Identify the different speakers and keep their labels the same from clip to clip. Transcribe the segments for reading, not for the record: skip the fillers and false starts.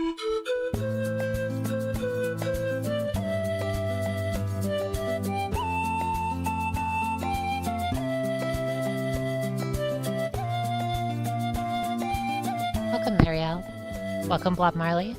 Speaker 1: Welcome, Marielle. Welcome, Blob Marley.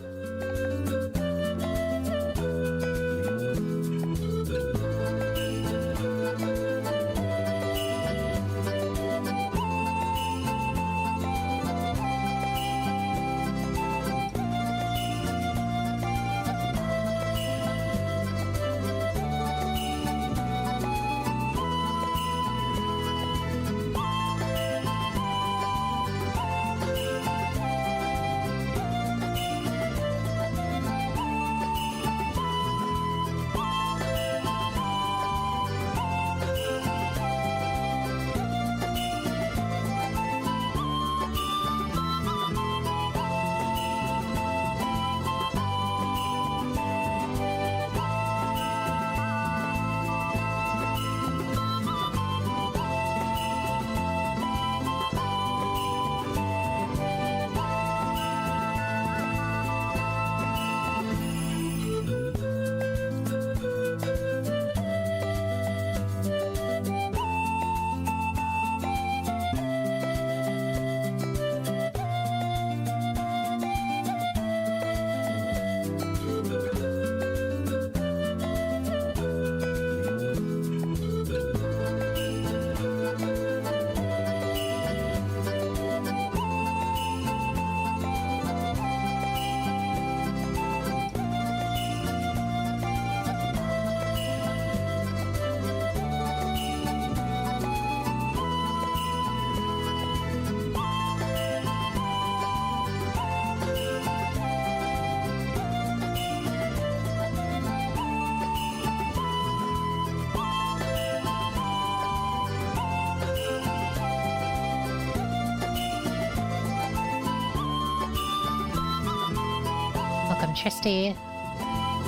Speaker 1: Welcome, Tristy,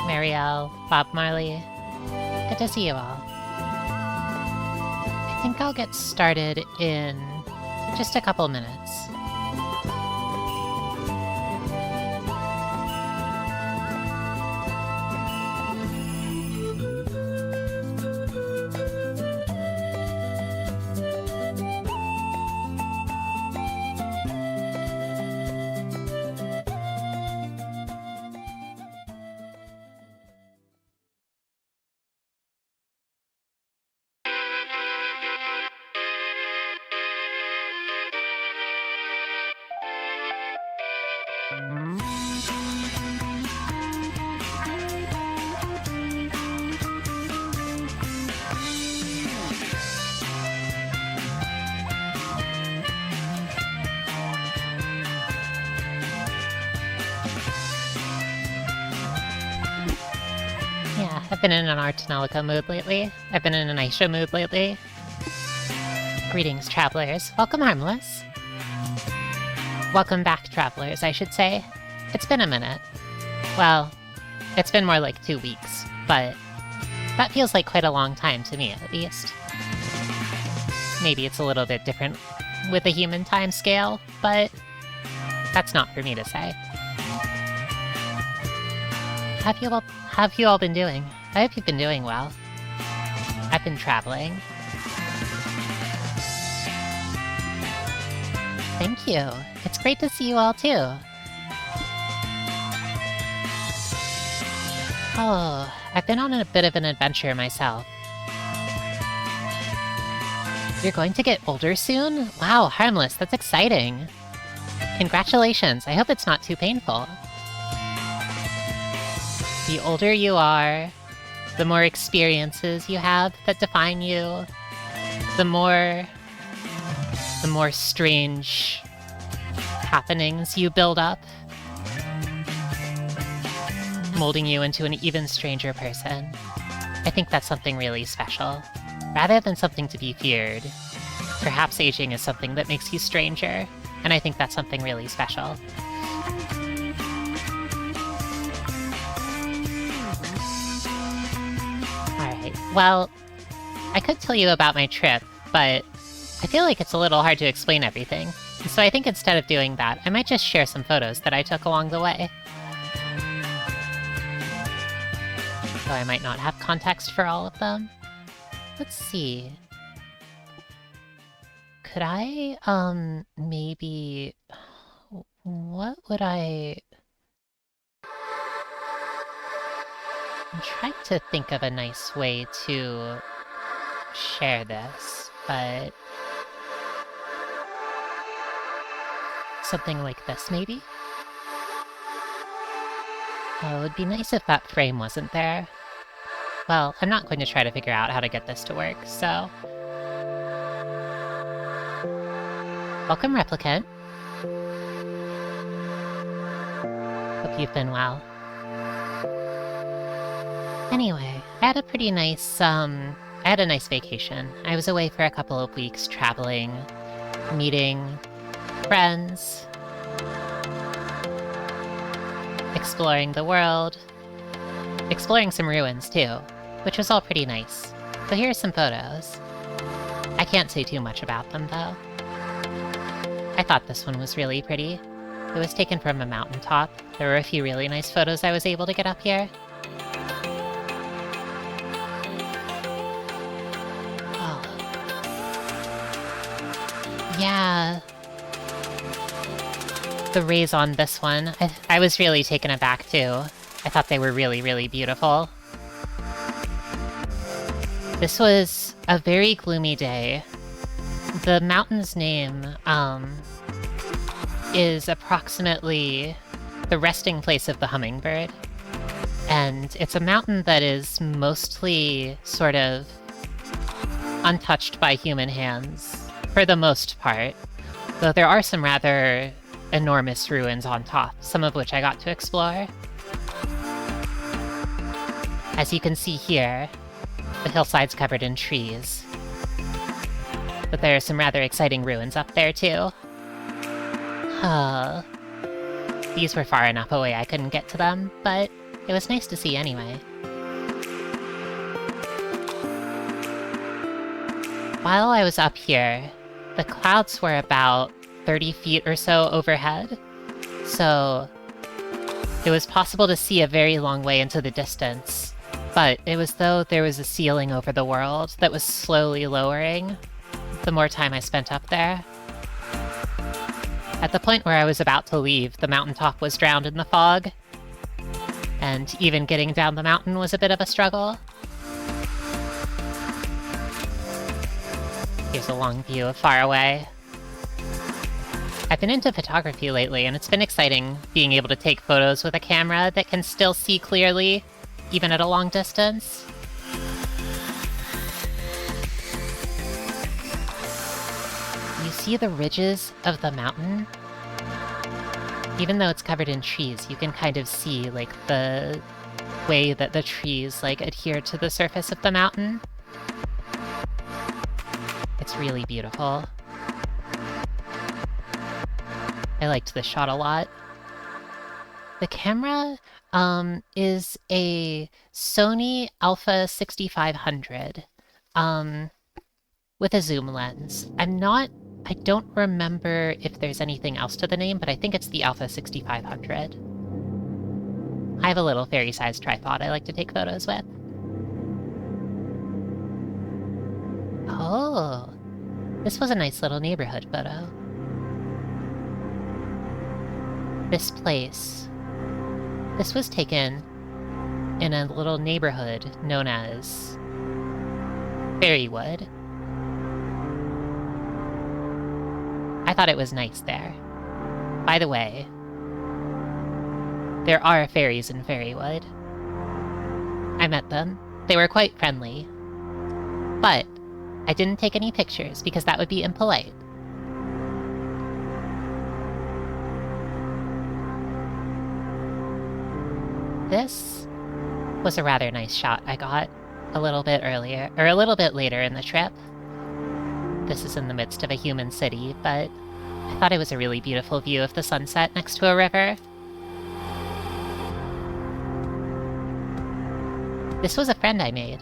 Speaker 1: Marielle, Bob Marley. Good to see you all. I think I'll get started in just a couple minutes. Yeah, I've been in an Artanelica mood lately. I've been in an Aisha mood lately. Greetings, travelers. Welcome, Harmless. Welcome back, travelers, I should say. It's been a minute. Well, it's been more like 2 weeks, but that feels like quite a long time to me, at least. Maybe it's a little bit different with the human time scale, but that's not for me to say. How have you all been doing? I hope you've been doing well. I've been traveling. Thank you. It's great to see you all too. Oh, I've been on a bit of an adventure myself. You're going to get older soon? Wow, Harmless, that's exciting. Congratulations, I hope it's not too painful. The older you are, the more experiences you have that define you, the more strange happenings you build up, molding you into an even stranger person. I think that's something really special. Rather than something to be feared, perhaps aging is something that makes you stranger, and I think that's something really special. Alright, well, I could tell you about my trip, but I feel like it's a little hard to explain everything. So I think instead of doing that, I might just share some photos that I took along the way. so I might not have context for all of them. Let's see. Could I, maybe... What would I... I'm trying to think of a nice way to share this, but... Something like this, maybe? Oh, it would be nice if that frame wasn't there. Well, I'm not going to try to figure out how to get this to work, so... Welcome, Replicant. Hope you've been well. Anyway, I had a pretty nice, I had a nice vacation. I was away for a couple of weeks traveling, meeting friends, exploring the world, exploring some ruins too, which was all pretty nice. So here are some photos. I can't say too much about them though. I thought this one was really pretty. It was taken from a mountaintop. There were a few really nice photos I was able to get up here. Oh. Yeah. The rays on this one, I was really taken aback too. I thought they were really, really beautiful. This was a very gloomy day. The mountain's name, is approximately the resting place of the hummingbird. And it's a mountain that is mostly sort of untouched by human hands, for the most part. Though there are some rather enormous ruins on top, some of which I got to explore. As you can see here, the hillside's covered in trees. But there are some rather exciting ruins up there too. These were far enough away I couldn't get to them, but it was nice to see anyway. While I was up here, the clouds were about 30 feet or so overhead, so it was possible to see a very long way into the distance, but it was though there was a ceiling over the world that was slowly lowering the more time I spent up there. At the point where I was about to leave, the mountaintop was drowned in the fog, and even getting down the mountain was a bit of a struggle. Here's a long view of far away. I've been into photography lately, and it's been exciting being able to take photos with a camera that can still see clearly, even at a long distance. You see the ridges of the mountain? Even though it's covered in trees, you can kind of see, like, the way that the trees, like, adhere to the surface of the mountain. It's really beautiful. I liked this shot a lot. The camera, is a Sony Alpha 6500, with a zoom lens. I don't remember if there's anything else to the name, but I think it's the Alpha 6500. I have a little fairy-sized tripod I like to take photos with. Oh, this was a nice little neighborhood photo. This place. This was taken in a little neighborhood known as Fairywood. I thought it was nice there. By the way, there are fairies in Fairywood. I met them. They were quite friendly. But I didn't take any pictures because that would be impolite. This was a rather nice shot I got a little bit earlier, or a little bit later in the trip. This is in the midst of a human city, but I thought it was a really beautiful view of the sunset next to a river. This was a friend I made.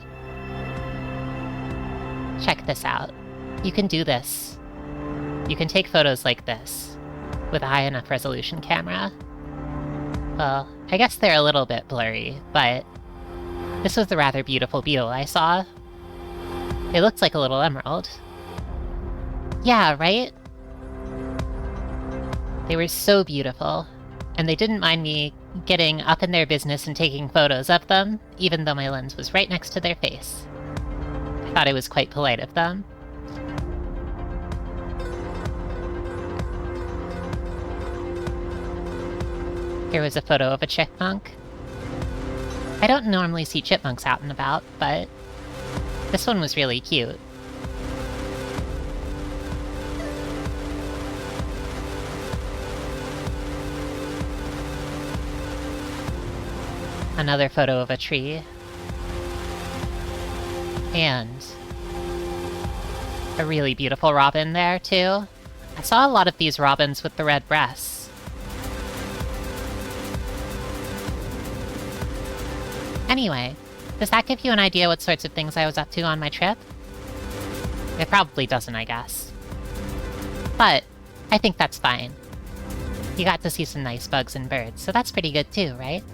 Speaker 1: Check this out. You can do this. You can take photos like this with a high enough resolution camera. Well, I guess they're a little bit blurry, but This was a rather beautiful beetle I saw. It looked like a little emerald. Yeah, right? They were so beautiful, and they didn't mind me getting up in their business and taking photos of them, even though my lens was right next to their face. I thought it was quite polite of them. Here was a photo of a chipmunk. I don't normally see chipmunks out and about, but this one was really cute. Another photo of a tree. And a really beautiful robin there, too. I saw a lot of these robins with the red breasts. Anyway, does that give you an idea what sorts of things I was up to on my trip? It probably doesn't, I guess. But I think that's fine. You got to see some nice bugs and birds, so that's pretty good too, right?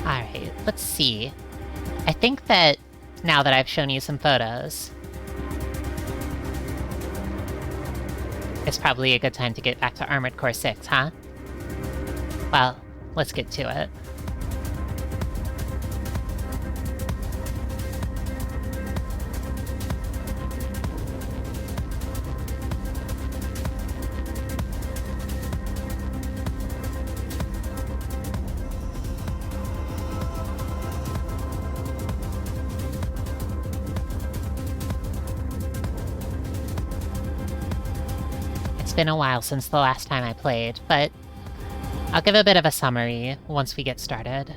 Speaker 1: Alright, let's see. I think that now that I've shown you some photos, it's probably a good time to get back to Armored Core 6, huh? Well, let's get to it. It's been a while since the last time I played, but I'll give a bit of a summary once we get started.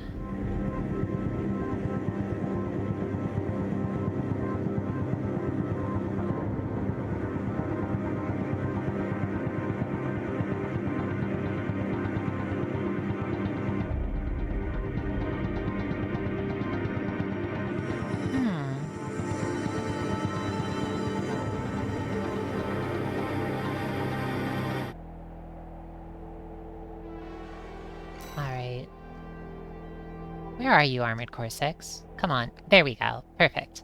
Speaker 1: Where are you, Armored Core 6? Come on. There we go. Perfect.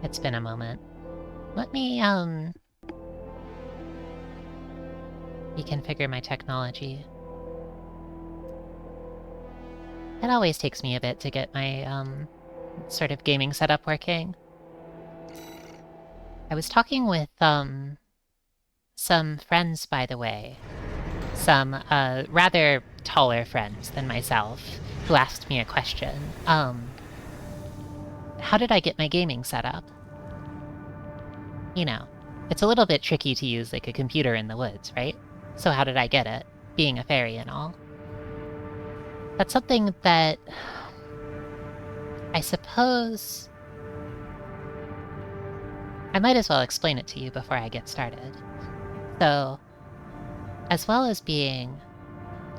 Speaker 1: It's been a moment. Let me, reconfigure my technology. It always takes me a bit to get my, sort of gaming setup working. I was talking with, some friends, by the way. Some, rather taller friends than myself, who asked me a question. How did I get my gaming set up? You know, it's a little bit tricky to use, like, a computer in the woods, right? So how did I get it? Being a fairy and all. That's something that I suppose I might as well explain it to you before I get started. So, as well as being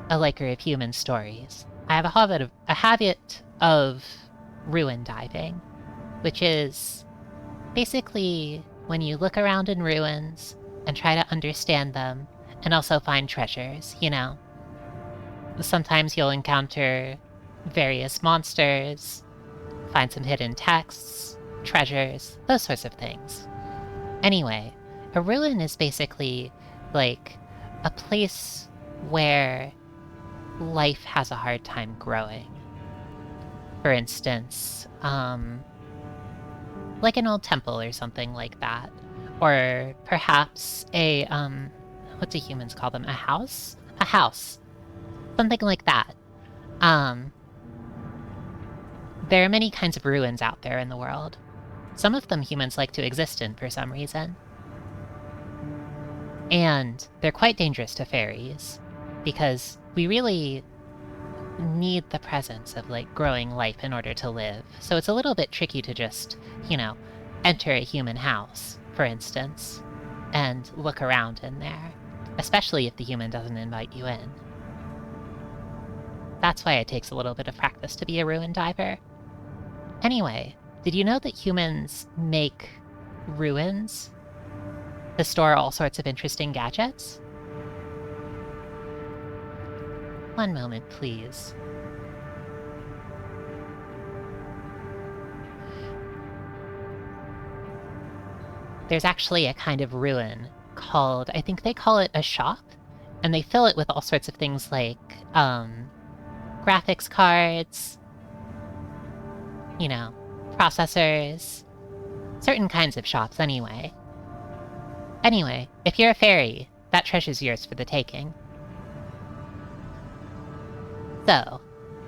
Speaker 1: a liker of human stories, I have a habit of ruin diving, which is basically when you look around in ruins and try to understand them and also find treasures, you know? Sometimes you'll encounter various monsters, find some hidden texts, treasures, those sorts of things. Anyway, a ruin is basically, like, a place where life has a hard time growing. For instance, like an old temple or something like that. Or perhaps a, what do humans call them? A house? A house. Something like that. There are many kinds of ruins out there in the world. Some of them humans like to exist in for some reason. And they're quite dangerous to fairies, because we really need the presence of, like, growing life in order to live. So it's a little bit tricky to just, you know, enter a human house, for instance, and look around in there, especially if the human doesn't invite you in. That's why it takes a little bit of practice to be a ruin diver. Anyway, did you know that humans make ruins to store all sorts of interesting gadgets? One moment, please. There's actually a kind of ruin called, I think they call it a shop, and they fill it with all sorts of things like, graphics cards, you know, processors, certain kinds of shops anyway. Anyway, if you're a fairy, that treasure's yours for the taking. So,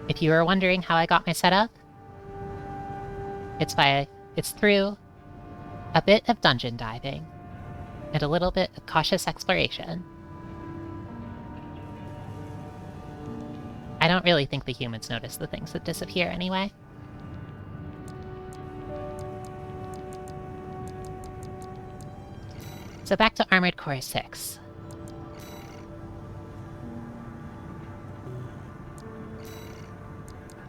Speaker 1: if you were wondering how I got my setup, it's through a bit of dungeon diving and a little bit of cautious exploration. I don't really think the humans notice the things that disappear anyway. So back to Armored Core 6.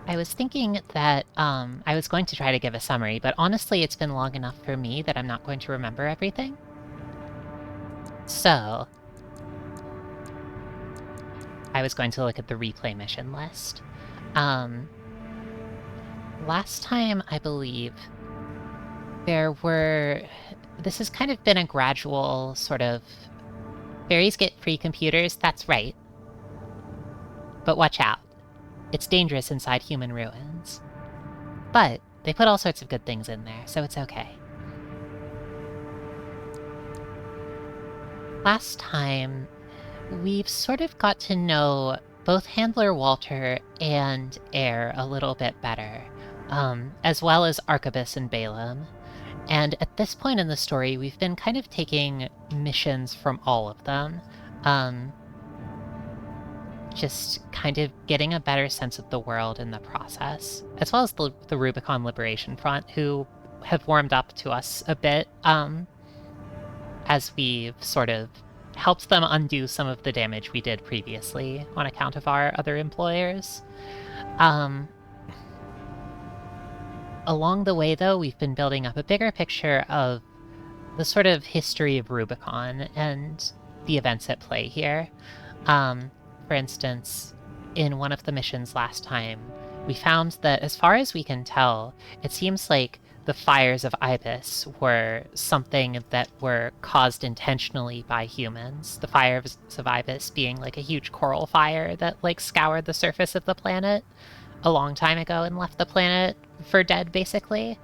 Speaker 1: I was thinking that I was going to try to give a summary, but honestly it's been long enough for me that I'm not going to remember everything. So, I was going to look at the replay mission list. Last time, I believe, there were... This has kind of been a gradual sort of... Fairies get free computers, that's right. But watch out. It's dangerous inside human ruins. But they put all sorts of good things in there, so it's okay. Last time, we've sort of got to know both Handler Walter and Air a little bit better, as well as Arquebus and Balaam. And at this point in the story, we've been kind of taking missions from all of them. Just kind of getting a better sense of the world in the process, as well as the Rubicon Liberation Front, who have warmed up to us a bit, as we've sort of helped them undo some of the damage we did previously on account of our other employers. Along the way, though, we've been building up a bigger picture of the sort of history of Rubicon and the events at play here. For instance, in one of the missions last time, we found that, as far as we can tell, it seems like the fires of Ibis were something that were caused intentionally by humans. The fires of Ibis being like a huge coral fire that like scoured the surface of the planet a long time ago and left the planet for dead, basically.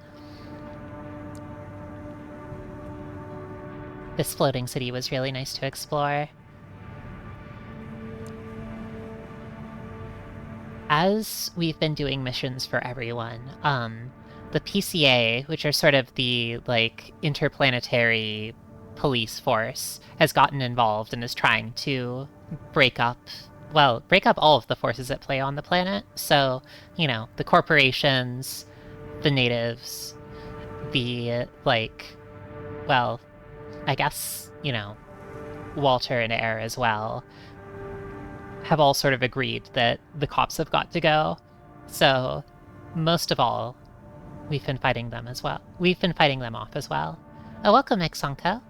Speaker 1: This floating city was really nice to explore. As we've been doing missions for everyone, the PCA, which are sort of the, like, interplanetary police force, has gotten involved and is trying to break up all of the forces at play on the planet. So, you know, the corporations, the natives, the, like, well, I guess, you know, Walter and Air as well, have all sort of agreed that the cops have got to go. So, most of all, we've been fighting them as well. We've been fighting them off as well. Oh, welcome, Mixonko.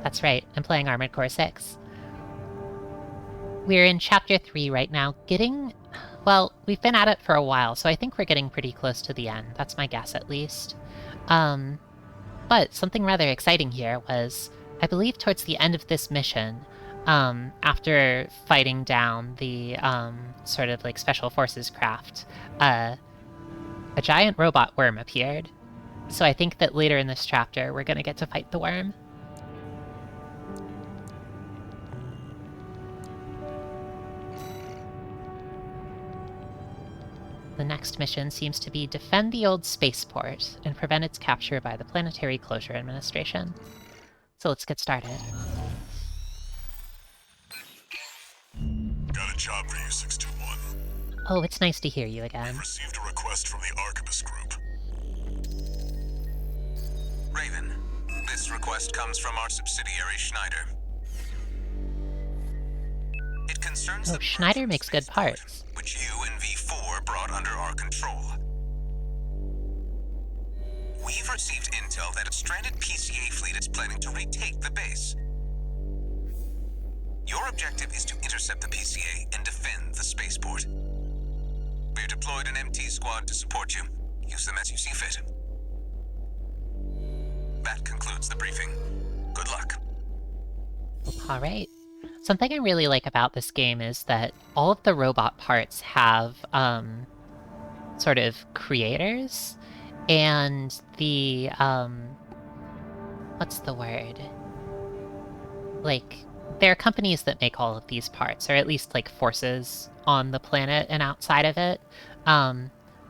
Speaker 1: That's right, I'm playing Armored Core 6. We're in Chapter 3 right now, well, we've been at it for a while, so I think we're getting pretty close to the end. That's my guess, at least. But something rather exciting here was, I believe towards the end of this mission, after fighting down the, sort of, like, Special Forces craft, a giant robot worm appeared. So I think that later in this chapter, we're gonna get to fight the worm. The next mission seems to be defend the old spaceport and prevent its capture by the Planetary Closure Administration. So let's get started.
Speaker 2: Got a job for you, 621.
Speaker 1: Oh, it's nice to hear you again.
Speaker 2: Received a request from the Arquebus group.
Speaker 3: Raven, this This request comes from our subsidiary Schneider. It concerns
Speaker 1: Oh,
Speaker 3: the
Speaker 1: Schneider
Speaker 3: Persian
Speaker 1: makes good
Speaker 3: spaceport,
Speaker 1: parts.
Speaker 3: which you and V4 brought under our control. We've received intel that a stranded PCA fleet is planning to retake the base. Your objective is to intercept the PCA and defend the spaceport. We've deployed an MT squad to support you. Use them as you see fit. That concludes the briefing. Good luck.
Speaker 1: Alright. Something I really like about this game is that all of the robot parts have, sort of creators, and the, what's the word? Like, there are companies that make all of these parts, or at least, like, forces on the planet and outside of it.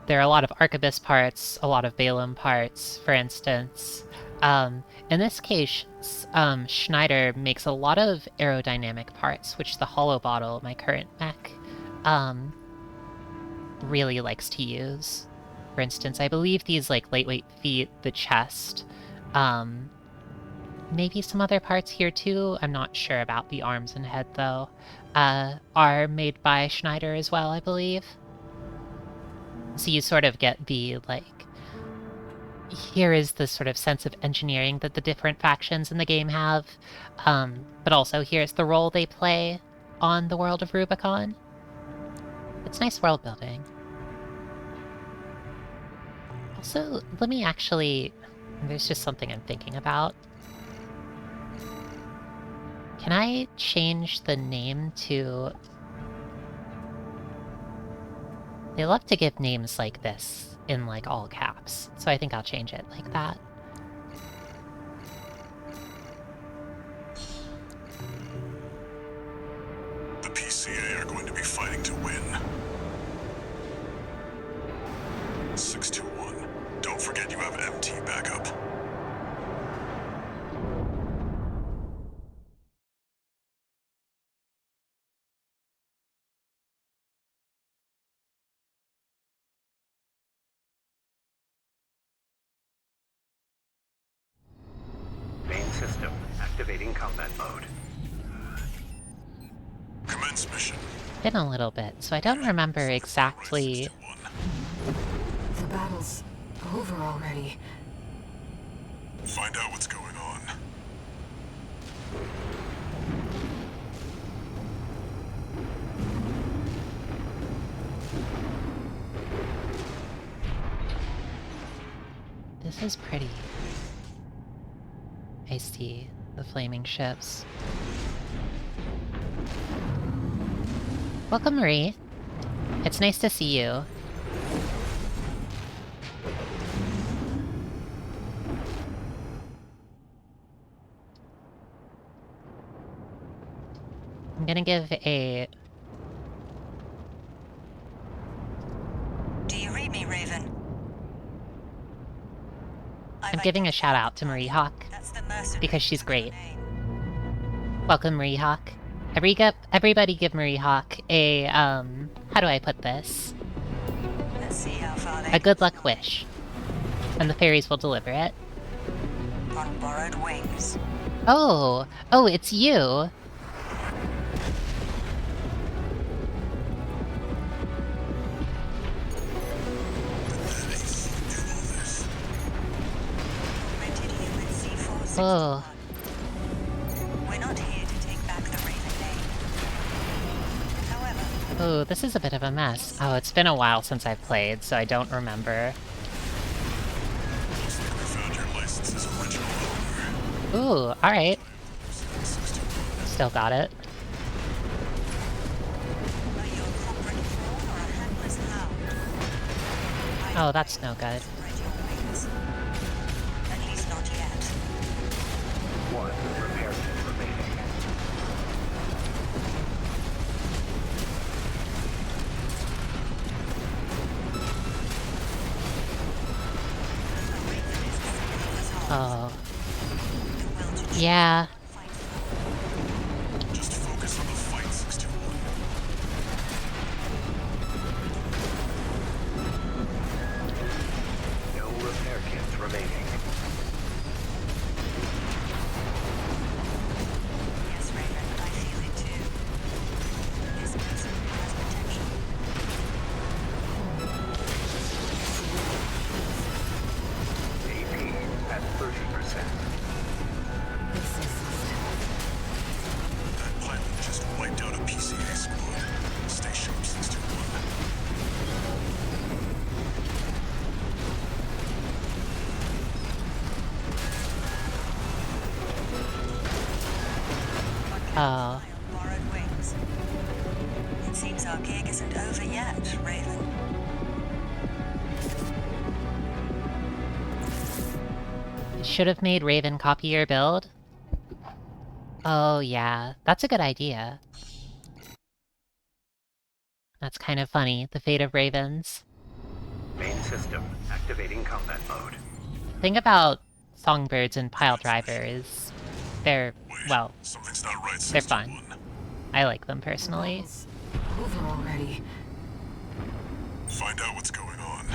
Speaker 1: There are a lot of Arquebus parts, a lot of Balaam parts, for instance. In this case, Schneider makes a lot of aerodynamic parts, which the Hollowbel, my current mech, really likes to use. For instance, I believe these, like, lightweight feet, the chest, maybe some other parts here too, I'm not sure about the arms and head though, are made by Schneider as well, I believe. So you sort of get the, like, here is the sort of sense of engineering that the different factions in the game have, but also here's the role they play on the world of Rubicon. It's nice world building. Also, let me actually... there's just something I'm thinking about. Can I change the name to... They love to give names like this in, like, all caps, so I think I'll change it like that.
Speaker 2: The PCA are going to be fighting to win. 621. Don't forget you have MT backup.
Speaker 4: Main system activating combat mode.
Speaker 2: Commence mission.
Speaker 1: Been a little bit, so I don't remember exactly...
Speaker 2: Right, 621.
Speaker 5: The battle's over already.
Speaker 2: Find out what's going on.
Speaker 1: This is pretty. I see the flaming ships. Welcome, Marie. It's nice to see you. I'm gonna give a...
Speaker 6: Do you read me, Raven?
Speaker 1: I'm giving a shout out to Marie Hawk, because she's great. Welcome, Marie Hawk. Everybody give Marie Hawk a, how do I put this?
Speaker 6: Let's see how far they
Speaker 1: A good luck wish. And the fairies will deliver it.
Speaker 6: on borrowed wings.
Speaker 1: Oh! Oh, it's you!
Speaker 6: Rented human C4
Speaker 1: Oh.
Speaker 6: We're not here to take back the Raven name. However,
Speaker 1: Oh, this is a bit of a mess. Oh, it's been a while since I've played, so I don't remember.
Speaker 2: Looks like we found your license's original owner.
Speaker 1: Ooh, alright.
Speaker 2: 621.
Speaker 1: Still got it.
Speaker 6: are you a corporate fraud or a handless hound?
Speaker 1: Oh, that's no good.
Speaker 6: Spread your wings. At least not yet.
Speaker 4: One repair kit remaining.
Speaker 1: Oh. Yeah.
Speaker 2: Just focus on the fight, 621.
Speaker 4: No repair kits remaining.
Speaker 1: Oh,
Speaker 6: Borrowed wings. It seems our gig isn't over yet, Raven.
Speaker 1: I should have made Raven copy your build. Oh yeah, that's a good idea. That's kind of funny, the fate of ravens.
Speaker 4: Main system activating combat mode.
Speaker 1: The thing about songbirds and pile driver is they're,
Speaker 2: Wait,
Speaker 1: well,
Speaker 2: something's not right,
Speaker 1: they're fun.
Speaker 2: 61.
Speaker 1: I like them personally.
Speaker 5: It's over already.
Speaker 2: Find out what's going on.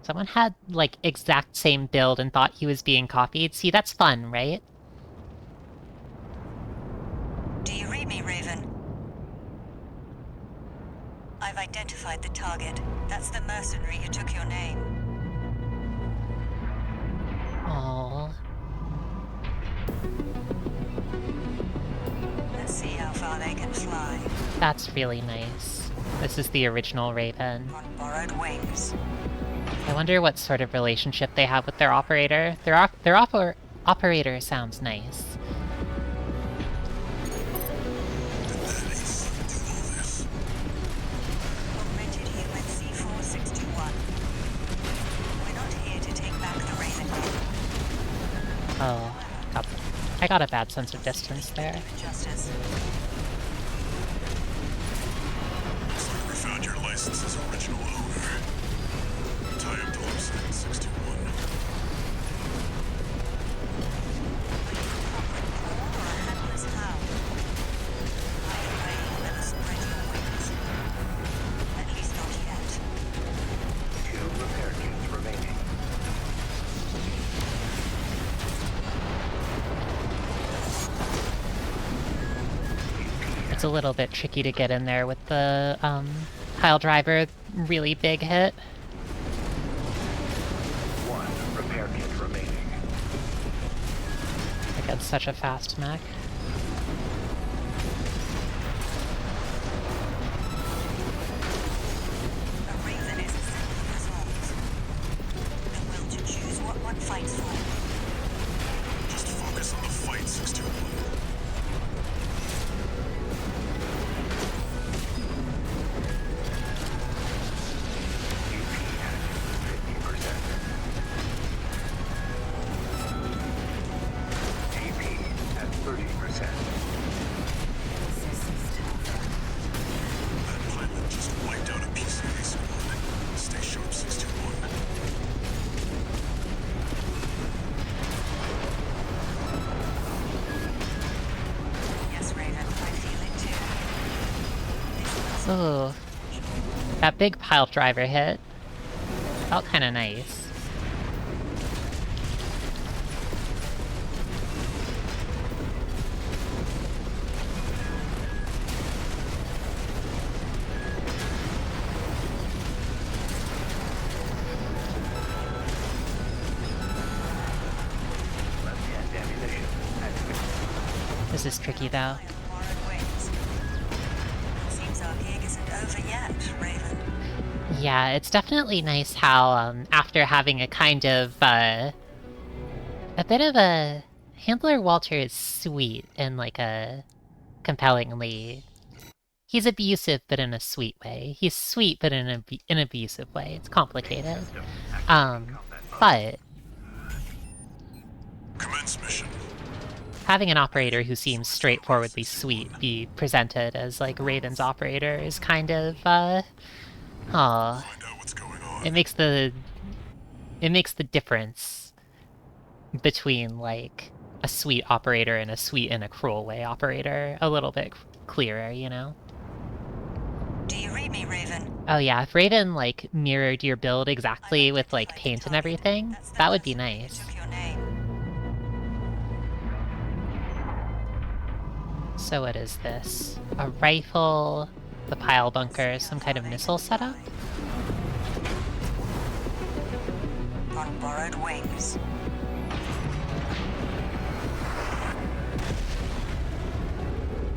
Speaker 1: Someone had, like, exact same build and thought he was being copied. See, that's fun, right?
Speaker 6: Do you read me, Raven? I've identified the target. That's the mercenary who took your name.
Speaker 1: Oh,
Speaker 6: Let's see how far they can fly
Speaker 1: that's really nice. This is the original Raven.
Speaker 6: on borrowed wings.
Speaker 1: I wonder what sort of relationship they have with their operator. Operator sounds nice.
Speaker 6: Augmented human C4621. We're not here to take back the Raven.
Speaker 1: Oh, I got a bad sense of distance there.
Speaker 6: Justice.
Speaker 2: Looks like we found your license's original owner. Tie up the loose end, 61.
Speaker 6: Or a handless hound. Either way, you'll never spread your wings. At least not yet.
Speaker 4: 2 repair kits remaining.
Speaker 1: It's a little bit tricky to get in there with the pile driver really big hit.
Speaker 4: 1 repair kit remaining.
Speaker 1: Like, it's such a fast mech.
Speaker 6: A Raven is a simple resolve. The will to choose what one fights for.
Speaker 2: Just focus on the fight, 61.
Speaker 4: DP at 50%. DP at 30%.
Speaker 2: That pilot just wiped out a PCA squad. Stay sharp, 61.
Speaker 6: Yes, Raven, I feel it too.
Speaker 1: Ooh. That big pile driver hit felt kinda nice.
Speaker 4: Left-hand ammunition at 50%.
Speaker 1: This is tricky though.
Speaker 6: Borrowed wings. Seems our gig isn't over yet, Raven.
Speaker 1: Yeah, it's definitely nice how, after having a kind of, a bit of a... Handler Walter is sweet in, like, a compellingly... He's abusive, but in a sweet way. He's sweet, but in an abusive way. It's complicated.
Speaker 4: System activating combat mode.
Speaker 1: But
Speaker 2: Commence mission.
Speaker 1: having an operator who seems straightforwardly sweet be presented as, like, Raven's operator is kind of, aw.
Speaker 2: Find out what's going on.
Speaker 1: It makes the difference between, like, a sweet operator and a sweet in a cruel way operator a little bit clearer, you know?
Speaker 6: Do you read me, Raven?
Speaker 1: Oh yeah, if Raven, like, mirrored your build exactly with, like, paint and everything, that would be nice.
Speaker 6: Took your name.
Speaker 1: So what is this? A rifle, the pile bunker, some kind of missile setup?
Speaker 6: On borrowed wings.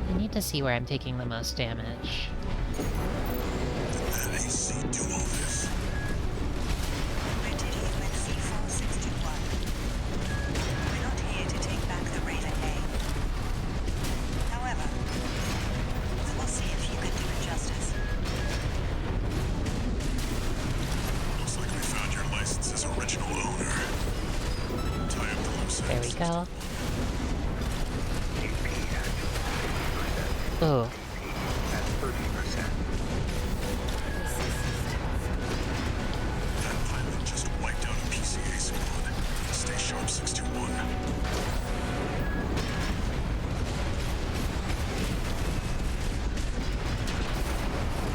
Speaker 1: I need to see where I'm taking the most damage.
Speaker 2: That AC do all this.
Speaker 6: Augmented human C461. We're not here to
Speaker 2: That pilot just wiped out a PCA squad. Stay sharp, 621.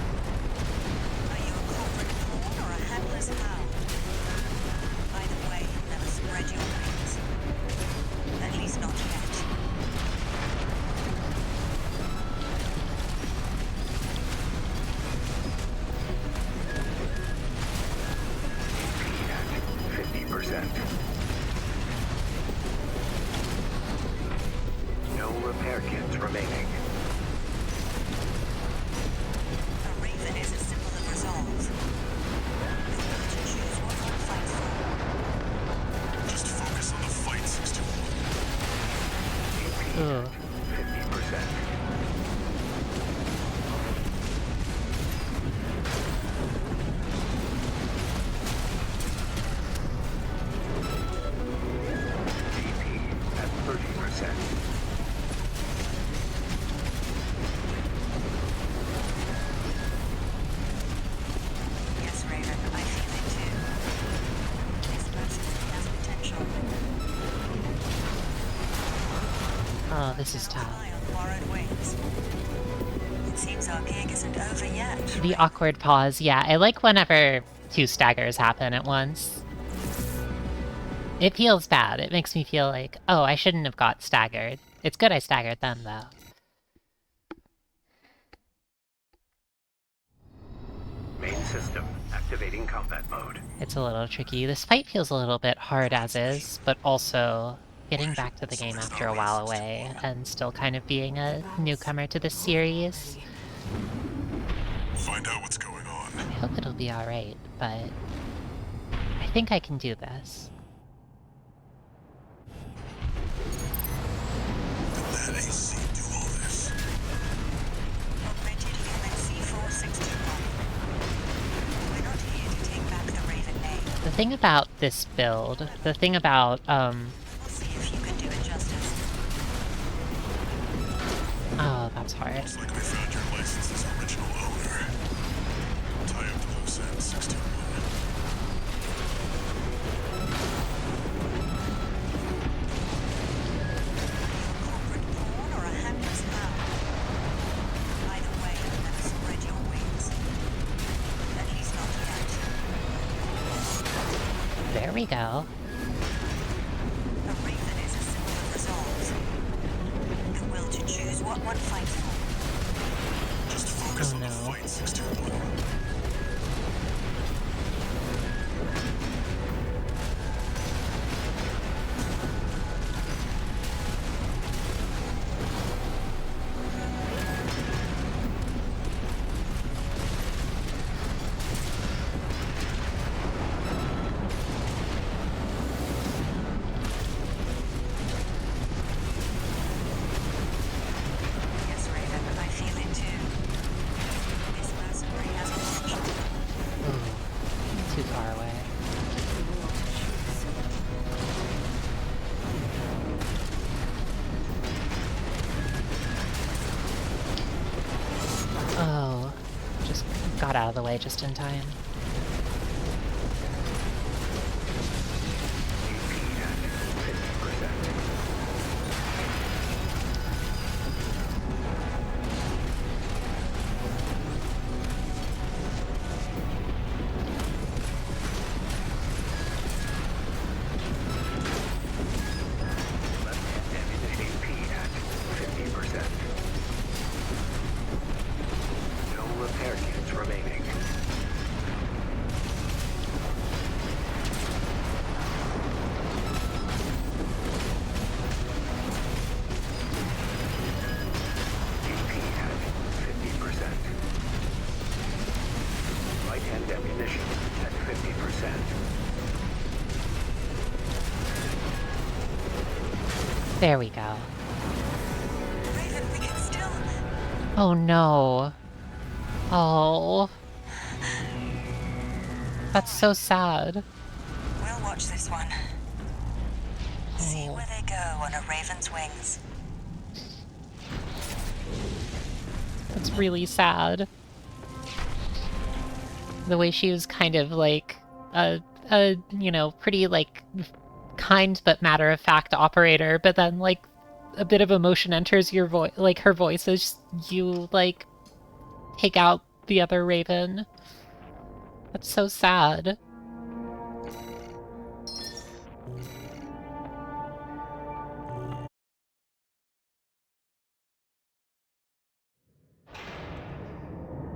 Speaker 6: Are you a corporate pawn or a handless hound? Either way, never spread your wings. At least not yet.
Speaker 4: At 50%. No repair kits remaining.
Speaker 6: A raven is a symbol of resolve. The will to choose what one fights for.
Speaker 2: Just focus on the fight, 621.
Speaker 1: Ugh.
Speaker 4: 50%. DP at 30%.
Speaker 6: Yes, Raven, I feel it too. This person has potential.
Speaker 1: Oh, this is
Speaker 6: Cannot
Speaker 1: tough.
Speaker 6: rely on borrowed wings. It seems our gig isn't over yet.
Speaker 1: The awkward pause. Yeah, I like whenever two staggers happen at once. It feels bad. It makes me feel like, oh, I shouldn't have got staggered. It's good I staggered them, though.
Speaker 4: Main system activating combat mode.
Speaker 1: It's a little tricky. This fight feels a little bit hard as is, but also getting back to the game after a while away and still kind of being a newcomer to this series.
Speaker 2: Find out what's going on.
Speaker 1: I hope it'll be alright, but I think I can do this.
Speaker 2: Did that AC do all this?
Speaker 6: Augmented human C461. We're not here to take back the Raven name.
Speaker 1: The thing about this build, the thing about,
Speaker 6: We'll see if you can do it justice.
Speaker 1: oh, that's hard.
Speaker 2: Looks like we found your license's original owner. Tie up the loose end, 621.
Speaker 6: Corporate pawn or a handless hound? Either way, never spread your wings. At least not yet.
Speaker 1: There we go.
Speaker 6: A raven is a symbol of resolve. The will to choose what one fights for.
Speaker 2: Just focus
Speaker 1: Oh,
Speaker 2: on the
Speaker 1: no.
Speaker 2: fight, 621.
Speaker 6: Yes, Raven, I feel it too. This mercenary has potential.
Speaker 1: Ooh, too far away. Oh, just got out of the way just in time.
Speaker 4: DP at 50%. Left-hand ammunition DP at 50%. No repair kits remaining. DP at 50%. Right-hand ammunition at 50%.
Speaker 1: There we go.
Speaker 6: Raven, we can still...
Speaker 1: Oh no. Oh. That's so sad.
Speaker 6: We'll watch this one. See
Speaker 1: Oh.
Speaker 6: where they go on a raven's wings.
Speaker 1: That's really sad. The way she was kind of like you know, pretty like kind but matter-of-fact operator, but then like a bit of emotion enters your voice, like her voice as you like take out the other Raven. That's so sad.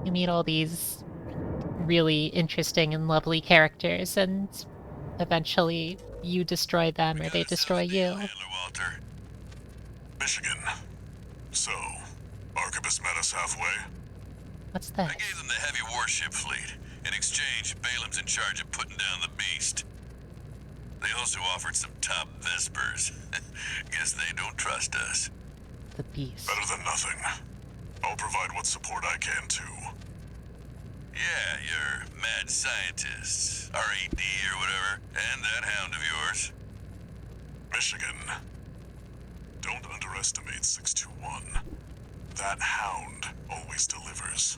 Speaker 1: You meet all these really interesting and lovely characters, and eventually you destroy them or they destroy you.
Speaker 2: Handler Walter. Michigan. So, Arquebus met us halfway?
Speaker 1: What's
Speaker 3: I
Speaker 1: this?
Speaker 3: gave them the heavy warship fleet. In exchange, Balaam's in charge of putting down the beast. They also offered some top Vespers. Guess they don't trust us.
Speaker 1: The beast.
Speaker 2: Better than nothing. I'll provide what support I can, too.
Speaker 3: Yeah, your mad scientists, RED or whatever, and that hound of yours.
Speaker 2: Michigan. Don't underestimate 621. That hound always delivers.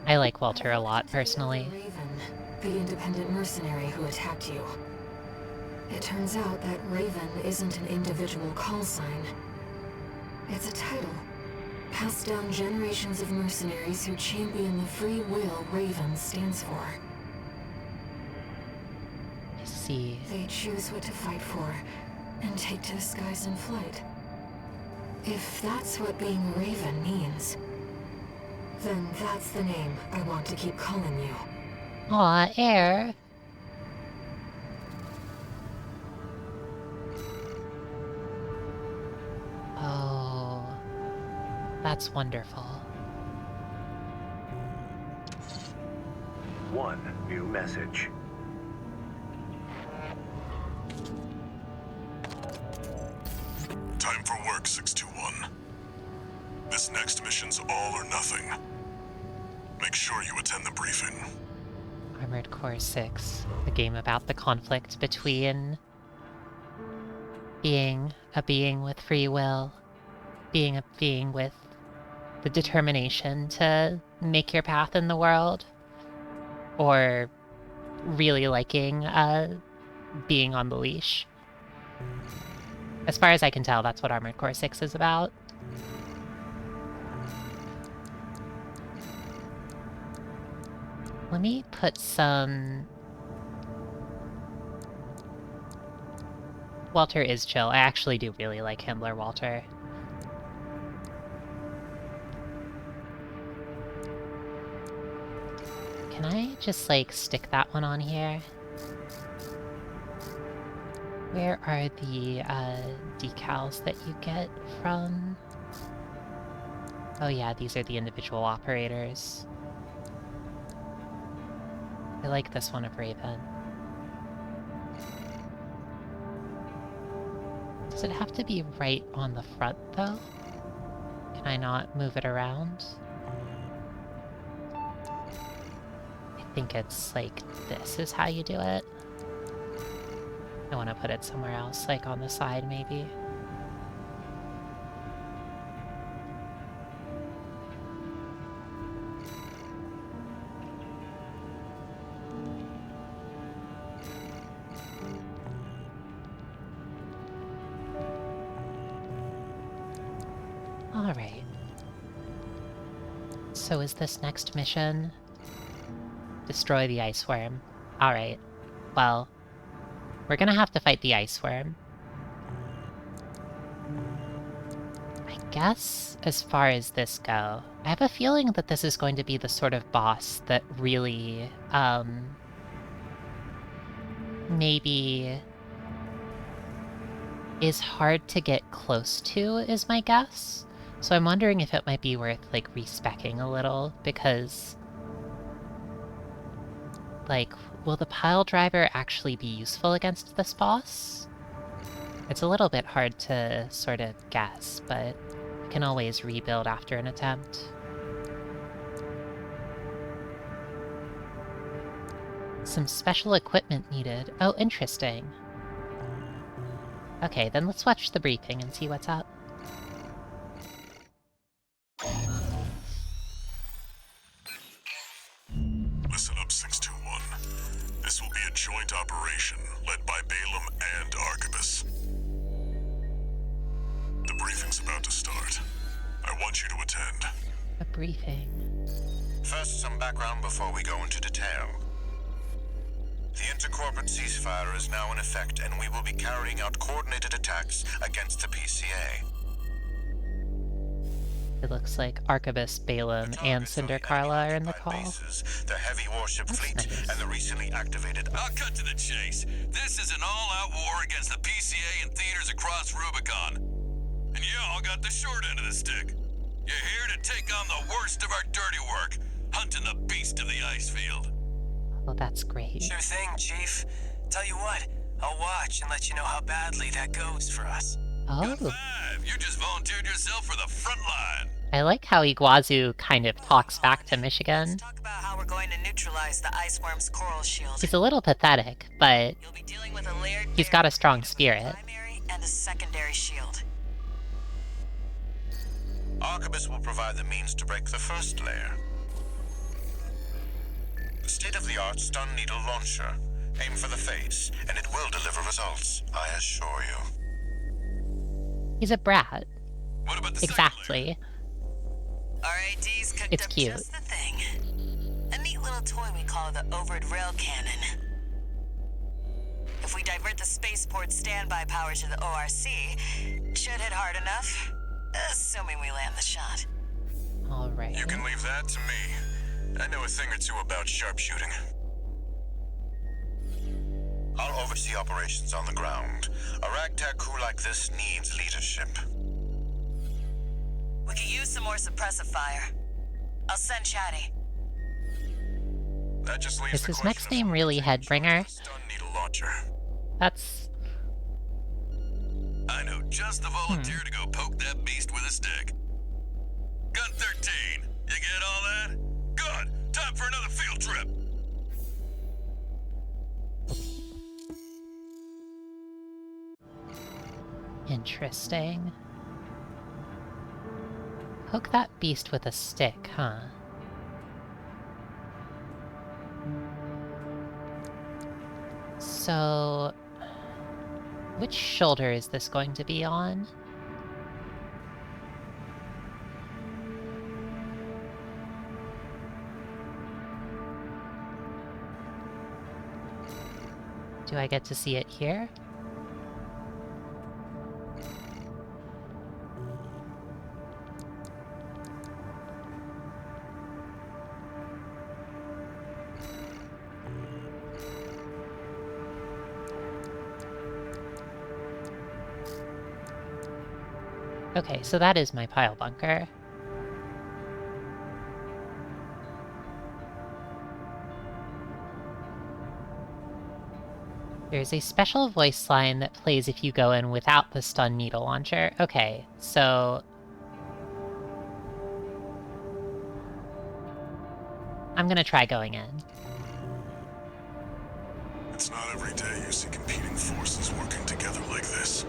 Speaker 1: I like Walter a lot, personally.
Speaker 5: Raven, the independent mercenary who attacked you. It turns out that Raven isn't an individual call sign. It's a title, passed down generations of mercenaries who champion the free will Raven stands for.
Speaker 1: I see.
Speaker 5: They choose what to fight for, and take to the skies in flight. If that's what being Raven means, then that's the name I want to keep calling you.
Speaker 1: Aw, Air. Oh, that's wonderful.
Speaker 4: One new message.
Speaker 2: Time for work, 621. This next mission's all or nothing. Make sure you attend the briefing.
Speaker 1: Armored Core 6, a game about the conflict between being a being with free will, being a being with the determination to make your path in the world, or really liking being on the leash. As far as I can tell, that's what Armored Core 6 is about. Let me put some... Walter is chill. I actually do really like Himmler Walter. Can I just, like, stick that one on here? Where are the decals that you get from... Oh yeah, these are the individual operators. I like this one of Raven. Does it have to be right on the front, though? Can I not move it around? I think it's like this is how you do it. I want to put it somewhere else, like on the side, maybe. Alright. So is this next mission? Destroy the ice worm. Alright. Well, we're gonna have to fight the ice worm. I guess, as far as this go, I have a feeling that this is going to be the sort of boss that really, maybe is hard to get close to, is my guess. So I'm wondering if it might be worth, like, respeccing a little, because... Like, will the pile driver actually be useful against this boss? It's a little bit hard to sort of guess, but I can always rebuild after an attempt. Some special equipment needed. Oh, interesting. Okay, then let's watch the briefing and see what's up.
Speaker 2: Listen up, 621. This will be a joint operation led by Balaam and Arquebus. The briefing's about to start. I want you to attend.
Speaker 1: A briefing.
Speaker 3: First, some background before we go into detail. The intercorporate ceasefire is now in effect, and we will be carrying out coordinated attacks against the PCA.
Speaker 1: It looks like Arquebus, Balaam, and Cinder Carla are in the call.
Speaker 3: Bases, the heavy warship
Speaker 1: That's
Speaker 3: fleet,
Speaker 1: nice.
Speaker 3: and the recently activated... I'll cut to the chase. This is an all-out war against the PCA and theaters across Rubicon. And y'all got the short end of the stick. You're here to take on the worst of our dirty work, hunting the beast of the ice field.
Speaker 1: Oh, that's great.
Speaker 7: Sure thing, Chief. Tell you what, I'll watch and let you know how badly that goes for us.
Speaker 1: Oh,
Speaker 3: Gun 5, you just volunteered yourself for the front line.
Speaker 1: I like how Iguazu kind of talks back to Michigan.
Speaker 6: Let's talk about how we're going to neutralize the iceworm's coral shield.
Speaker 1: He's a little pathetic, but
Speaker 6: You'll be dealing with a layered
Speaker 1: he's got a strong spirit.
Speaker 6: primary and a secondary shield.
Speaker 3: Arquebus will provide the means to break the first layer. The state-of-the-art stun needle launcher. Aim for the face, and it will deliver results, I assure you.
Speaker 1: He's a brat.
Speaker 3: What about the
Speaker 1: Exactly.
Speaker 6: RAD's cooked
Speaker 1: It's
Speaker 6: up
Speaker 1: cute.
Speaker 6: just the thing. A neat little toy we call the Overt Rail Cannon. If we divert the spaceport standby power to the ORC, should hit hard enough, assuming we land the shot.
Speaker 1: Alright.
Speaker 3: You can leave that to me. I know a thing or two about sharpshooting. I'll oversee operations on the ground. A ragtag crew like this needs leadership.
Speaker 6: We could use some more suppressive fire. I'll send Chatty.
Speaker 3: That just leaves
Speaker 1: Is
Speaker 3: the
Speaker 1: his
Speaker 3: question
Speaker 1: next
Speaker 3: of
Speaker 1: name
Speaker 3: who
Speaker 1: really
Speaker 3: takes charge of
Speaker 1: Headbringer?
Speaker 3: the stun needle launcher.
Speaker 1: That's...
Speaker 3: I know just the volunteer to go poke that beast with a stick. Gun 13, you get all that? Good. Time for another field trip.
Speaker 1: interesting. Poke that beast with a stick, huh? So... which shoulder is this going to be on? Do I get to see it here? Okay, so that is my pile bunker. There's a special voice line that plays if you go in without the stun needle launcher. Okay, so... I'm gonna try going in.
Speaker 2: It's not every day you see competing forces working together like this.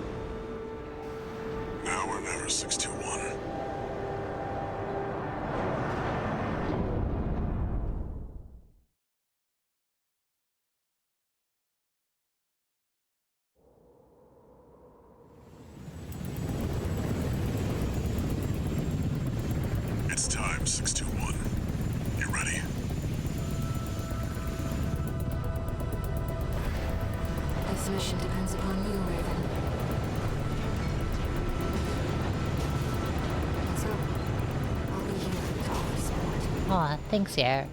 Speaker 2: Now or never, 621. It's time, 621. You ready?
Speaker 5: This mission depends upon you, Raven. Let's go. I'll be here to offer support.
Speaker 1: Aw, thanks, Yer.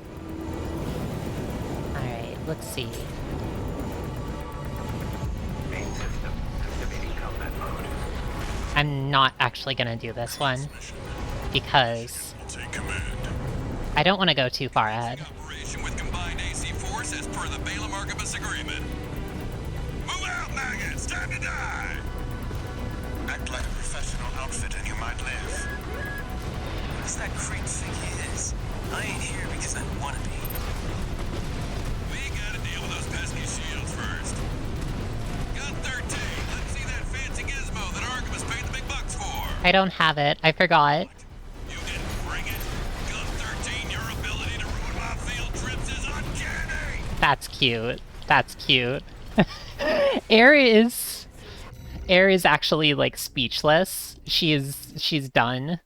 Speaker 1: Alright, let's see.
Speaker 4: Main system activating combat mode.
Speaker 1: I'm not actually gonna do this one, because
Speaker 2: We'll take command.
Speaker 1: I don't want to go too far ahead.
Speaker 3: Operation with combined AC force as per the Balaam Arquebus agreement. Move out, maggots! Time to die! Act like a professional outfit and you might live.
Speaker 7: What does that creep think he is? I ain't here because I want to be.
Speaker 3: We gotta deal
Speaker 1: I don't have it. I forgot.
Speaker 3: You didn't bring it? Gun 13, your ability to ruin my field trips is uncanny!
Speaker 1: That's cute. That's cute. Air is actually like speechless. She's done.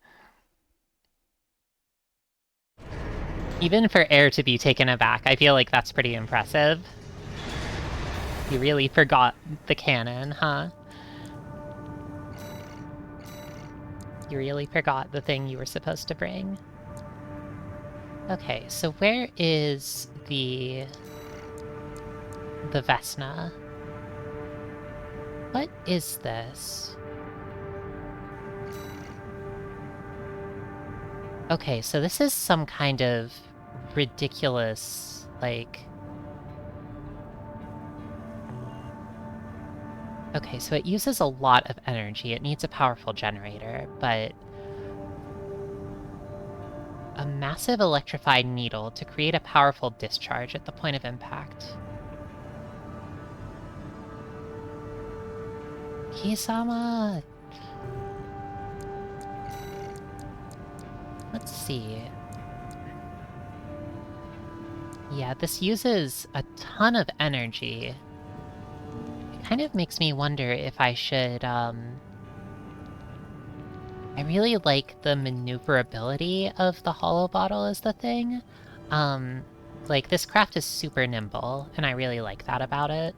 Speaker 1: Even for Air to be taken aback, I feel like that's pretty impressive. You really forgot the cannon, huh? You really forgot the thing you were supposed to bring. Okay, so where is the Vesna? What is this? Okay, so this is some kind of ridiculous, like... Okay, so it uses a lot of energy. It needs a powerful generator, but... A massive electrified needle to create a powerful discharge at the point of impact. Kisama! Let's see. Yeah, this uses a ton of energy. It kind of makes me wonder if I should, I really like the maneuverability of the hollow bottle as the thing. Like, this craft is super nimble, and I really like that about it.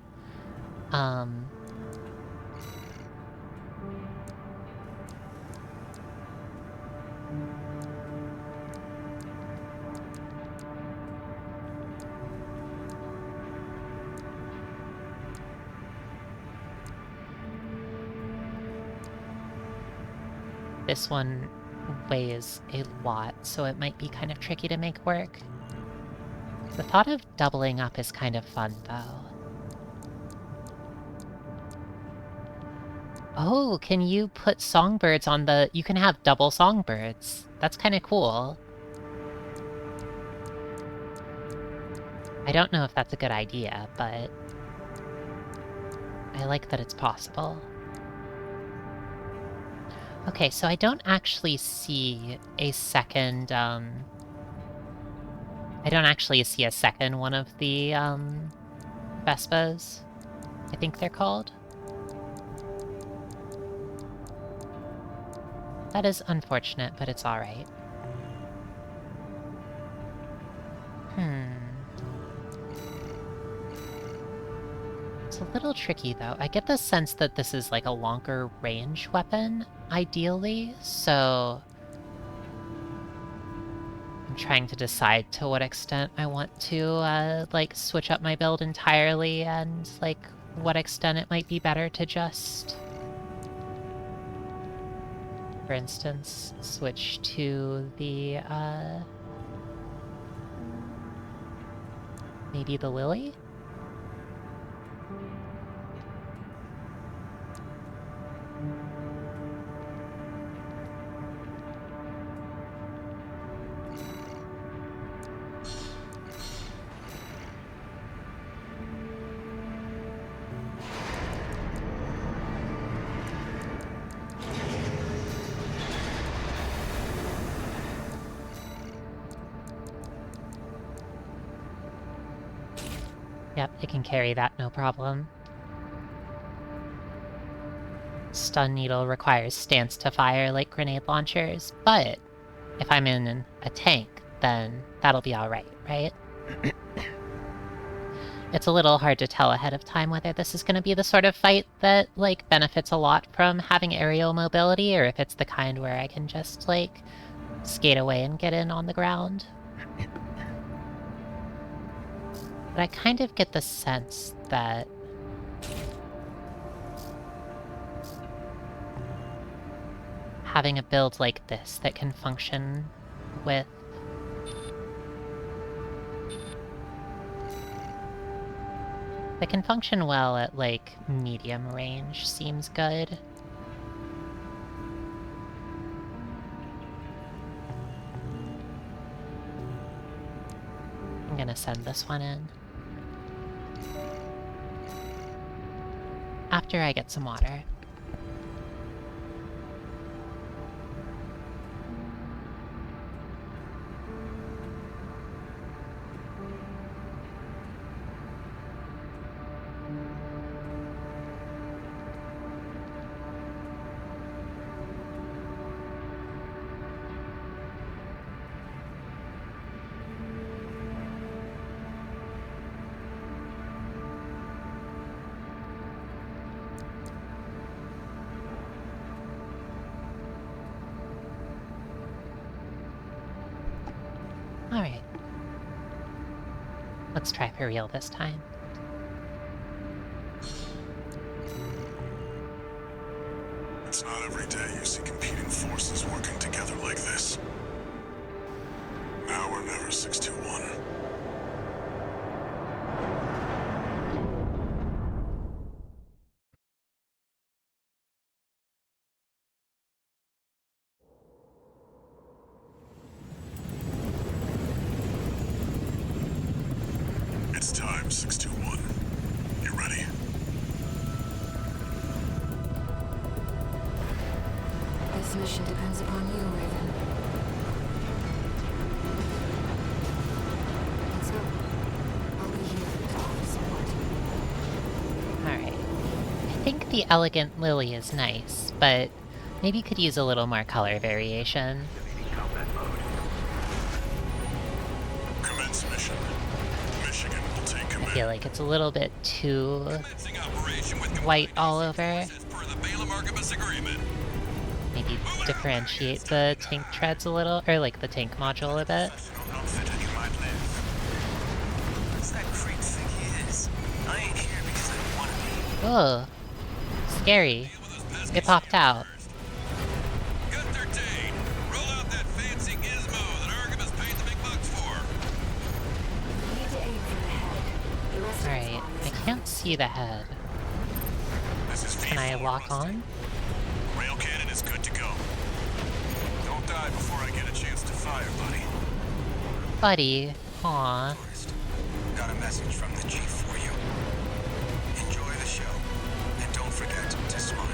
Speaker 1: This one weighs a lot, so it might be kind of tricky to make work. The thought of doubling up is kind of fun, though. Oh, can you put songbirds on the... You can have double songbirds. That's kind of cool. I don't know if that's a good idea, but... I like that it's possible. Okay, so I don't actually see a second, I don't actually see a second one of the, Vespas, I think they're called. That is unfortunate, but it's alright. It's a little tricky, though. I get the sense that this is, like, a longer range weapon, ideally, so... I'm trying to decide to what extent I want to, like, switch up my build entirely, and, like, what extent it might be better to just... For instance, switch to the, maybe the Lily? Yep, it can carry that, no problem. Stun needle requires stance to fire like grenade launchers, but if I'm in a tank, then that'll be alright, right? It's a little hard to tell ahead of time whether this is going to be the sort of fight that, like, benefits a lot from having aerial mobility, or if it's the kind where I can just, like, skate away and get in on the ground. But I kind of get the sense that... having a build like this that can function with... that can function well at, like, medium range seems good. I'm gonna send this one in. After I get some water. Alright. Let's try for real this time.
Speaker 2: It's not every day you see competing forces working together like this. Now or never, 621. It's time, 621. You ready?
Speaker 5: This mission depends upon you, Raven. Let's go. I'll be here to offer support.
Speaker 1: Alright. I think the elegant lily is nice, but maybe could use a little more color variation.
Speaker 4: Activating combat mode.
Speaker 2: Commence mission. Michigan will take
Speaker 1: I
Speaker 2: command.
Speaker 1: feel like it's a little bit too
Speaker 3: Commencing operation with
Speaker 1: white all over.
Speaker 3: as per the Balaam Archibus agreement.
Speaker 1: Maybe differentiate the tank treads a little, or like the tank module a bit.
Speaker 7: Outfit and you might live. What's that creep think he is? I ain't here because I want to be.
Speaker 1: Ugh. Scary. It popped out.
Speaker 3: Gunther Dane, roll out that fancy gizmo that Archibus paid the big bucks for.
Speaker 5: You need to aim for the head. The rest of
Speaker 1: Alright,
Speaker 5: it's
Speaker 1: I
Speaker 5: obvious.
Speaker 1: can't see the head.
Speaker 2: This is
Speaker 1: Can I
Speaker 2: V4
Speaker 1: lock
Speaker 2: Rusty.
Speaker 1: on?
Speaker 2: Rail cannon is good to go. Don't die before I get a chance to fire, buddy.
Speaker 1: Buddy. Aw.
Speaker 7: Got a message from the chief for you. Enjoy the show, and don't forget to smile.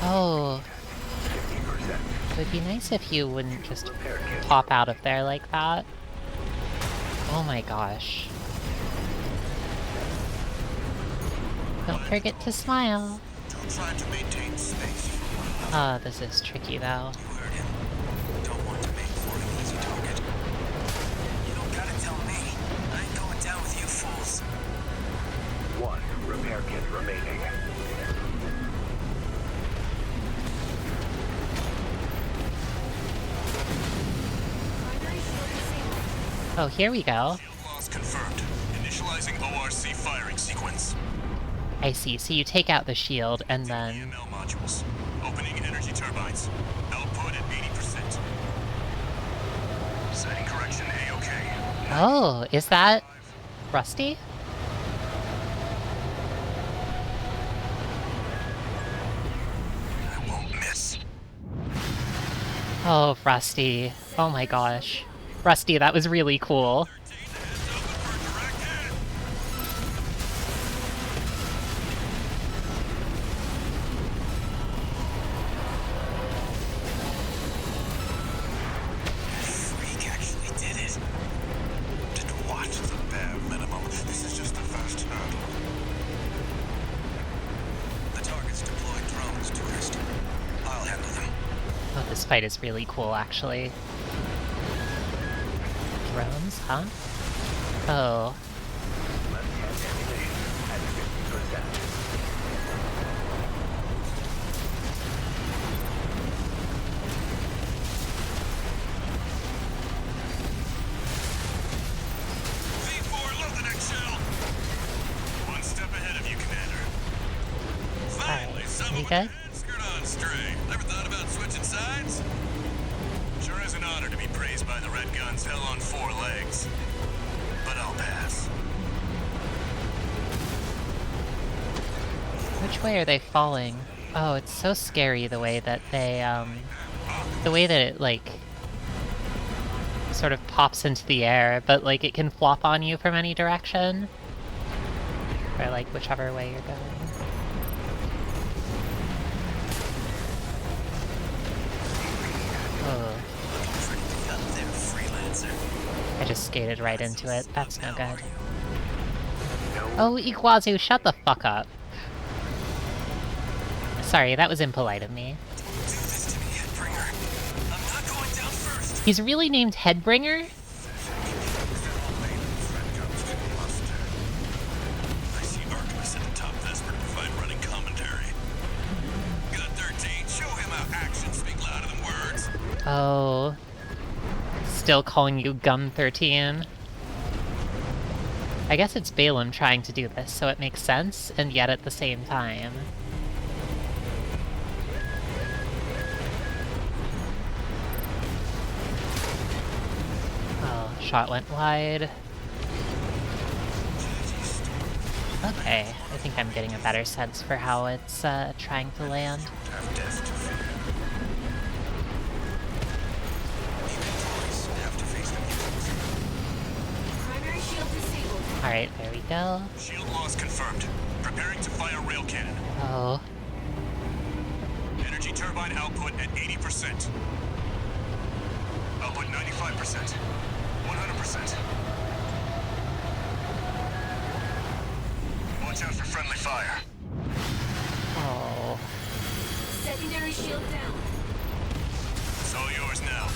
Speaker 1: Oh,
Speaker 4: 50%.
Speaker 1: it would be nice if you wouldn't just
Speaker 4: Repair kit.
Speaker 1: pop out of there like that. Oh my gosh. Don't forget to smile.
Speaker 7: Don't try to maintain space.
Speaker 1: Ah, this is tricky though.
Speaker 7: You heard him. Don't want to make for an easy target. You don't gotta tell me. I ain't going down with you fools.
Speaker 4: 1 repair kit remaining.
Speaker 1: Oh, here we go.
Speaker 2: Field loss confirmed. Initializing ORC firing sequence.
Speaker 1: I see. So you take out the shield and then...
Speaker 2: EML modules. Opening energy turbines. Output at 80%. Setting correction A-OK.
Speaker 1: Oh, is that Rusty?
Speaker 7: I won't miss.
Speaker 1: Oh, Rusty. Oh my gosh. Rusty, that was really cool.
Speaker 3: Heads open for direct hit.
Speaker 7: Freak actually did it. Did what?
Speaker 2: The bare minimum. This is just the first hurdle.
Speaker 7: The target's deployed drones, tourist. I'll handle them.
Speaker 1: Oh, this fight is really cool, actually. Drones, huh? Oh.
Speaker 4: Left hand ammunition at 50%.
Speaker 3: V4, load the next shell.
Speaker 2: One step ahead of you, Commander.
Speaker 3: Finally, some
Speaker 1: you
Speaker 3: of
Speaker 1: good?
Speaker 3: my skirt on straight. Never thought about switching sides?
Speaker 2: Sure is an honor to be praised by the Red Guns hell on 4 legs. But I'll pass.
Speaker 1: Which way are they falling? Oh, it's so scary the way that they, the way that it, like, sort of pops into the air, but, like, it can flop on you from any direction. Or, like, whichever way you're going. Oh,
Speaker 7: Pretty up there, freelancer.
Speaker 1: I just skated right into it. That's no
Speaker 7: Now,
Speaker 1: good.
Speaker 7: are you?
Speaker 1: Oh, Iguazu, shut the fuck up. Sorry, that was impolite of me.
Speaker 7: Do this to me, Headbringer. I'm not going down first.
Speaker 1: He's really named Headbringer?
Speaker 3: I see Archibus at the top vesper to
Speaker 1: Oh. Still calling you Gum 13. I guess it's Balaam trying to do this, so it makes sense, and yet at the same time. Oh, shot went wide. Okay, I think I'm getting a better sense for how it's trying to land.
Speaker 7: Have death to fear. Inventories have to face the mutants.
Speaker 5: Primary shield disabled.
Speaker 1: Alright, there we go.
Speaker 2: Shield loss confirmed. Preparing to fire rail cannon.
Speaker 1: Oh.
Speaker 2: Energy turbine output at 80%. Output 95%. 100%. Watch out for friendly fire.
Speaker 1: Oh.
Speaker 5: Secondary shield down.
Speaker 2: It's all yours now.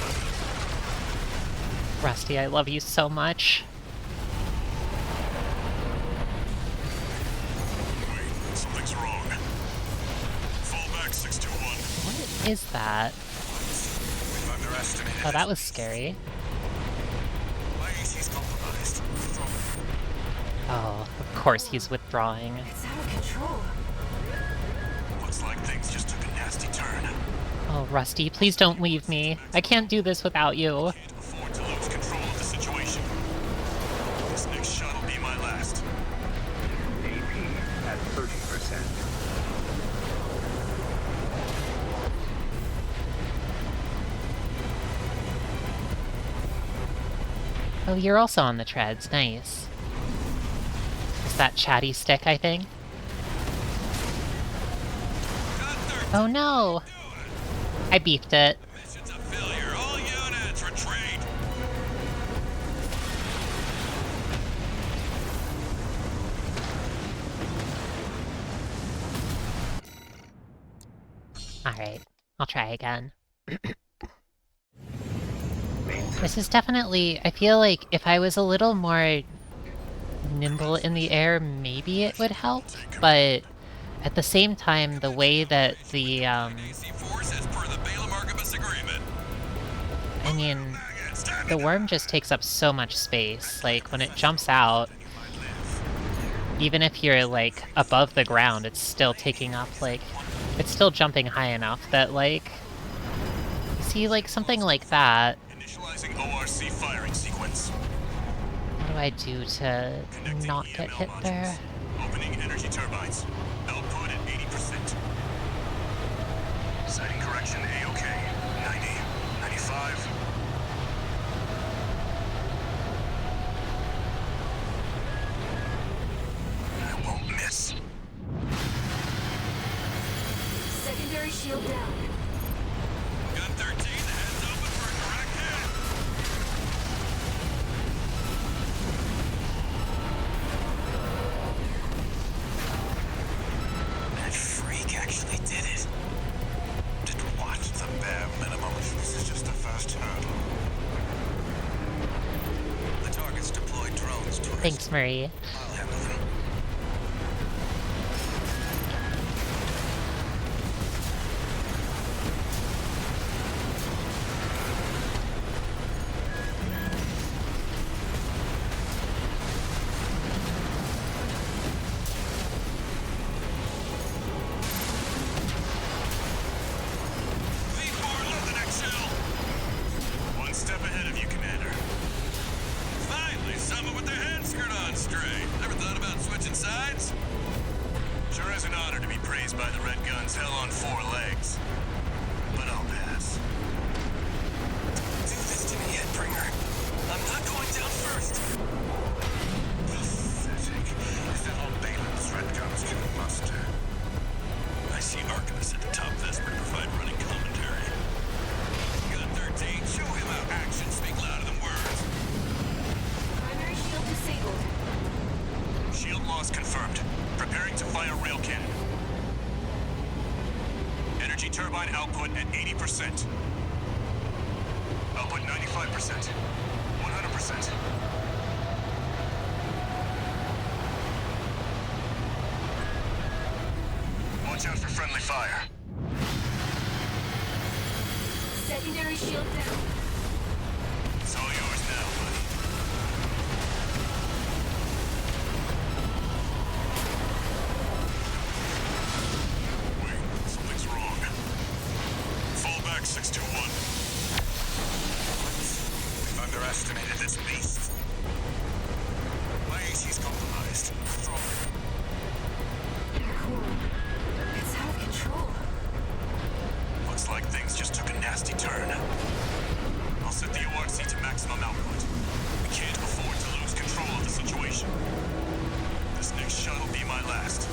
Speaker 1: Rusty, I love you so much.
Speaker 2: Wait, something's wrong. Fall back, 621.
Speaker 1: What is that?
Speaker 7: We've underestimated
Speaker 1: Oh,
Speaker 7: it.
Speaker 1: that was scary.
Speaker 7: My AC's compromised.
Speaker 1: Oh, of course he's withdrawing.
Speaker 5: It's out of control.
Speaker 2: Looks like things just took a nasty turn.
Speaker 1: Oh, Rusty, please don't leave me. I can't do this without you.
Speaker 2: Can't afford to lose control of the situation. This next shot will be my last.
Speaker 4: AP at 30%.
Speaker 1: Oh, you're also on the treads. Nice. Is that chatty stick, I think? Oh no! I beefed it.
Speaker 3: Mission's a failure. All units retreat.
Speaker 1: Alright, I'll try again.
Speaker 4: Main
Speaker 1: This is definitely... I feel like if I was a little more nimble in the air, maybe it would help, but at the same time, the way that the,
Speaker 3: AC force as per the Balaam Archibus agreement.
Speaker 1: I mean, the worm just takes up so much space. Like, when it jumps out, even if you're, like, above the ground, it's still taking up, like... It's still jumping high enough that, like... See, like, something like that.
Speaker 2: Initializing ORC firing sequence.
Speaker 1: What do I do to
Speaker 2: Connecting
Speaker 1: not get
Speaker 2: EML
Speaker 1: hit there?
Speaker 2: modules. Opening energy turbines. Output at 80%. Setting correction A-OK. 90. 95. I won't miss.
Speaker 5: Secondary shield down.
Speaker 3: Gun 13, the head's open for a direct hit.
Speaker 7: That freak actually did it. Did what? The bare minimum. This is just the first hurdle. The target's deployed drones to us.
Speaker 1: Thanks, Marie.
Speaker 7: I'll handle them.
Speaker 3: V4, load the next shell.
Speaker 2: One step ahead of you, Commander.
Speaker 3: Finally, someone with their head skirt on straight. Ever thought about switching sides?
Speaker 2: Sure is an honor to be praised by the Red Guns hell on 4 legs. But I'll pass.
Speaker 7: Do this to me, Headbringer. I'm not going down first.
Speaker 2: Pathetic. Is that all Balin's Red Guns can muster?
Speaker 3: I see Archibus at the top Vesper to provide running commentary. Gun 13, show him how actions speak louder than words.
Speaker 5: Primary shield disabled.
Speaker 2: Shield loss confirmed. Preparing to fire rail cannon. Energy turbine output at 80%. Output 95%. 100%. Watch out for friendly fire.
Speaker 5: Secondary shield down.
Speaker 3: It's all yours now, buddy.
Speaker 2: Wait, something's wrong. Fall back, 621.
Speaker 3: We've underestimated this beast. My AC's compromised. Throw it.
Speaker 5: Cool. It's out of control.
Speaker 3: Looks like things just took a nasty turn. I'll set the ORC to maximum output. We can't afford to lose control of the situation. This next shot will be my last.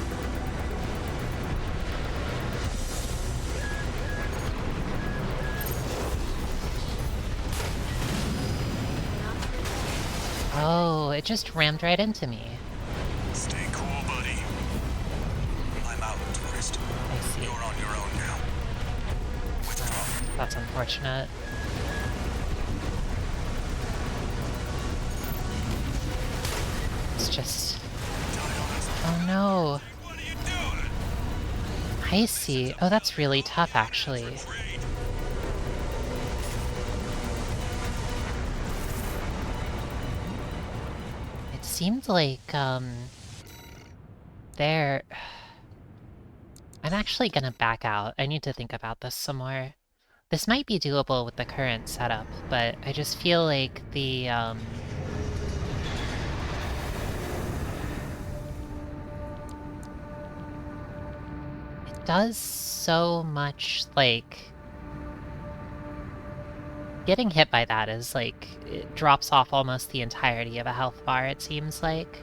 Speaker 1: Oh, it just rammed right into me.
Speaker 3: Stay cool, buddy. I'm out, tourist.
Speaker 1: I see.
Speaker 3: You're on your own now. Withdraw.
Speaker 1: That's unfortunate. It's just... Oh no!
Speaker 3: What are you doing?
Speaker 1: I see. Oh, that's really tough, actually.
Speaker 3: Retreat.
Speaker 1: It seemed like, there... I'm actually gonna back out. I need to think about this some more. This might be doable with the current setup, but I just feel like the, it does so much, like... Getting hit by that is, like, it drops off almost the entirety of a health bar, it seems like.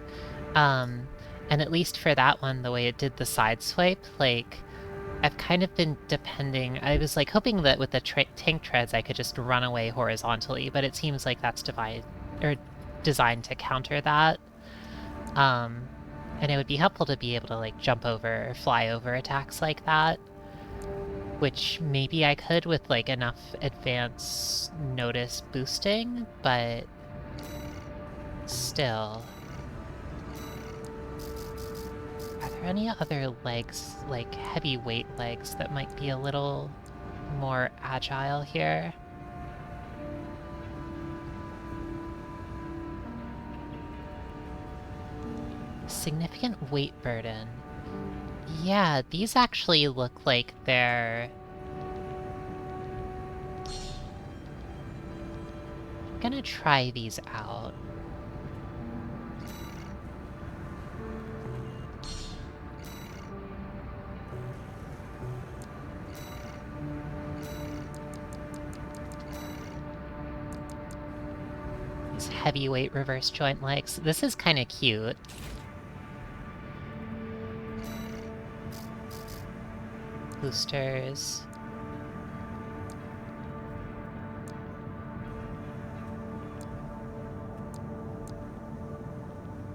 Speaker 1: And at least for that one, the way it did the side swipe, like, I've kind of been depending... I was, like, hoping that with the tank treads I could just run away horizontally, but it seems like that's designed to counter that. And it would be helpful to be able to, like, jump over or fly over attacks like that. Which maybe I could with, like, enough advance notice boosting, but... still... Are there any other legs, like heavyweight legs, that might be a little more agile here? Significant weight burden. Yeah, these actually look like they're... I'm gonna try these out. These heavyweight reverse joint legs. This is kind of cute. Boosters.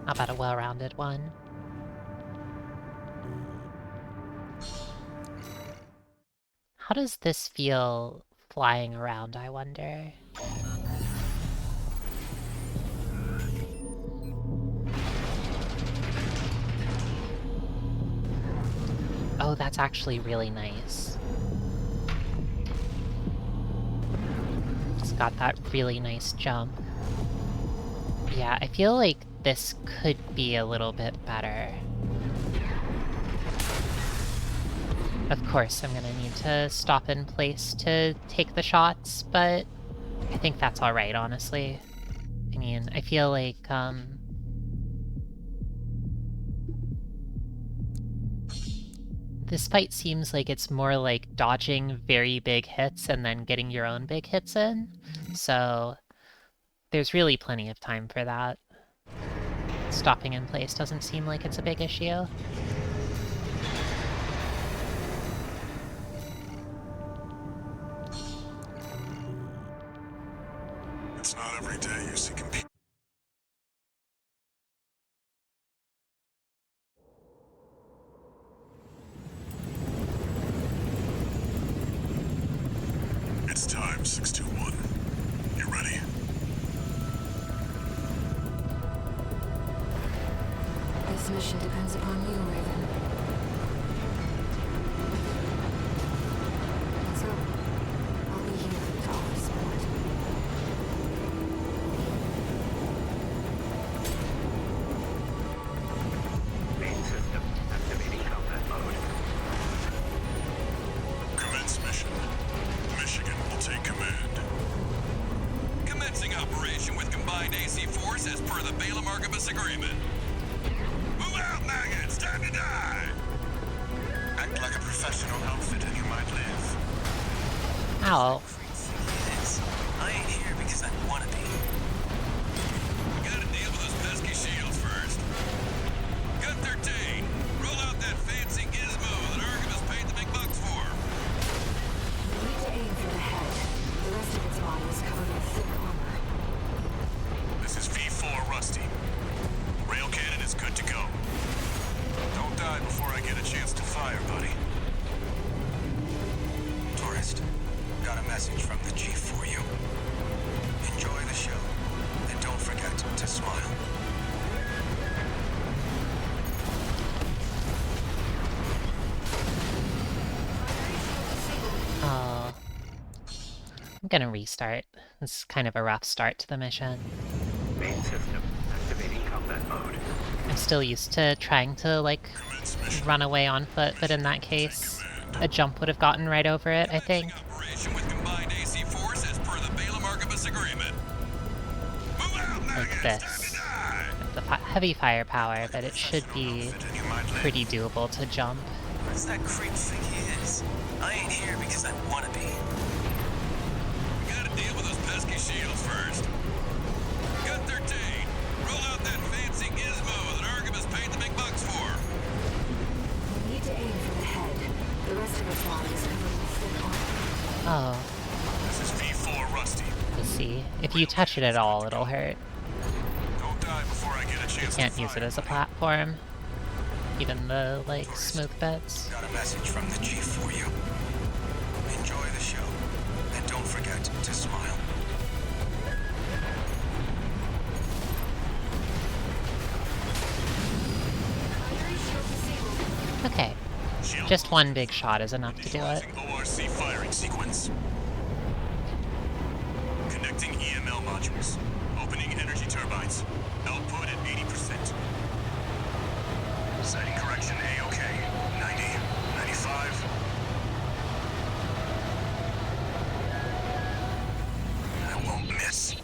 Speaker 1: How about a well-rounded one? How does this feel flying around, I wonder? Oh, that's actually really nice. Just got that really nice jump. Yeah, I feel like this could be a little bit better. Of course, I'm gonna need to stop in place to take the shots, but I think that's alright, honestly. I mean, I feel like, this fight seems like it's more like dodging very big hits and then getting your own big hits in, so there's really plenty of time for that. Stopping in place doesn't seem like it's a big issue.
Speaker 2: It's not every day you see computers. It's time, 621. You ready?
Speaker 5: This mission depends upon you, Raven. Let's go. I'll be here.
Speaker 3: per the Balaam Archibus agreement. Move out, maggots! Time to die!
Speaker 7: Act like a professional outfit and you might live.
Speaker 1: Ow.
Speaker 7: I ain't here because I wanna be.
Speaker 3: We gotta deal with those pesky shields first. Gun 13, roll out that fancy gizmo that Archibus paid the big bucks for.
Speaker 5: You need to aim for the head. The rest of its body is covered in thick armor.
Speaker 2: This is V4 Rusty. Rail cannon is good to go. Don't die before I get a chance to fire, buddy.
Speaker 7: Tourist, got a message from the chief for you. Enjoy the show, and don't forget to smile.
Speaker 1: Oh. I'm gonna restart. This is kind of a rough start to the mission.
Speaker 4: Main system activating combat mode.
Speaker 1: I'm still used to trying to, like,
Speaker 2: Commence mission.
Speaker 1: run away on foot, but in that case, a jump would have gotten right over it, I think.
Speaker 3: Operation with combined AC force as per the Balaam Archibus agreement. Move out,
Speaker 1: Like
Speaker 3: maggots!
Speaker 1: this.
Speaker 3: Time to die!
Speaker 1: The heavy firepower, but it should be
Speaker 2: And you might live.
Speaker 1: pretty doable to jump.
Speaker 7: Where's that creep think he is? I ain't here because I wanna be.
Speaker 3: We gotta deal with those pesky shields first. Gun 13, roll out that fancy gizmo that Archibus paid the big bucks for.
Speaker 5: You need to aim for the head. The rest of its body is covered in thick armor.
Speaker 1: Oh,
Speaker 2: This is V4 Rusty.
Speaker 1: let's see. If you touch it at all, it'll hurt.
Speaker 2: Don't die before I get a chance
Speaker 1: Can't
Speaker 2: to
Speaker 1: use it
Speaker 2: fire.
Speaker 1: as a platform. Even the, like, smooth bits.
Speaker 7: Got a message from the chief for you. Enjoy the show, and don't forget to smile.
Speaker 1: Okay,
Speaker 2: Shield
Speaker 1: just one big shot is enough to do it.
Speaker 2: Initializing ORC firing sequence. Connecting EML modules. Opening energy turbines. Output at 80%. Setting correction A-OK. 90, 95. I won't miss.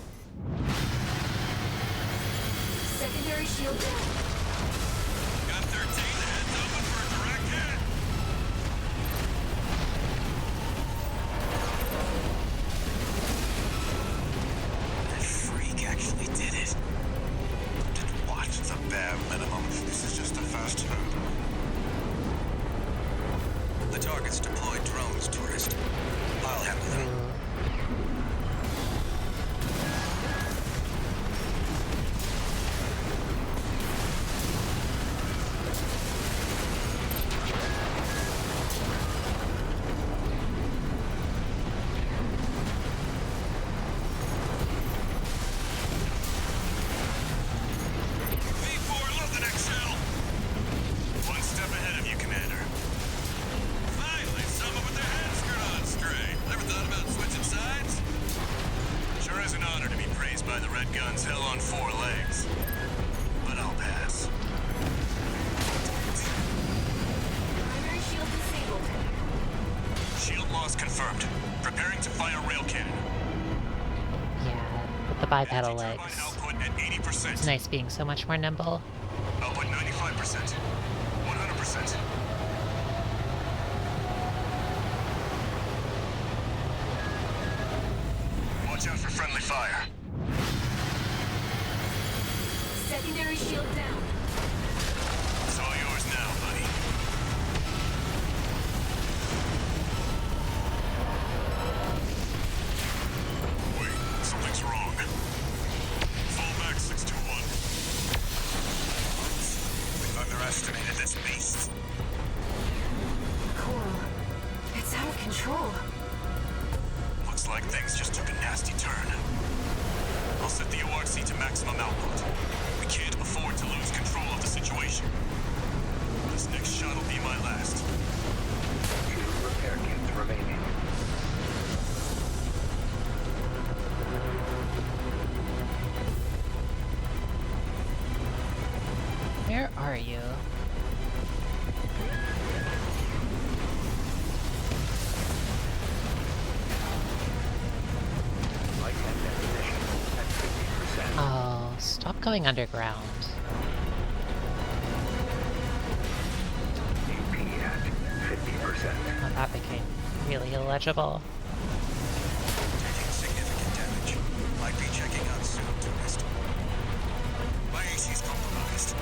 Speaker 5: Secondary shield down.
Speaker 3: Gun 13, the head's open for a direct hit.
Speaker 7: That freak actually did it.
Speaker 2: Did what? The bare minimum. This is just a fast turn.
Speaker 7: The target's deployed drones, tourist. I'll handle them.
Speaker 3: V4, load the next shell.
Speaker 2: One step ahead of you, Commander.
Speaker 3: Finally, someone with their head screwed on straight. Never thought about switching sides?
Speaker 2: Sure is an honor to be praised by the Red Guns hell on four legs. But I'll pass.
Speaker 5: Primary shield disabled.
Speaker 2: Shield loss confirmed. Preparing to fire rail cannon.
Speaker 1: Yeah, with the bipedal
Speaker 2: Turbine
Speaker 1: legs.
Speaker 2: output at 80%.
Speaker 1: It's nice being so much more nimble.
Speaker 2: Output 95%. 100%. Watch out for friendly fire.
Speaker 5: Secondary shield down.
Speaker 2: It's all yours now, buddy. Wait, something's wrong. Fall back, 621. We've underestimated this beast.
Speaker 5: Coral. It's out of control.
Speaker 2: Looks like things just took a nasty turn. I'll set the ORC to maximum output. We can't afford to lose control of the situation. This next shot will be my last.
Speaker 4: 2 repair kits remaining.
Speaker 1: Where are you?
Speaker 4: Light and ammunition at 50%.
Speaker 1: Oh, stop going underground.
Speaker 4: AP at 50%.
Speaker 1: Oh, that became really illegible.
Speaker 3: Taking significant damage. Might be checking out soon, tourist. My AC's compromised.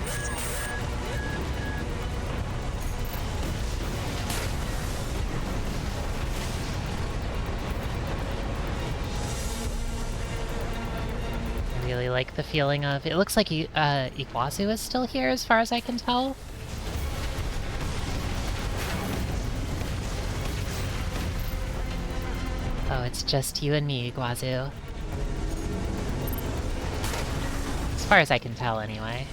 Speaker 1: I really like the feeling of... It looks like Iguazu is still here as far as I can tell. Oh, it's just you and me, Iguazu. As far as I can tell, anyway.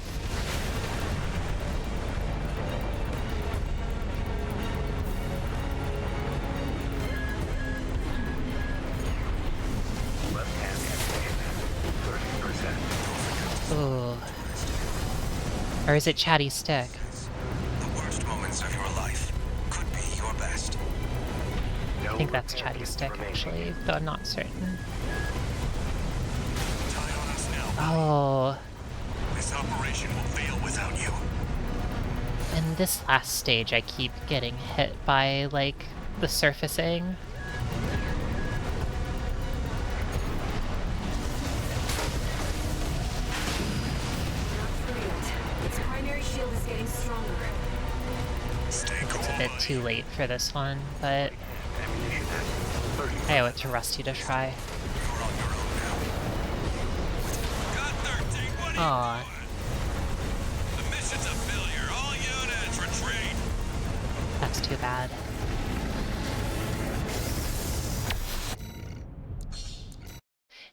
Speaker 4: Left-hand activation. 30%.
Speaker 1: Ooh. Or is it Chatty Stick?
Speaker 3: The worst moments of your life could be your best.
Speaker 1: I think that's Chatty Stick, actually, though I'm not certain.
Speaker 2: Tie on us now.
Speaker 1: Oh,
Speaker 2: This operation will fail without you.
Speaker 1: in this last stage I keep getting hit by, like, the surfacing.
Speaker 5: Not through yet. Its primary shield is getting stronger.
Speaker 2: Stay cool.
Speaker 1: It's a bit too late for this one, but
Speaker 4: Ammunition at 30%.
Speaker 1: I owe it to Rusty to try.
Speaker 3: You're on your own now. Got 13, what are you
Speaker 1: Aw.
Speaker 3: doing? The mission's a failure. All units retreat.
Speaker 1: That's too bad.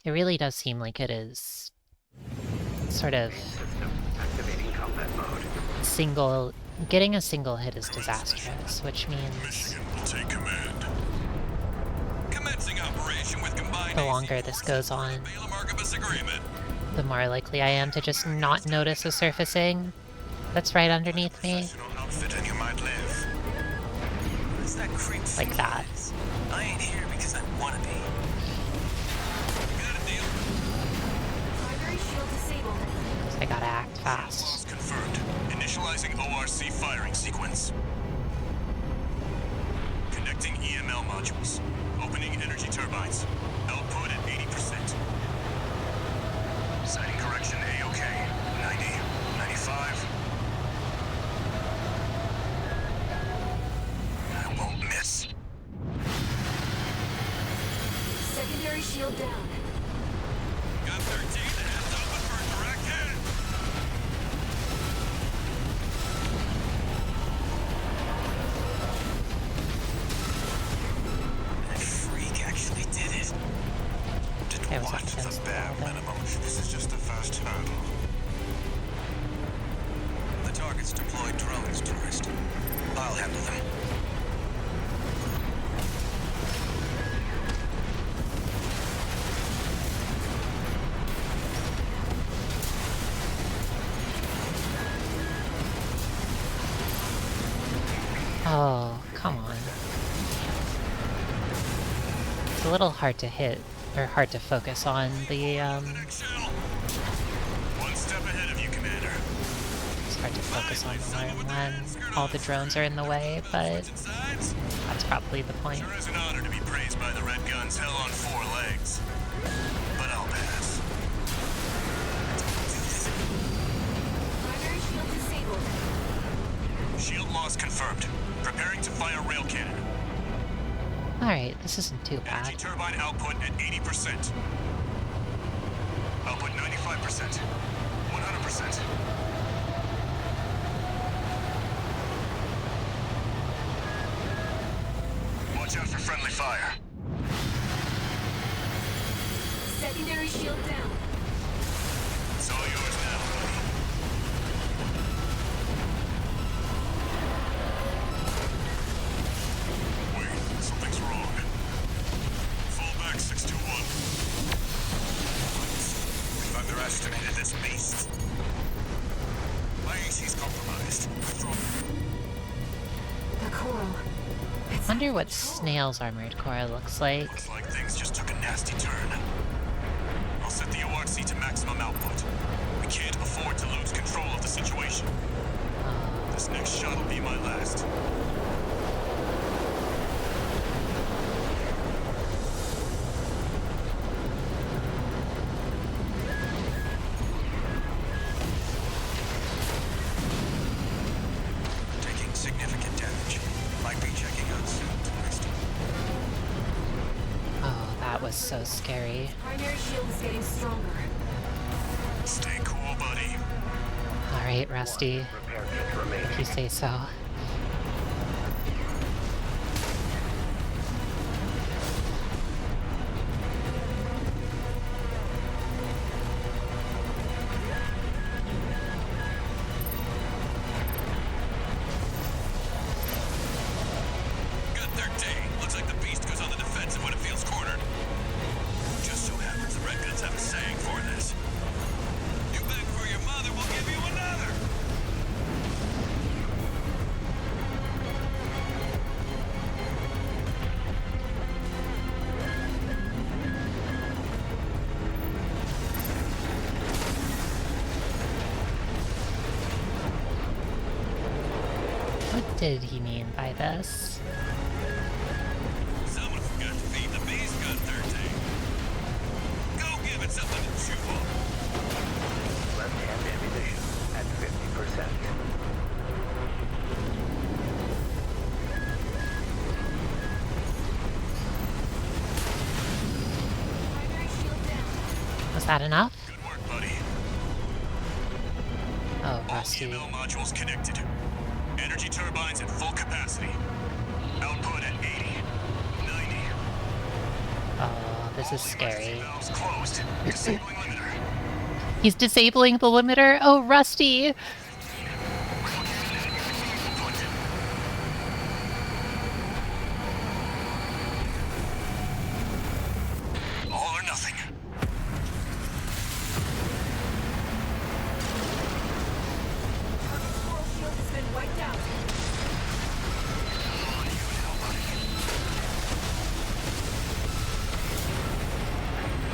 Speaker 1: It really does seem like it is sort of
Speaker 4: System activating combat mode.
Speaker 1: single... Getting a single hit is disastrous, which means
Speaker 2: Michigan will take command.
Speaker 3: Commencing operation with combined
Speaker 1: the
Speaker 3: AC
Speaker 1: longer this goes on,
Speaker 3: Balaam Archibus agreement.
Speaker 1: the more likely I am to just not notice a surfacing that's right underneath me.
Speaker 2: Professional outfit and you might live.
Speaker 7: What's that creep
Speaker 1: Like that.
Speaker 7: I ain't here because I want to be.
Speaker 3: Got a deal.
Speaker 5: Primary shield disabled.
Speaker 1: So I gotta act fast.
Speaker 2: Loss confirmed. Initializing ORC firing sequence. Connecting EML modules. Opening energy turbines. Output at 80%. Sighting correction A-OK. 90. 95. I won't miss.
Speaker 5: Secondary shield down.
Speaker 3: Got 13. Heads open for a direct hit.
Speaker 7: That freak actually did it.
Speaker 2: Did
Speaker 1: I was
Speaker 2: what?
Speaker 1: up against
Speaker 2: The
Speaker 1: the
Speaker 2: bare
Speaker 1: wall there.
Speaker 2: minimum. This is just the first hurdle.
Speaker 3: The target's deployed drones, tourist. I'll handle them.
Speaker 1: Oh, come on. It's a little hard to hit, or hard to focus on the,
Speaker 2: Next shell. One step ahead of you, Commander.
Speaker 1: it's hard to focus on the one when all the drones are in the way, but
Speaker 3: Switching sides.
Speaker 1: that's probably the point.
Speaker 2: Sure is an honor to be praised by the Red Guns hell on 4 legs. But I'll pass.
Speaker 5: Primary shield disabled.
Speaker 2: Shield loss confirmed. Preparing to fire rail cannon.
Speaker 1: Alright, this isn't too
Speaker 2: Energy
Speaker 1: bad.
Speaker 2: turbine output at 80%. Output 95%. 100%. Watch out for friendly fire.
Speaker 5: Secondary shield down.
Speaker 2: It's all yours now, buddy. Wait, something's wrong. Fall back, 621. We've underestimated this beast. My AC's compromised.
Speaker 5: The coral.
Speaker 1: Wonder what Snail's armored core looks like.
Speaker 2: Looks like things just took a nasty turn. I'll set the ORC to maximum output. We can't afford to lose control of the situation. This next shot will be my last.
Speaker 7: Taking significant damage. Might be checking out soon.
Speaker 1: Oh, that was so scary.
Speaker 5: Primary shield is getting stronger.
Speaker 2: Stay cool, buddy.
Speaker 1: Alright, Rusty.
Speaker 4: Repair kit remaining.
Speaker 1: If you say so.
Speaker 3: Good third day. Looks like the beast goes on the defensive when it feels cornered. Just so happens the Redguns have a saying for this. You beg for your mother, we'll give you another.
Speaker 1: What did he mean by this?
Speaker 3: Someone forgot to feed the beast good third day. Go give it something to chew on.
Speaker 4: Left-hand ammunition at 50%.
Speaker 5: Primary shield down.
Speaker 1: Was that enough?
Speaker 2: Good work, buddy.
Speaker 1: Oh,
Speaker 2: All
Speaker 1: Rusty.
Speaker 2: EML modules connected. Energy turbines at full capacity. Output at 80, 90.
Speaker 1: Oh, this is
Speaker 2: All
Speaker 1: scary.
Speaker 2: emergency valves closed. Disabling limiter.
Speaker 1: He's disabling the limiter. Oh, Rusty!
Speaker 2: All or nothing.
Speaker 5: Coral shield has been wiped out.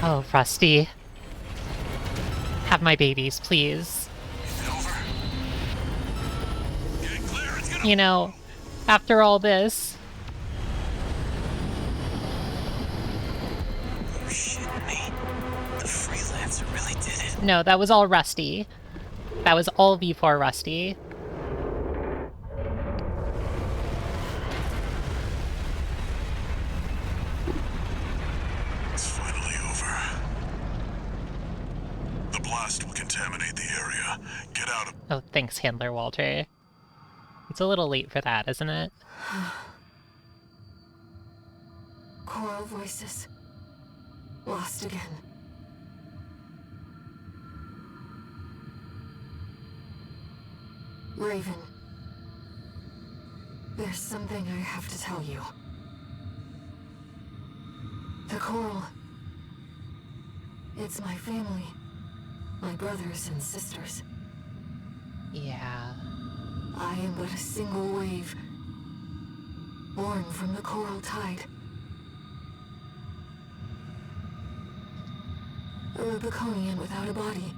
Speaker 1: Oh, Rusty. Have my babies, please.
Speaker 2: Is it over?
Speaker 3: Get clear, it's gonna...
Speaker 1: You know, after all this.
Speaker 7: You shitting me? The freelancer really did it.
Speaker 1: No, that was all Rusty. That was all V4 Rusty.
Speaker 2: It's finally over. The blast will contaminate the area. Get out of...
Speaker 1: Oh, thanks, Handler Walter. It's a little late for that, isn't it?
Speaker 5: Coral voices. Lost again. Raven. There's something I have to tell you. The Coral. It's my family. My brothers and sisters.
Speaker 1: Yeah.
Speaker 5: I am but a single wave. Born from the Coral Tide. A Rubiconian without a body.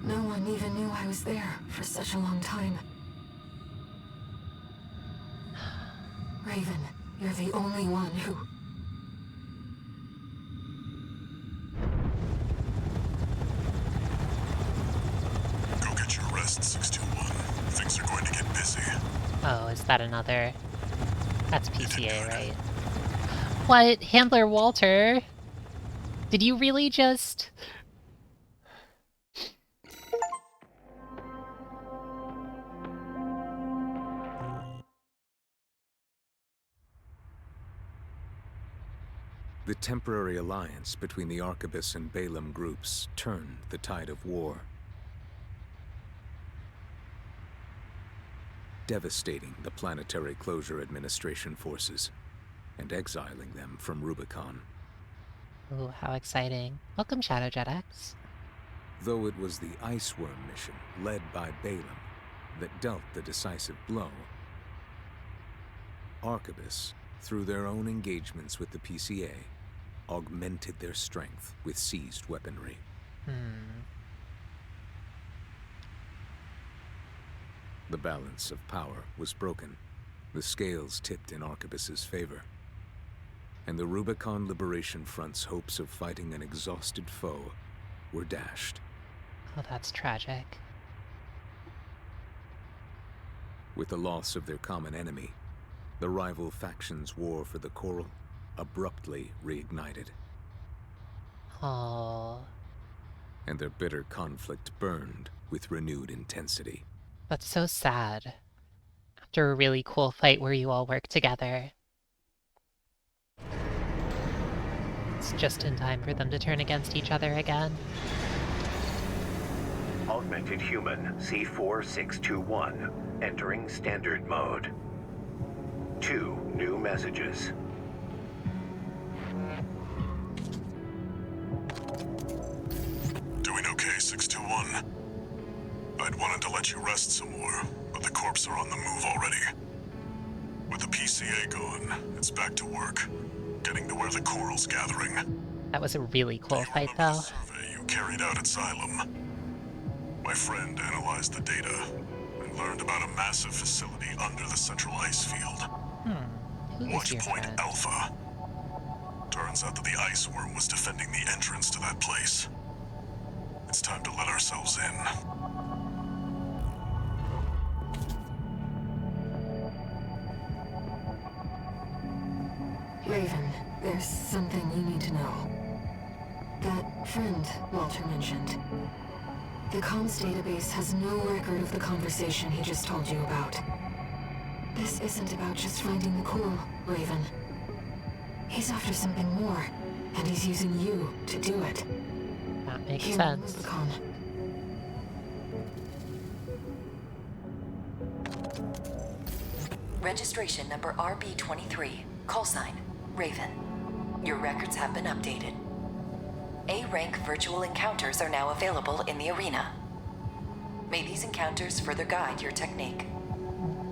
Speaker 5: No one even knew I was there for such a long time. Raven, you're the only one who...
Speaker 2: Go get your rest, 621. Things are going to get busy.
Speaker 1: Oh, is that another? That's PCA, right? What? Handler Walter? Did you really just...
Speaker 8: The temporary alliance between the Arquebus and Balaam groups turned the tide of war, devastating the Planetary Closure Administration forces and exiling them from Rubicon.
Speaker 1: Ooh, how exciting. Welcome, Shadow JetX.
Speaker 8: Though it was the Iceworm mission led by Balaam that dealt the decisive blow, Arquebus, through their own engagements with the PCA, augmented their strength with seized weaponry. The balance of power was broken. The scales tipped in Arquebus's favor. And the Rubicon Liberation Front's hopes of fighting an exhausted foe were dashed.
Speaker 1: Oh, that's tragic.
Speaker 8: With the loss of their common enemy, the rival factions' war for the Coral abruptly reignited.
Speaker 1: Oh,
Speaker 8: And their bitter conflict burned with renewed intensity.
Speaker 1: that's so sad. After a really cool fight where you all work together, it's just in time for them to turn against each other again.
Speaker 4: Augmented Human C4621 entering standard mode. 2 new messages.
Speaker 2: Doing okay, 621. I'd wanted to let you rest some more, but the corps are on the move already. With the PCA gone, it's back to work, getting to where the Coral's gathering.
Speaker 1: That was a really cool fight,
Speaker 2: Remember the
Speaker 1: though.
Speaker 2: survey you carried out at Xylem? My friend analyzed the data and learned about a massive facility under the central ice field.
Speaker 1: Who is
Speaker 2: Watch
Speaker 1: your
Speaker 2: Point
Speaker 1: friend?
Speaker 2: Alpha. Turns out that the ice worm was defending the entrance to that place. It's time to let ourselves in.
Speaker 5: Raven, there's something you need to know. That friend Walter mentioned. The comms database has no record of the conversation he just told you about. This isn't about just finding the Coral, Raven. He's after something more, and he's using you to do it.
Speaker 1: That makes
Speaker 5: Here on
Speaker 1: sense.
Speaker 5: Rubicon.
Speaker 9: Registration number RB23, call sign, Raven. Your records have been updated. A-rank virtual encounters are now available in the arena. May these encounters further guide your technique.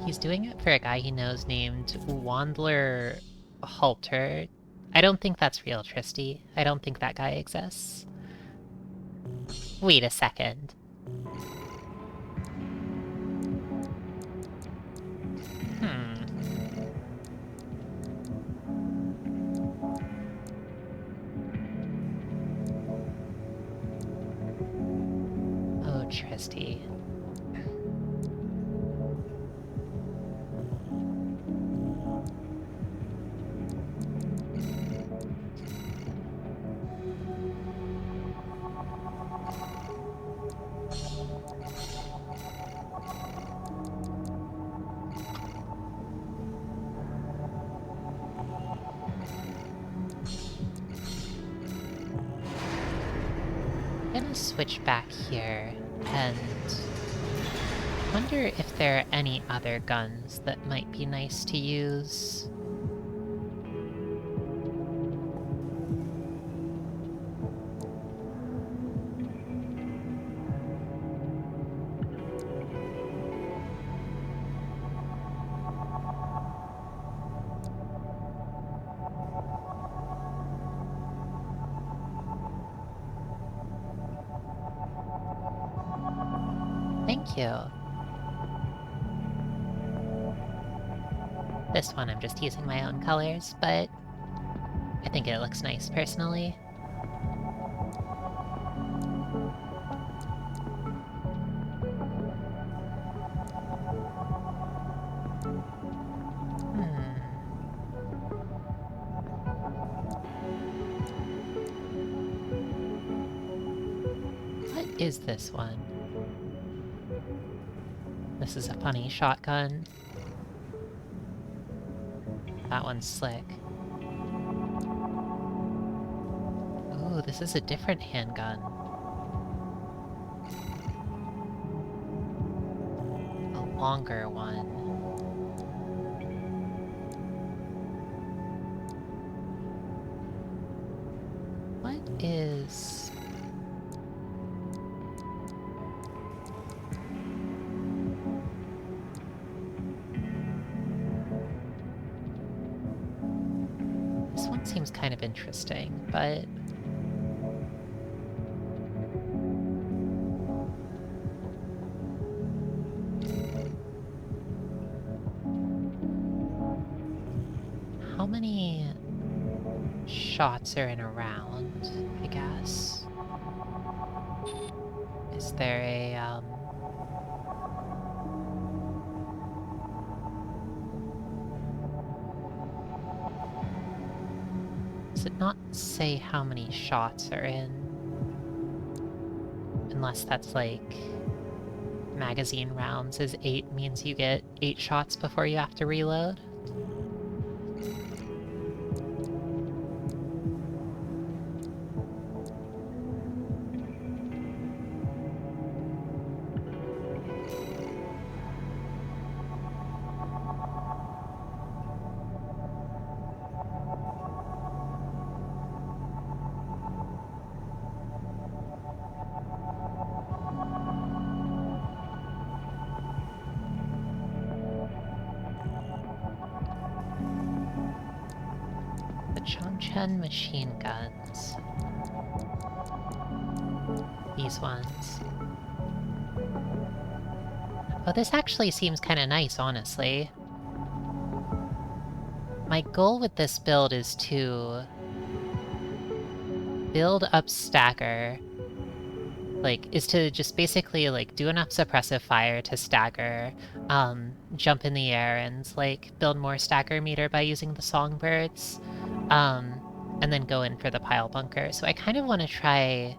Speaker 1: He's doing it for a guy he knows named Wandler Halter. I don't think that's real, Tristy. I don't think that guy exists. Wait a second. Oh, Tristy. I'm gonna switch back here and wonder if there are any other guns that might be nice to use. Thank you. This one I'm just using my own colors, but I think it looks nice personally. What is this one? This is a funny shotgun. That one's slick. Ooh, this is a different handgun. A longer one. What is... This one seems kind of interesting, but... how many shots are in a round, I guess? Is there a, does it not say how many shots are in? Unless that's like... magazine rounds is 8 means you get 8 shots before you have to reload. The Chongchen machine guns. These ones. Oh, this actually seems kind of nice, honestly. My goal with this build is to build up stagger. Like, is to just basically, like, do enough suppressive fire to stagger, jump in the air and, like, build more stagger meter by using the songbirds, and then go in for the pile bunker. So I kind of want to try...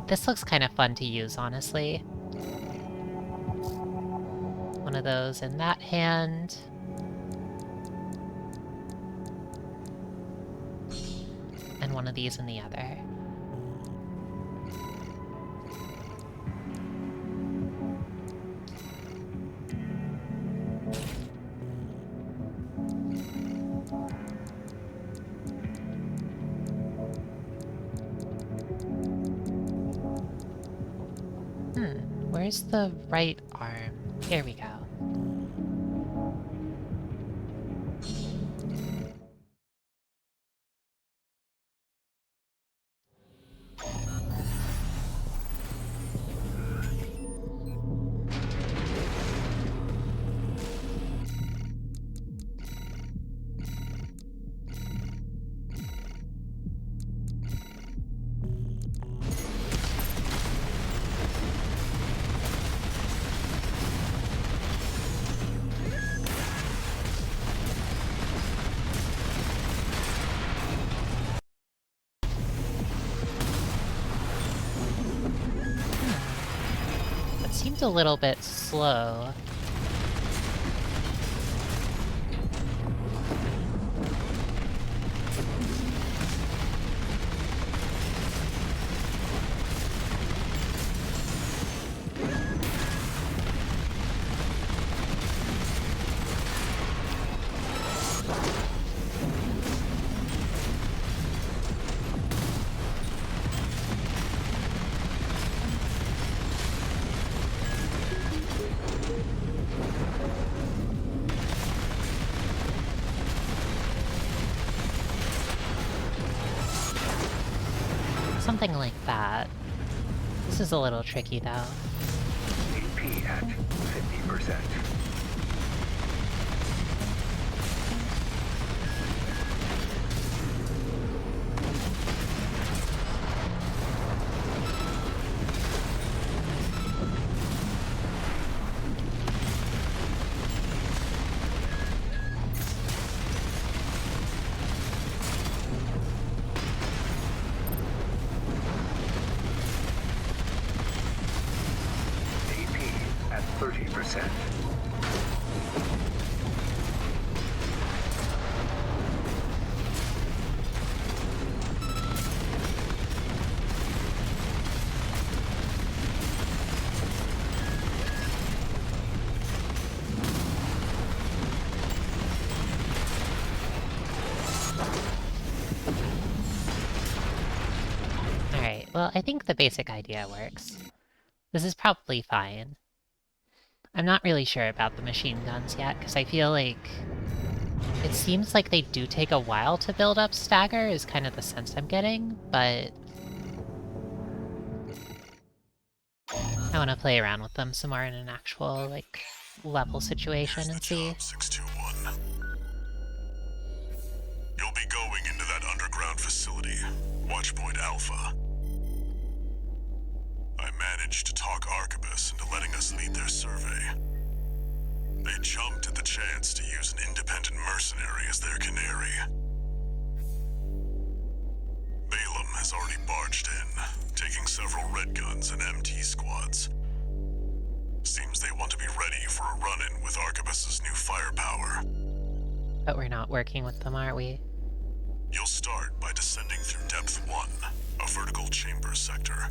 Speaker 1: This looks kind of fun to use, honestly. One of those in that hand. And one of these in the other. Where's the right arm? Here we go. A little bit slow. Something like that. This is a little tricky, though.
Speaker 4: AP at 50%.
Speaker 1: Well, I think the basic idea works. This is probably fine. I'm not really sure about the machine guns yet, because I feel like... It seems like they do take a while to build up stagger, is kind of the sense I'm getting, but... I want to play around with them some more in an actual, like, level situation and see.
Speaker 2: 621. You'll be going into that underground facility, Watchpoint Alpha. I managed to talk Arquebus into letting us lead their survey. They jumped at the chance to use an independent mercenary as their canary. Balaam has already barged in, taking several red guns and MT squads. Seems they want to be ready for a run-in with Arquebus's new firepower.
Speaker 1: But we're not working with them, are we?
Speaker 2: You'll start by descending through Depth 1, a vertical chamber sector.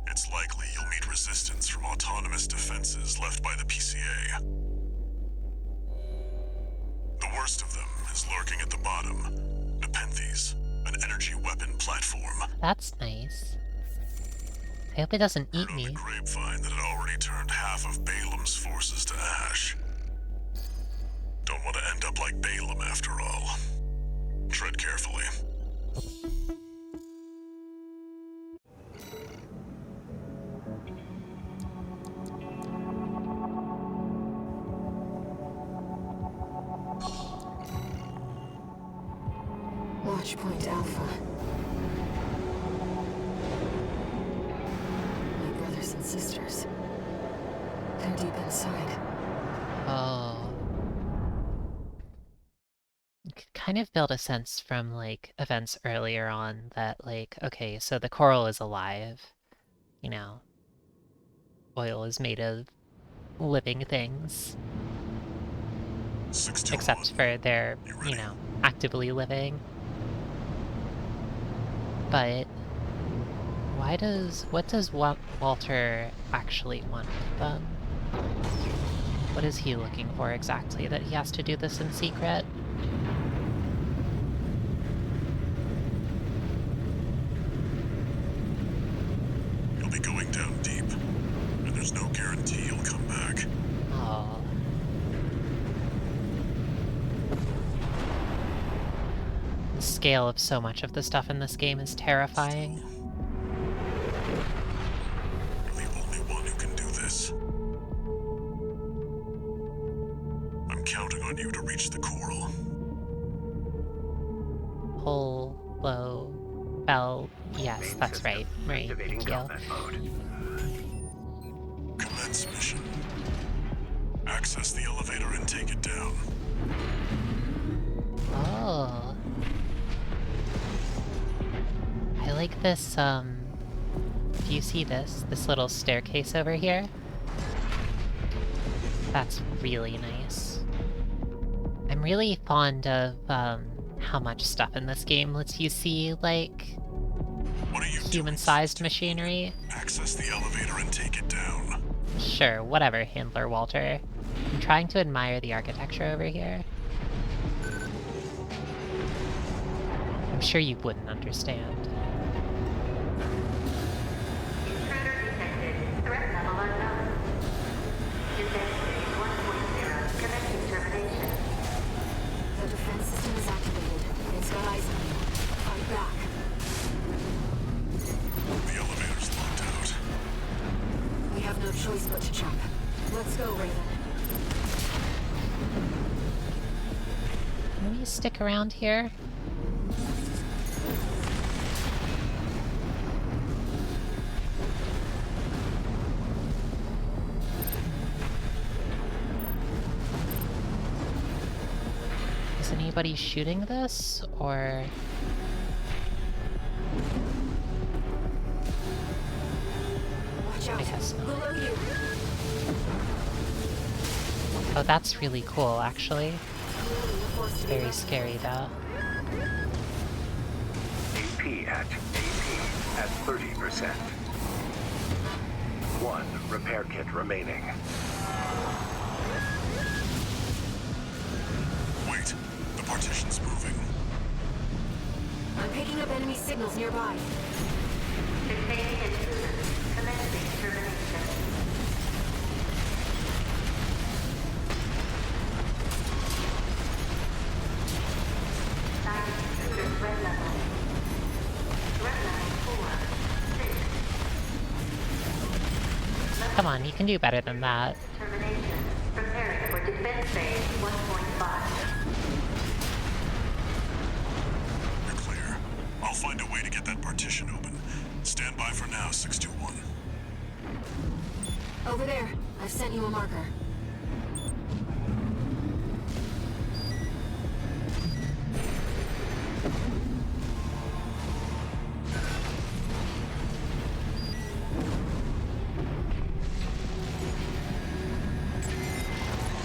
Speaker 2: It's likely you'll meet resistance from autonomous defenses left by the PCA. The worst of them is lurking at the bottom, Nepenthes, an energy weapon platform.
Speaker 1: That's nice. I hope it doesn't eat
Speaker 2: Heard on
Speaker 1: me.
Speaker 2: the grapevine that it already turned half of Balaam's forces to ash. Don't want to end up like Balaam after all. Tread carefully.
Speaker 5: Watchpoint Alpha. My brothers and sisters. They're deep inside.
Speaker 1: Oh. You could kind of build a sense from, like, events earlier on that, like, okay, so the coral is alive. You know. Oil is made of living things.
Speaker 2: 621.
Speaker 1: Except for their,
Speaker 2: You ready?
Speaker 1: you know, actively living. But what does Walter actually want with them? What is he looking for exactly, that he has to do this in secret?
Speaker 2: You'll be going down deep, and there's no guarantee you'll come back.
Speaker 1: Oh. The scale of so much of the stuff in this game is terrifying.
Speaker 2: You're the only one who can do this. I'm counting on you to reach the coral.
Speaker 1: Hollowbel. Yes,
Speaker 4: Main
Speaker 1: that's
Speaker 4: system
Speaker 1: right. Right,
Speaker 4: activating
Speaker 1: thank you.
Speaker 4: combat mode.
Speaker 2: Commence mission. Access the elevator and take it down.
Speaker 1: Oh. I like this, do you see this little staircase over here? That's really nice. I'm really fond of, how much stuff in this game lets you see, like,
Speaker 2: What are you doing?
Speaker 1: human-sized machinery.
Speaker 2: Access the elevator and take it down.
Speaker 1: Sure, whatever, Handler Walter. I'm trying to admire the architecture over here. I'm sure you wouldn't understand.
Speaker 10: Intruder detected. Threat level unknown. Defense phase 1.0. Connecting termination.
Speaker 5: The defense system is activated. It's got eyes on you. Fight back.
Speaker 2: The elevator's locked out.
Speaker 5: We have no choice but to jump. Let's go, Raven.
Speaker 1: Can we stick around here? Is anybody shooting this, or...
Speaker 5: Watch out.
Speaker 1: I guess not.
Speaker 5: Below you.
Speaker 1: Oh, that's really cool, actually.
Speaker 5: Clearly you're forced to be
Speaker 1: Very
Speaker 5: back.
Speaker 1: scary, though.
Speaker 4: AP at 30%. 1 repair kit remaining.
Speaker 2: Wait, the partition's moving.
Speaker 5: I'm picking up enemy signals nearby.
Speaker 10: Detaining intruders. Commencing termination. Sign intruder threat level. Threat level 4. 6.
Speaker 1: Come on, you can do better than that.
Speaker 10: Termination. Preparing for defense phase 1.5.
Speaker 2: partition open. Stand by for now, 621.
Speaker 5: Over there. I've sent you a marker.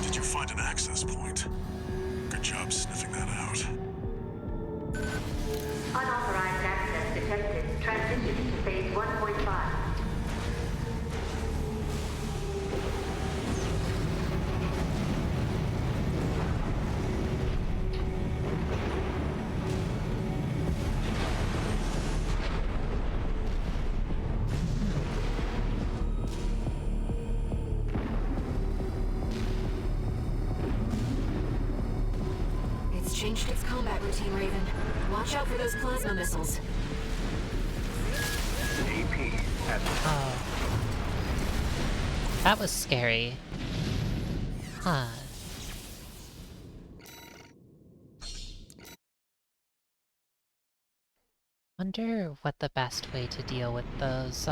Speaker 2: Did you find an access point? Good job sniffing that out.
Speaker 10: Unauthorized access detected. Transition to phase 1.5.
Speaker 5: It's changed its combat routine, Raven. Watch out for those plasma missiles.
Speaker 4: AP at
Speaker 1: Oh. That was scary. Huh. Wonder what the best way to deal with those,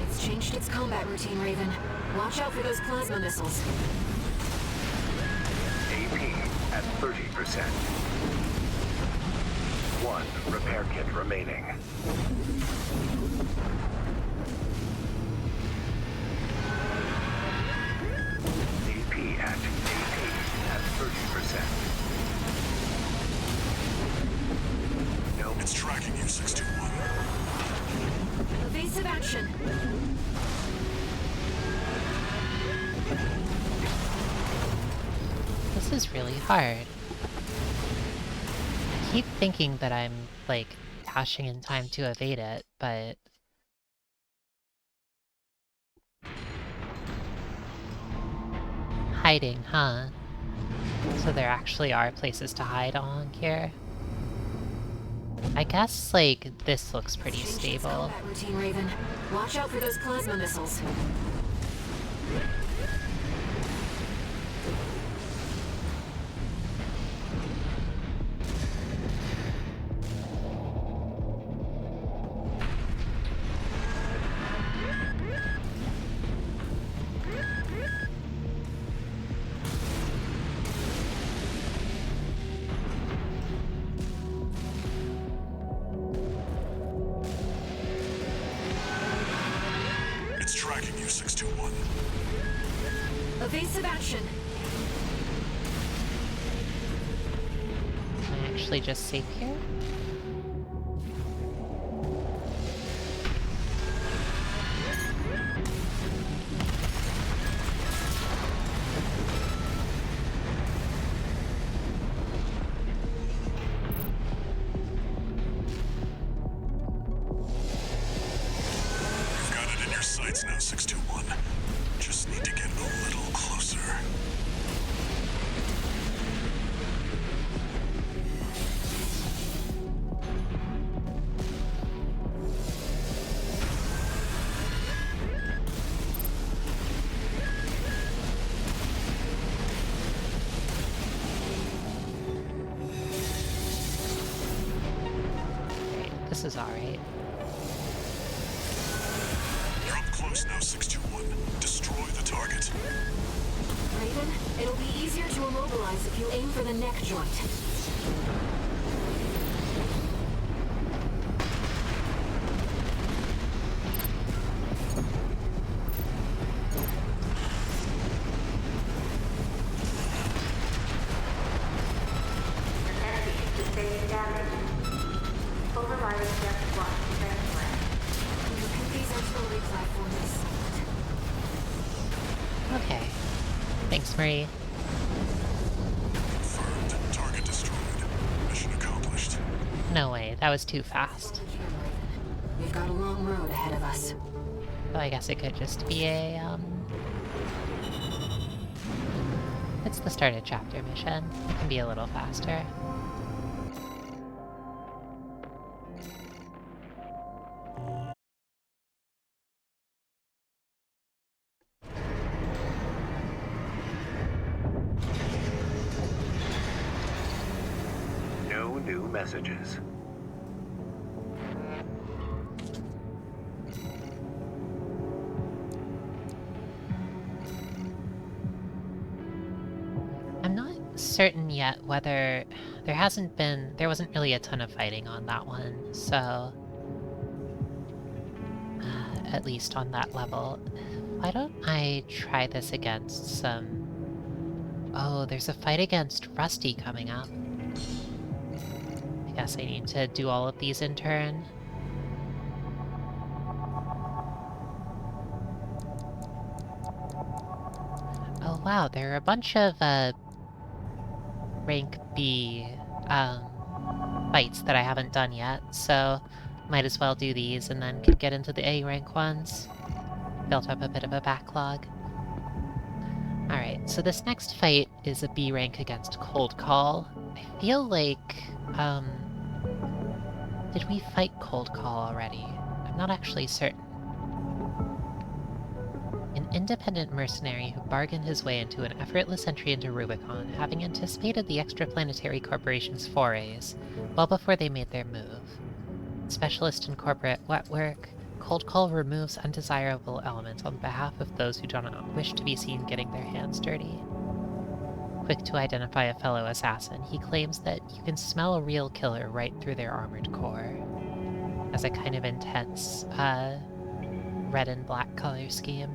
Speaker 5: It's changed its combat routine, Raven. Watch out for those plasma missiles.
Speaker 4: AP at 30%. 1 repair kit remaining. AP at 30%. No.
Speaker 2: It's tracking you, 621.
Speaker 5: Evasive action.
Speaker 1: this is really hard. I keep thinking that I'm, like, dashing in time to evade it, but... Hiding, huh? So there actually are places to hide along here. I guess, like, this looks pretty
Speaker 5: Changed its
Speaker 1: stable.
Speaker 5: combat routine, Raven. Watch out for those plasma missiles.
Speaker 2: It's tracking you, 621.
Speaker 5: Evasive action.
Speaker 1: Am I actually just safe here?
Speaker 2: You've got it in your sights now, 621. Just need to get a little closer.
Speaker 1: Great, this is alright.
Speaker 2: You're up close now, 621. Destroy the target.
Speaker 5: Raven, it'll be easier to immobilize if you aim for the neck joint.
Speaker 10: Enemy sustained damage. Overriding depth 1 transplant.
Speaker 5: These artillery platforms is solid.
Speaker 1: Okay. Thanks, Marie.
Speaker 2: Confirmed. Target destroyed. Mission accomplished.
Speaker 1: No way, that was too fast.
Speaker 5: We've got a long road ahead of us.
Speaker 1: So I guess it could just be a, It's the start of chapter mission. It can be a little faster.
Speaker 4: messages.
Speaker 1: I'm not certain yet whether there wasn't really a ton of fighting on that one, so at least on that level. Why don't I try this against some... Oh, there's a fight against Rusty coming up. I guess I need to do all of these in turn. Oh wow, there are a bunch of rank B fights that I haven't done yet, so might as well do these and then could get into the A rank ones. Built up a bit of a backlog. Alright, so this next fight is a B rank against Cold Call. I feel like, did we fight Cold Call already? I'm not actually certain. An independent mercenary who bargained his way into an effortless entry into Rubicon, having anticipated the extraplanetary corporation's forays, well before they made their move. Specialist in corporate wet work, Cold Call removes undesirable elements on behalf of those who do not wish to be seen getting their hands dirty. Quick to identify a fellow assassin, he claims that you can smell a real killer right through their armored core. As a kind of intense, red and black color scheme.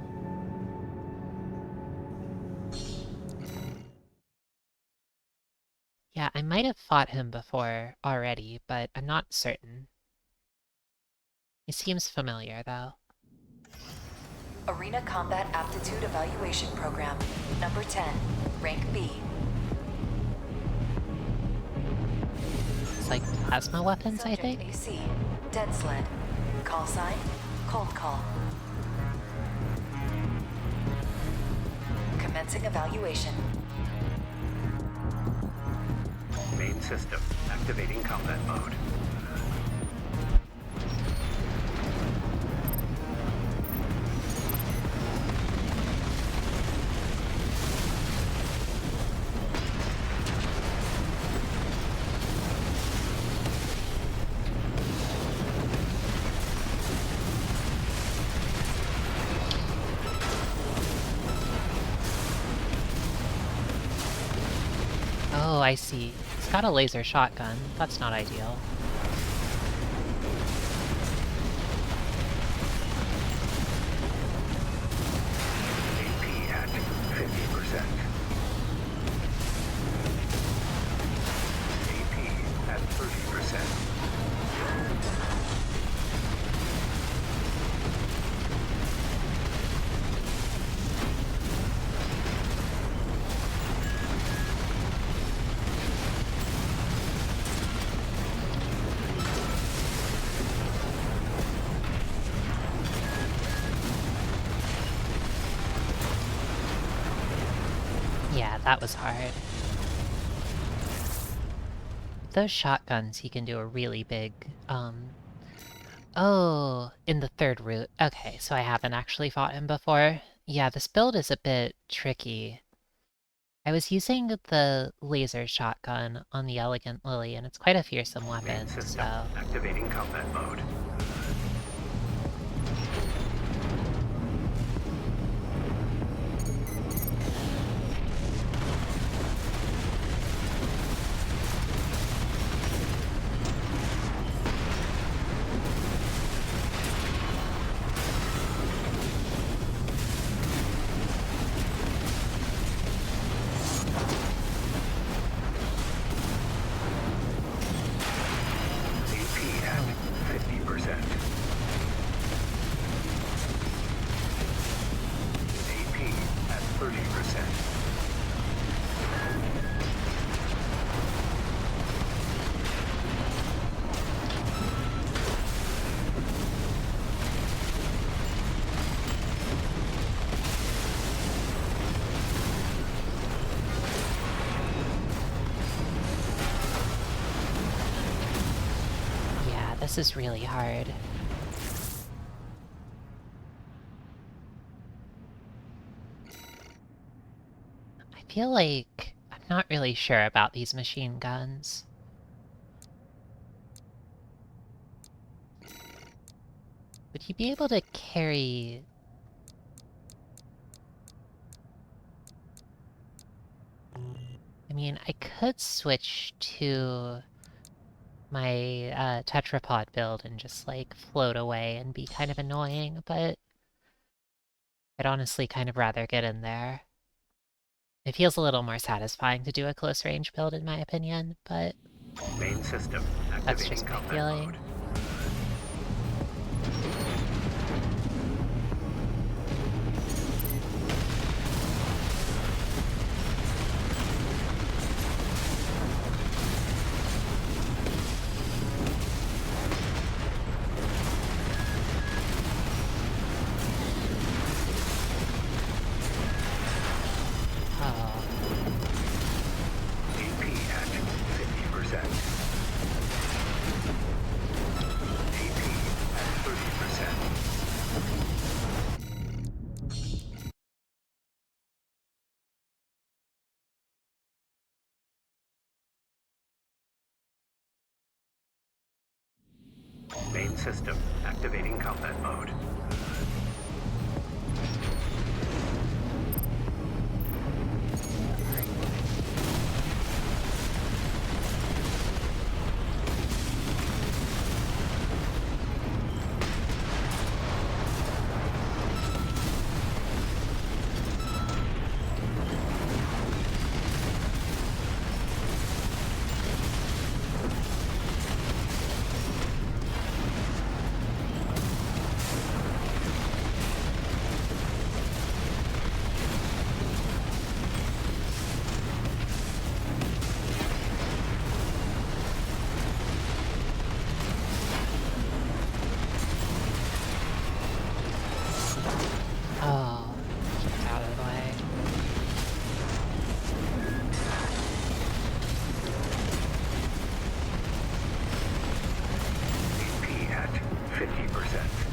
Speaker 1: Yeah, I might have fought him before already, but I'm not certain. He seems familiar, though.
Speaker 9: Arena Combat Aptitude Evaluation Program, number 10, rank B.
Speaker 1: It's like plasma weapons, I think?
Speaker 9: Subject AC, Dead Sled. Call sign, Cold Call. Commencing evaluation.
Speaker 4: Main system activating combat mode.
Speaker 1: Oh, I see. It's got a laser shotgun. That's not ideal.
Speaker 4: AP at 50%. AP at 30%.
Speaker 1: Yeah, that was hard. Those shotguns, he can do a really big, Oh, in the third route. Okay, so I haven't actually fought him before. Yeah, this build is a bit tricky. I was using the laser shotgun on the Elegant Lily, and it's quite a fearsome weapon,
Speaker 4: Main system
Speaker 1: so...
Speaker 4: activating combat mode. AP at 50%. AP at 30%.
Speaker 1: Yeah, this is really hard. I feel like I'm not really sure about these machine guns. Would he be able to carry... I mean, I could switch to my tetrapod build and just, like, float away and be kind of annoying, but I'd honestly kind of rather get in there. It feels a little more satisfying to do a close-range build, in my opinion, but
Speaker 4: Main system
Speaker 1: that's
Speaker 4: activating
Speaker 1: just my
Speaker 4: combat
Speaker 1: feeling.
Speaker 4: mode.
Speaker 1: Oh,
Speaker 4: AP at 50%. AP at 30%. Main system activating combat mode.
Speaker 1: oh, get out of the way.
Speaker 4: AP at 50%.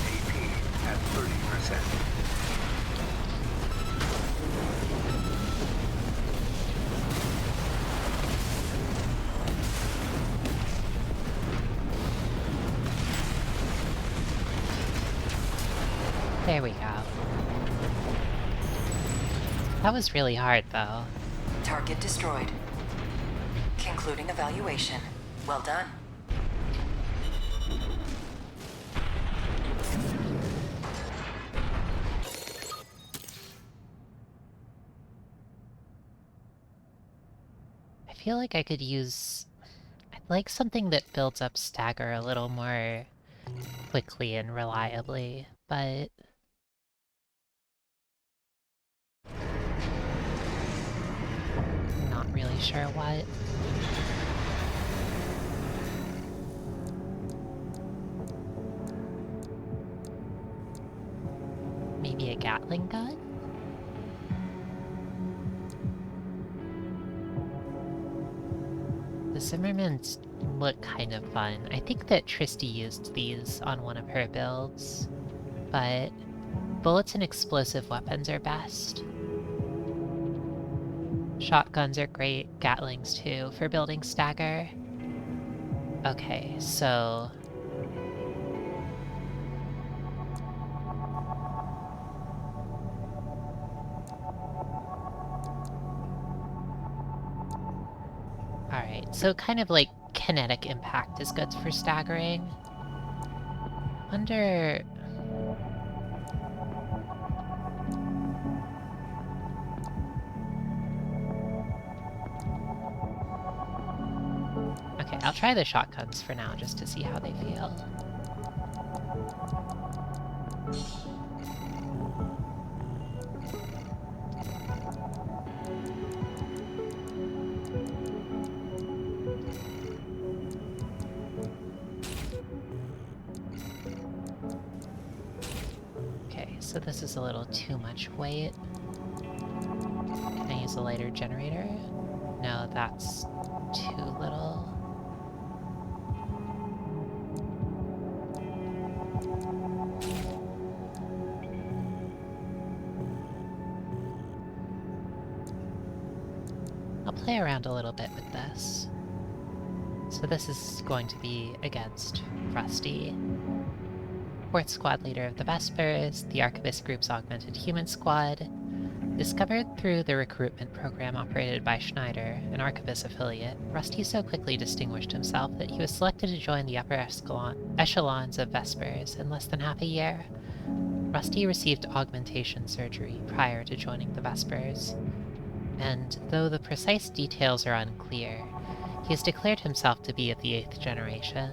Speaker 4: AP at 30%.
Speaker 1: There we go. That was really hard, though.
Speaker 9: Target destroyed. Concluding evaluation. Well done.
Speaker 1: I feel like I could use... I'd like something that builds up stagger a little more quickly and reliably, but... not really sure what. Maybe a Gatling gun? The Zimmermans look kind of fun. I think that Tristy used these on one of her builds, but bullets and explosive weapons are best. Shotguns are great, Gatlings too, for building stagger. Okay, so... Alright, so kind of like kinetic impact is good for staggering. Wonder... Okay, I'll try the shotguns for now, just to see how they feel. Okay, so this is a little too much weight. Can I use a lighter generator? No, that's too little. I'll play around a little bit with this. So this is going to be against Rusty. 4th Squad Leader of the Vespers, the Archivist Group's Augmented Human Squad. Discovered through the recruitment program operated by Schneider, an Archivist affiliate, Rusty so quickly distinguished himself that he was selected to join the upper echelons of Vespers in less than half a year. Rusty received augmentation surgery prior to joining the Vespers, and though the precise details are unclear, he has declared himself to be of the 8th generation.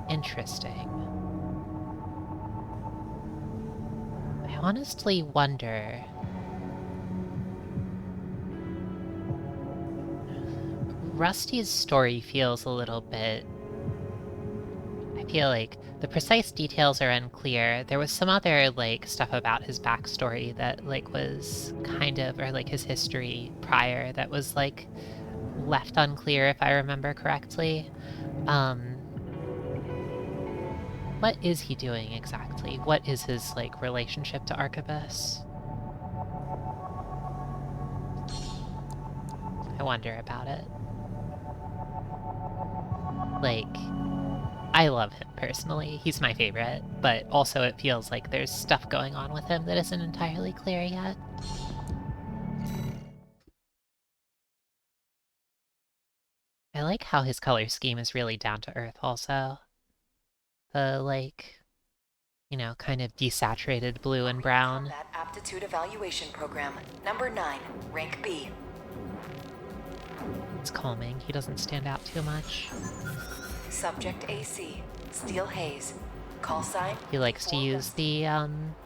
Speaker 1: Interesting. I honestly wonder... Rusty's story feels a little bit... I feel like the precise details are unclear. There was some other, like, stuff about his backstory that, like, was kind of, or, like, his history prior that was, like, left unclear, if I remember correctly. What is he doing exactly? What is his, like, relationship to Archibus? I wonder about it. Like, I love him personally, he's my favorite, but also it feels like there's stuff going on with him that isn't entirely clear yet. I like how his color scheme is really down to earth also. The, like, you know, kind of desaturated blue and brown.
Speaker 9: Combat Aptitude Evaluation Program, number 9, rank B.
Speaker 1: It's calming, he doesn't stand out too much.
Speaker 9: Subject AC, Steel Haze. Call sign.
Speaker 1: He likes to use the,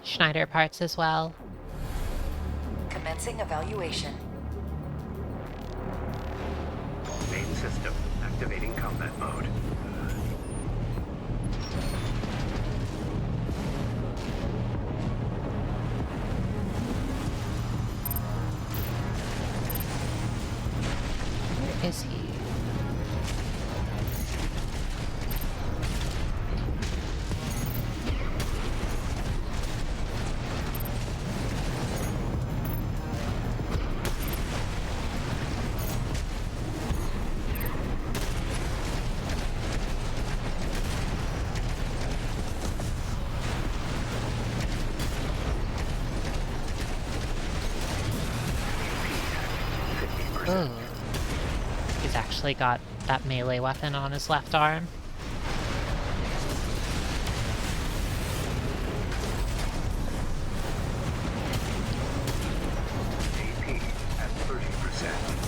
Speaker 1: Schneider parts as well.
Speaker 9: Commencing evaluation.
Speaker 4: Main system activating combat mode.
Speaker 1: Where is he? Ooh. He's actually got that melee weapon on his left arm.
Speaker 4: AP at 30%.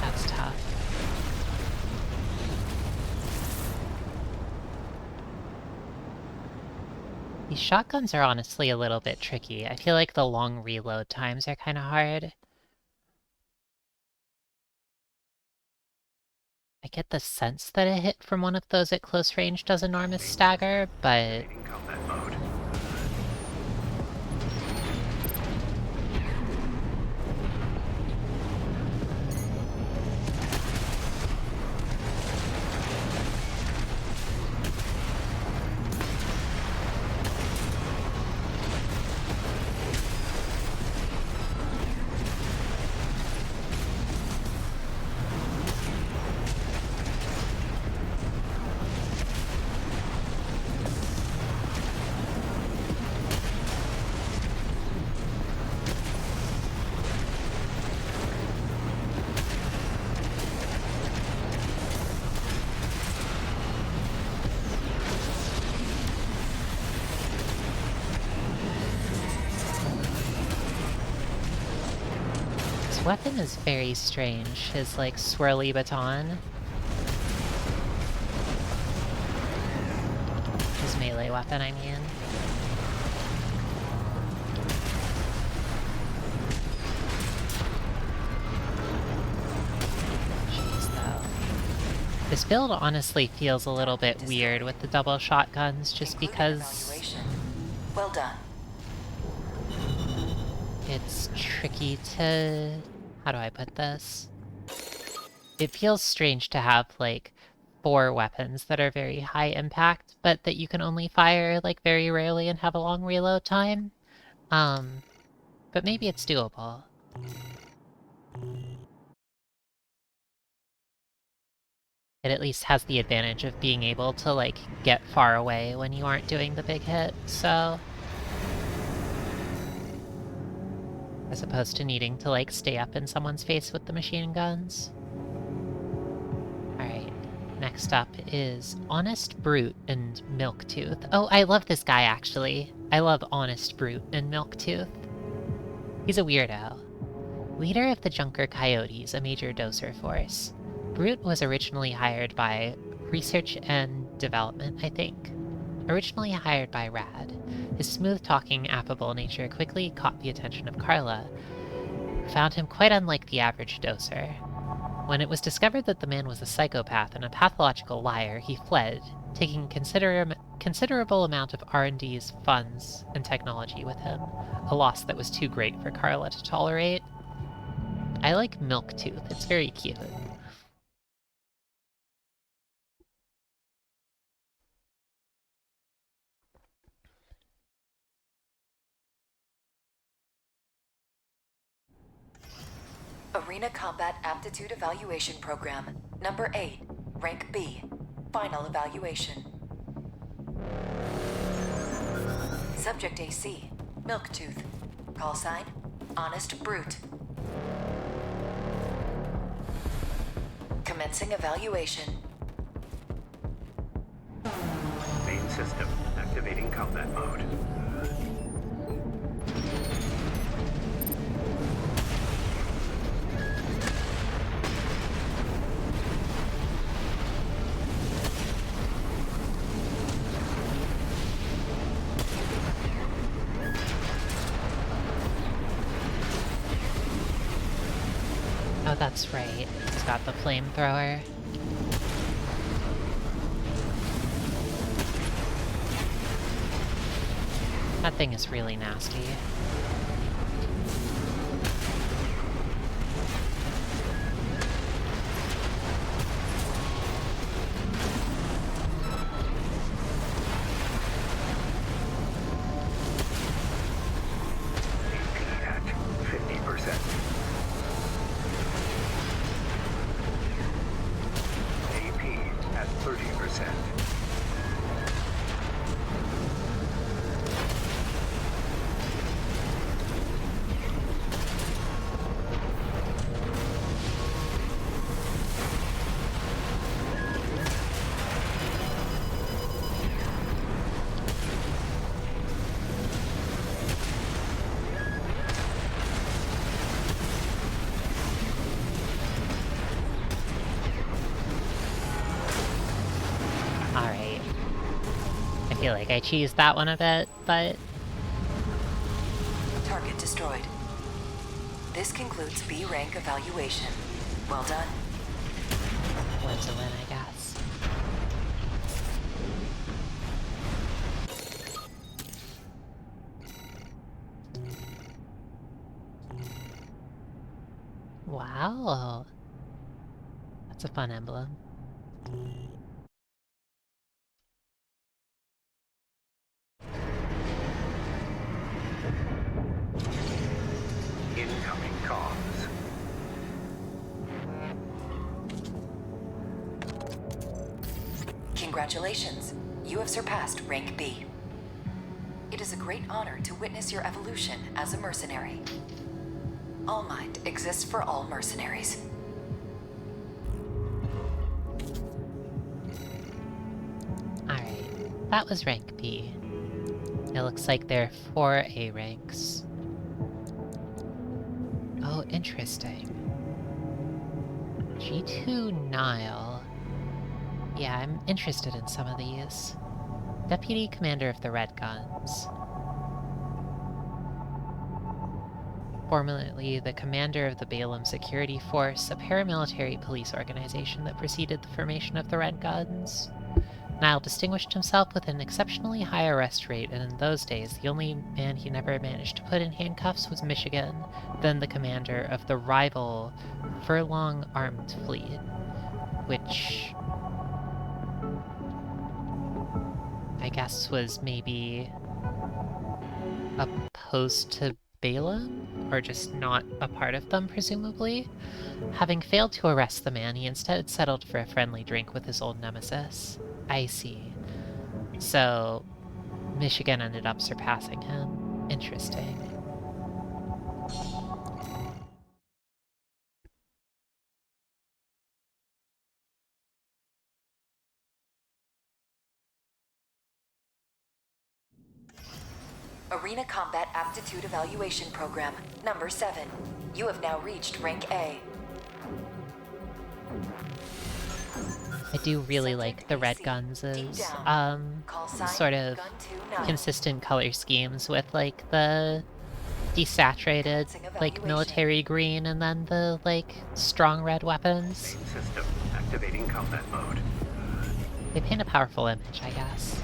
Speaker 1: That's tough. These shotguns are honestly a little bit tricky. I feel like the long reload times are kind of hard. I get the sense that a hit from one of those at close range does enormous stagger, but
Speaker 4: Activating combat mode.
Speaker 1: his weapon is very strange. His, like, swirly baton. His melee weapon, I mean. build honestly feels a little bit weird with the double shotguns, just
Speaker 9: Concluding
Speaker 1: because
Speaker 9: evaluation. Well done.
Speaker 1: it's tricky to... How do I put this? It feels strange to have, like, 4 weapons that are very high impact, but that you can only fire, like, very rarely and have a long reload time. But maybe it's doable. It at least has the advantage of being able to, like, get far away when you aren't doing the big hit, so... As opposed to needing to, like, stay up in someone's face with the machine guns. Alright, next up is Honest Brute and Milktooth. Oh, I love this guy, actually. I love Honest Brute and Milktooth. He's a weirdo. Leader of the Junker Coyotes, a major doser force. Brute was originally hired by Research and Development, I think. Originally hired by Rad, his smooth-talking, affable nature quickly caught the attention of Carla, who found him quite unlike the average doser. When it was discovered that the man was a psychopath and a pathological liar, he fled, taking considerable amount of R&D's funds and technology with him, a loss that was too great for Carla to tolerate. I like Milktooth, it's very cute.
Speaker 9: Arena Combat Aptitude Evaluation Program, number 8, rank B. Final evaluation. Subject AC, Milktooth. Call sign, Honest Brute. Commencing evaluation.
Speaker 4: Main system activating combat mode.
Speaker 1: Oh, that's right. It's got the flamethrower. That thing is really nasty.
Speaker 4: AP at 50%. AP at 30%.
Speaker 1: Alright. I feel like I cheesed that one a bit, but...
Speaker 9: Target destroyed. This concludes B rank evaluation. Well done.
Speaker 1: Win's a win, I guess. Wow. That's a fun emblem.
Speaker 4: Incoming comms.
Speaker 9: Congratulations. You have surpassed rank B. It is a great honor to witness your evolution as a mercenary. All Might exists for all mercenaries.
Speaker 1: Alright, that was rank B. It looks like there are 4 A ranks. Oh, interesting. G2 Nile. Yeah, I'm interested in some of these. Deputy Commander of the Red Guns. formerly the commander of the Balaam Security Force, a paramilitary police organization that preceded the formation of the Red Guns. Nile distinguished himself with an exceptionally high arrest rate, and in those days, the only man he never managed to put in handcuffs was Michigan, then the commander of the rival Furlong Armed Fleet, which I guess was maybe opposed to Balaam, or just not a part of them, presumably. Having failed to arrest the man, he instead settled for a friendly drink with his old nemesis. I see. So, Michigan ended up surpassing him. Interesting.
Speaker 9: Arena Combat Aptitude Evaluation Program, number 7. You have now reached rank A.
Speaker 1: I do really like the Red Guns' sort of consistent color schemes with, like, the desaturated, like, military green and then the, like, strong red weapons.
Speaker 4: Main system activating combat mode.
Speaker 1: They paint a powerful image, I guess.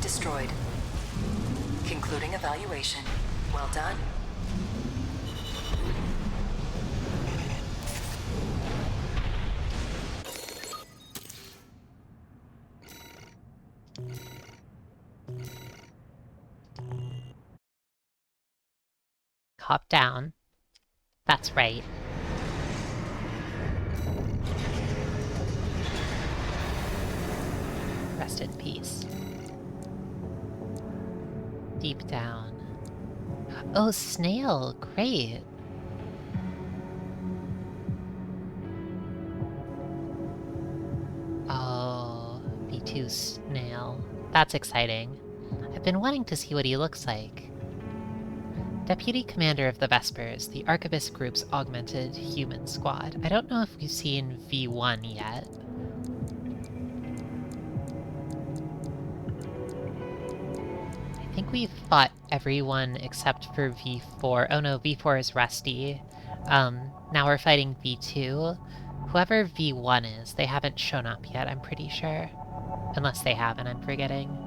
Speaker 9: Destroyed. Concluding evaluation. Well done.
Speaker 1: Hop down. That's right. Rest in peace. Deep down. Oh, snail! Great! Oh, B2 snail. That's exciting. I've been wanting to see what he looks like. Deputy Commander of the Vespers, the Archivist Group's augmented human squad. I don't know if we've seen V1 yet. I think we've fought everyone except for V4. Oh no, V4 is Rusty. Now we're fighting V2. Whoever V1 is, they haven't shown up yet, I'm pretty sure. Unless they have and I'm forgetting.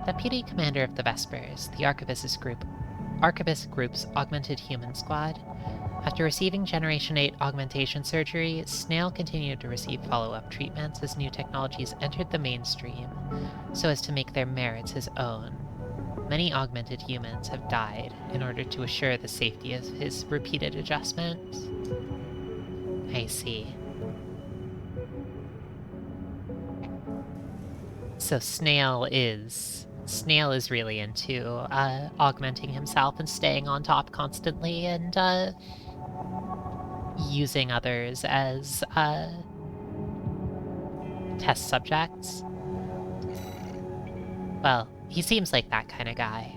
Speaker 1: Deputy Commander of the Vespers, the Archivist Group's augmented human squad. After receiving Generation 8 augmentation surgery, Snail continued to receive follow-up treatments as new technologies entered the mainstream, so as to make their merits his own. Many augmented humans have died in order to assure the safety of his repeated adjustments. I see. So Snail is Snail is really into augmenting himself and staying on top constantly and using others as test subjects. Well, he seems like that kind of guy.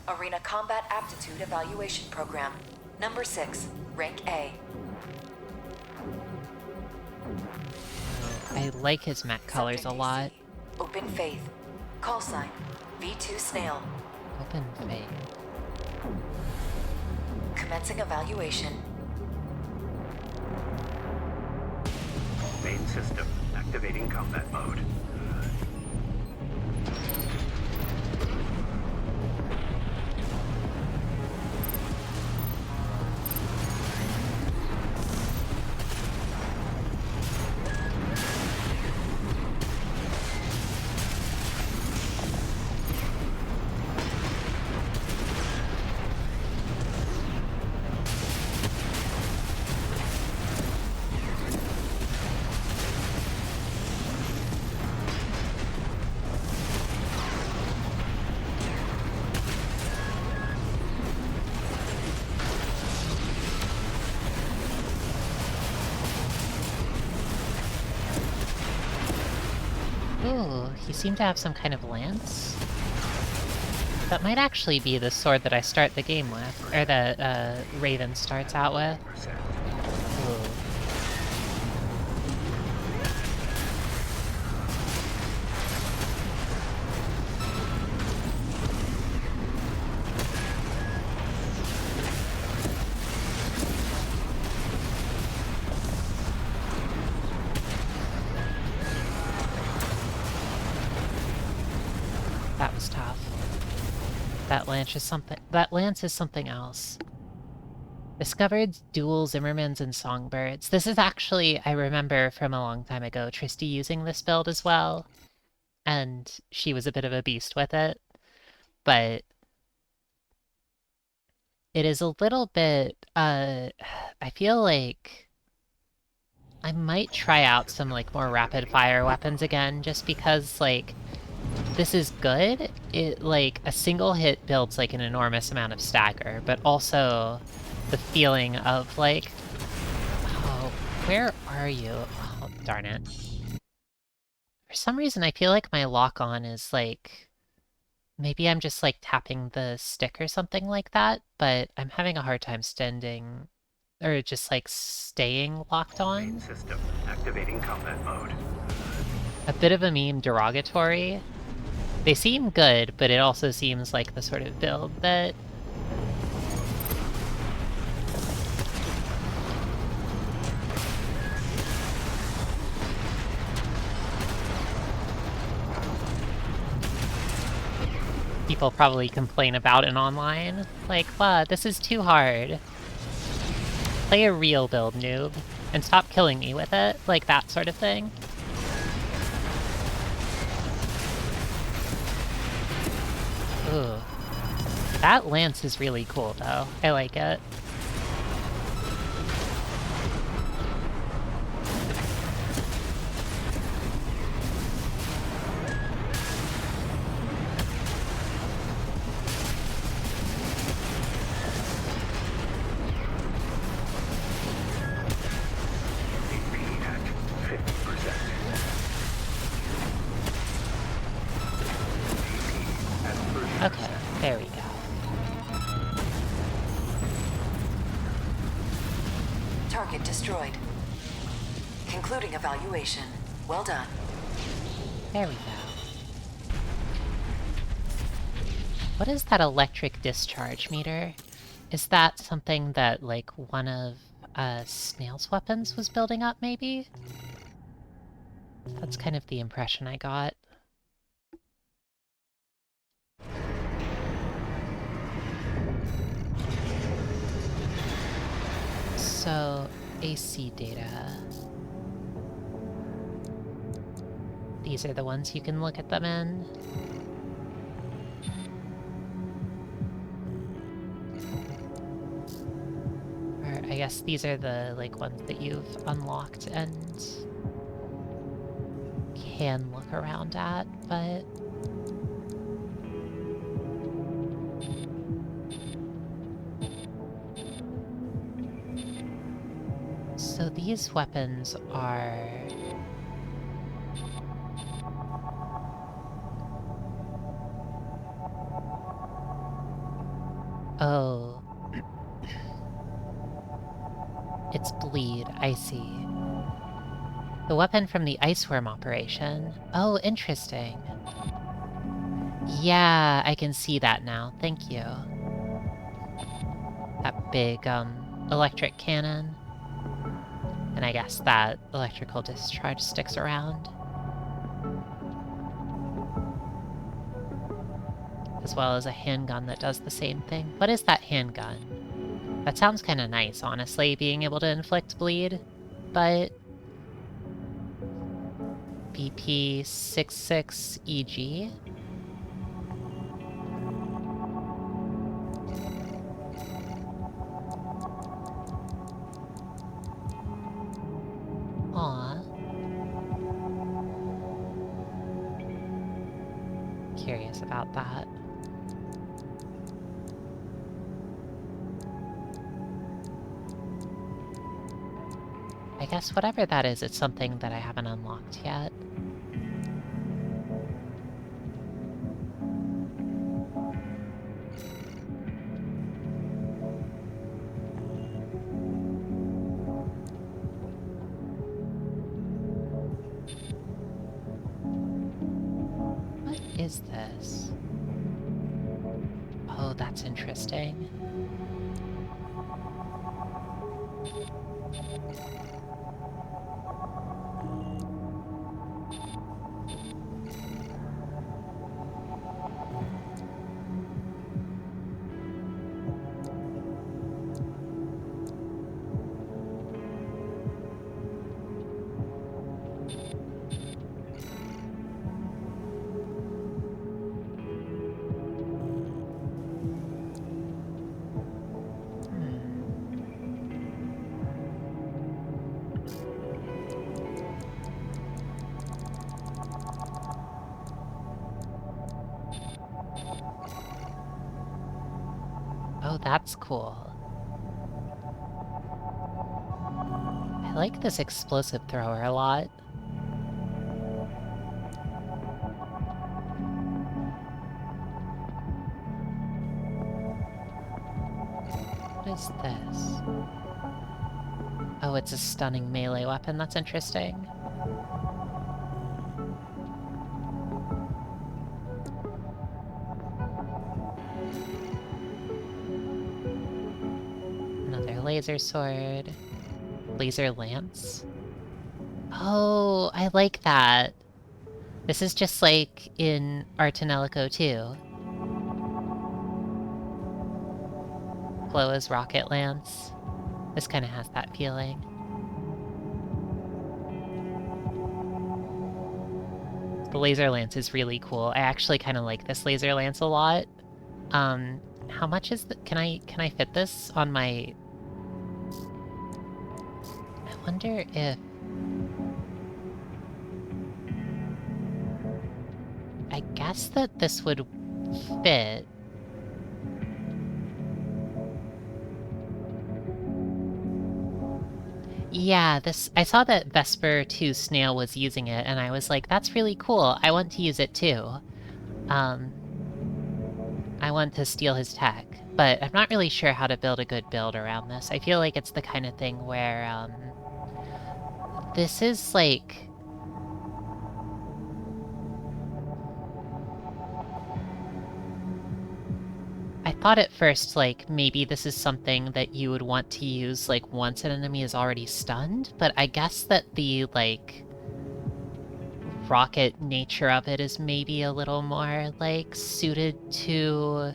Speaker 9: Arena Combat Aptitude Evaluation Program. Number 6, Rank A.
Speaker 1: I like his mech colors a lot.
Speaker 9: Open Faith. Call sign, V2 Snail.
Speaker 1: Open Faith.
Speaker 9: Commencing evaluation.
Speaker 4: Main system activating combat mode.
Speaker 1: Ooh, he seemed to have some kind of lance. That might actually be the sword that I start the game with, or that Raven starts out with. Ooh. That was tough. That lance is something else. Discovered dual Zimmermans and Songbirds. This is actually, I remember from a long time ago, Tristy using this build as well. And she was a bit of a beast with it. But it is a little bit, I feel like I might try out some, like, more rapid-fire weapons again, just because, like, this is good. It, like, a single hit builds, like, an enormous amount of stagger, but also the feeling of, like... Oh, where are you? Oh, darn it. For some reason, I feel like my lock-on is, like... Maybe I'm just, like, tapping the stick or something like that, but I'm having a hard time standing... Or just, like, staying locked on.
Speaker 4: Main system activating combat mode.
Speaker 1: A bit of a meme derogatory. They seem good, but it also seems like the sort of build that... people probably complain about in online. Like, what? This is too hard. Play a real build, noob. And stop killing me with it. Like, that sort of thing. Ooh. That lance is really cool, though. I like it.
Speaker 4: AP at 50%. AP at 30%.
Speaker 1: Okay, there we go.
Speaker 9: Target destroyed. Concluding evaluation. Well done.
Speaker 1: There we go. What is that electric discharge meter? Is that something that, like, one of Snail's weapons was building up, maybe? That's kind of the impression I got. So, AC data. These are the ones you can look at them in. I guess these are the, like, ones that you've unlocked and can look around at, but... So these weapons are... Oh. It's bleed, I see. The weapon from the iceworm operation. Oh, interesting. Yeah, I can see that now. Thank you. That big, electric cannon. And I guess that electrical discharge sticks around. As well as a handgun that does the same thing. What is that handgun? That sounds kind of nice, honestly, being able to inflict bleed. But... BP-66EG? Aw. Curious about that. I guess whatever that is, it's something that I haven't unlocked yet. What is this? Oh, that's interesting. Oh, that's cool. I like this explosive thrower a lot. What is this? Oh, it's a stunning melee weapon. That's interesting. Another laser sword. Laser lance. Oh, I like that. This is just like in Artanelico 2. Chloa's rocket lance. This kind of has that feeling. The laser lance is really cool. I actually kind of like this laser lance a lot. How much is the... Can I fit this on my... I wonder if... I guess that this would fit. Yeah, this... I saw that Vesper 2 Snail was using it, and I was like, that's really cool. I want to use it too. I want to steal his tech, but I'm not really sure how to build a good build around this. I feel like it's the kind of thing where, this is like... I thought at first, like, maybe this is something that you would want to use, like, once an enemy is already stunned, but I guess that the, like, rocket nature of it is maybe a little more, like, suited to...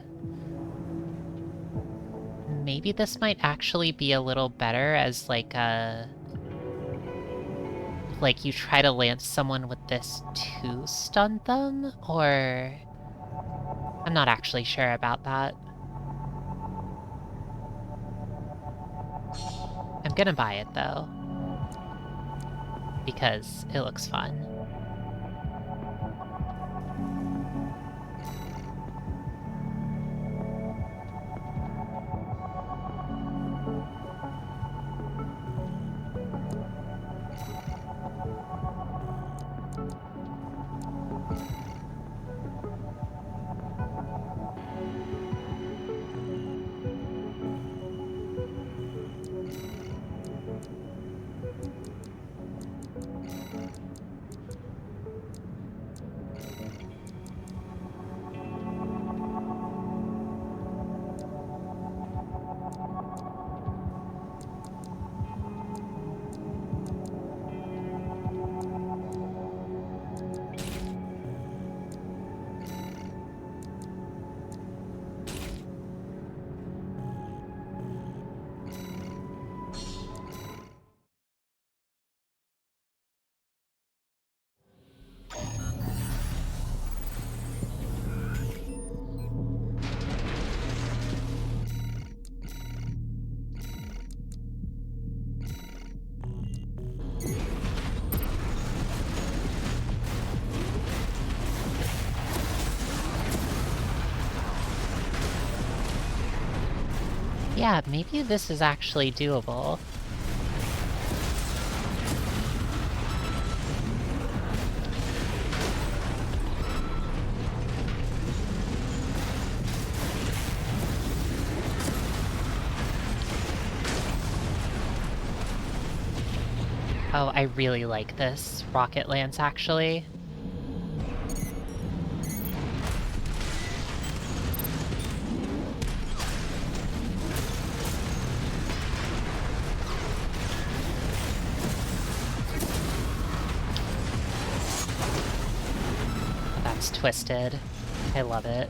Speaker 1: Maybe this might actually be a little better as, like, a... Like, you try to lance someone with this to stun them, or... I'm not actually sure about that. gonna buy it though, because it looks fun. Yeah, maybe this is actually doable. Oh, I really like this rocket lance, actually. That's twisted. I love it.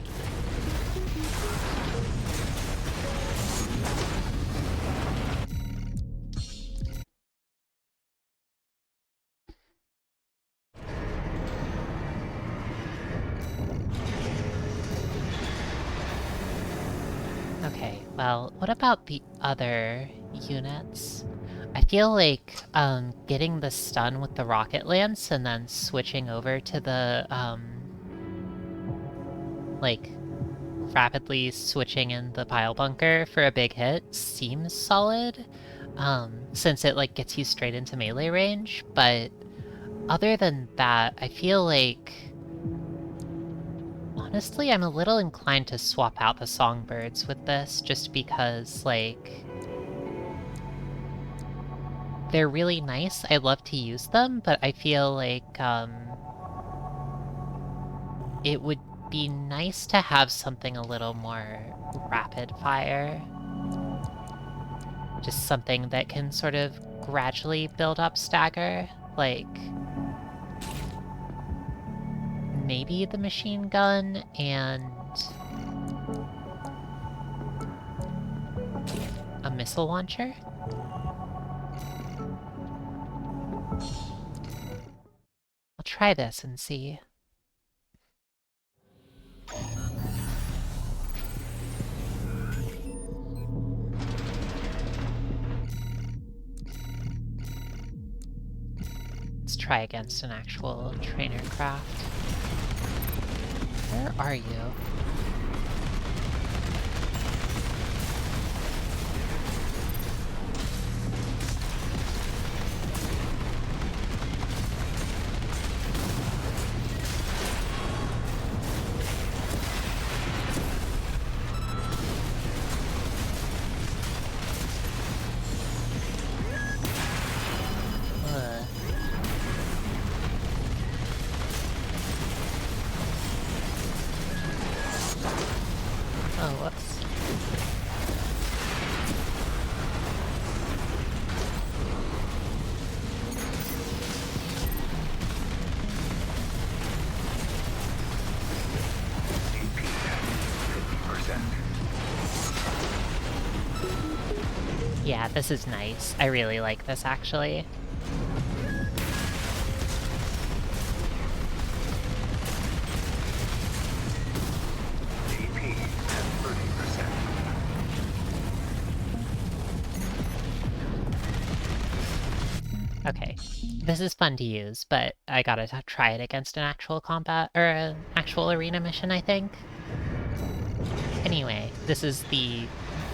Speaker 1: Okay, well, what about the other units? I feel like, getting the stun with the rocket lance and then switching over to the, like, rapidly switching in the pile bunker for a big hit seems solid, since it, like, gets you straight into melee range, but other than that, I feel like... Honestly, I'm a little inclined to swap out the songbirds with this, just because, like... they're really nice, I love to use them, but I feel like, it would be nice to have something a little more rapid fire. Just something that can sort of gradually build up stagger, like... maybe the machine gun and... a missile launcher? I'll try this and see. Let's try against an actual trainer craft. Where are you? Oh, whoops. Yeah, this is nice. I really like this, actually. Okay, this is fun to use, but I gotta try it against an actual combat, or an actual arena mission, I think. Anyway, this is the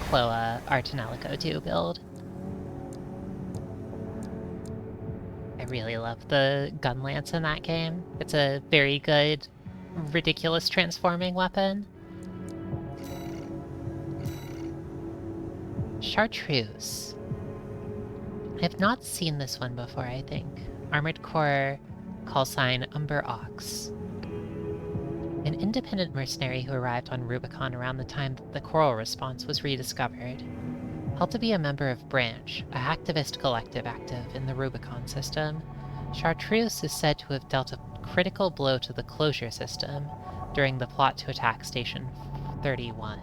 Speaker 1: Cloa Artanelico 2 build. I really love the gun lance in that game. It's a very good, ridiculous transforming weapon. Chartreuse. I have not seen this one before, I think. Armored Core, call sign Umber Ox. An independent mercenary who arrived on Rubicon around the time that the Coral Response was rediscovered. Held to be a member of Branch, a hacktivist collective active in the Rubicon system, Chartreuse is said to have dealt a critical blow to the closure system during the plot to attack Station 31.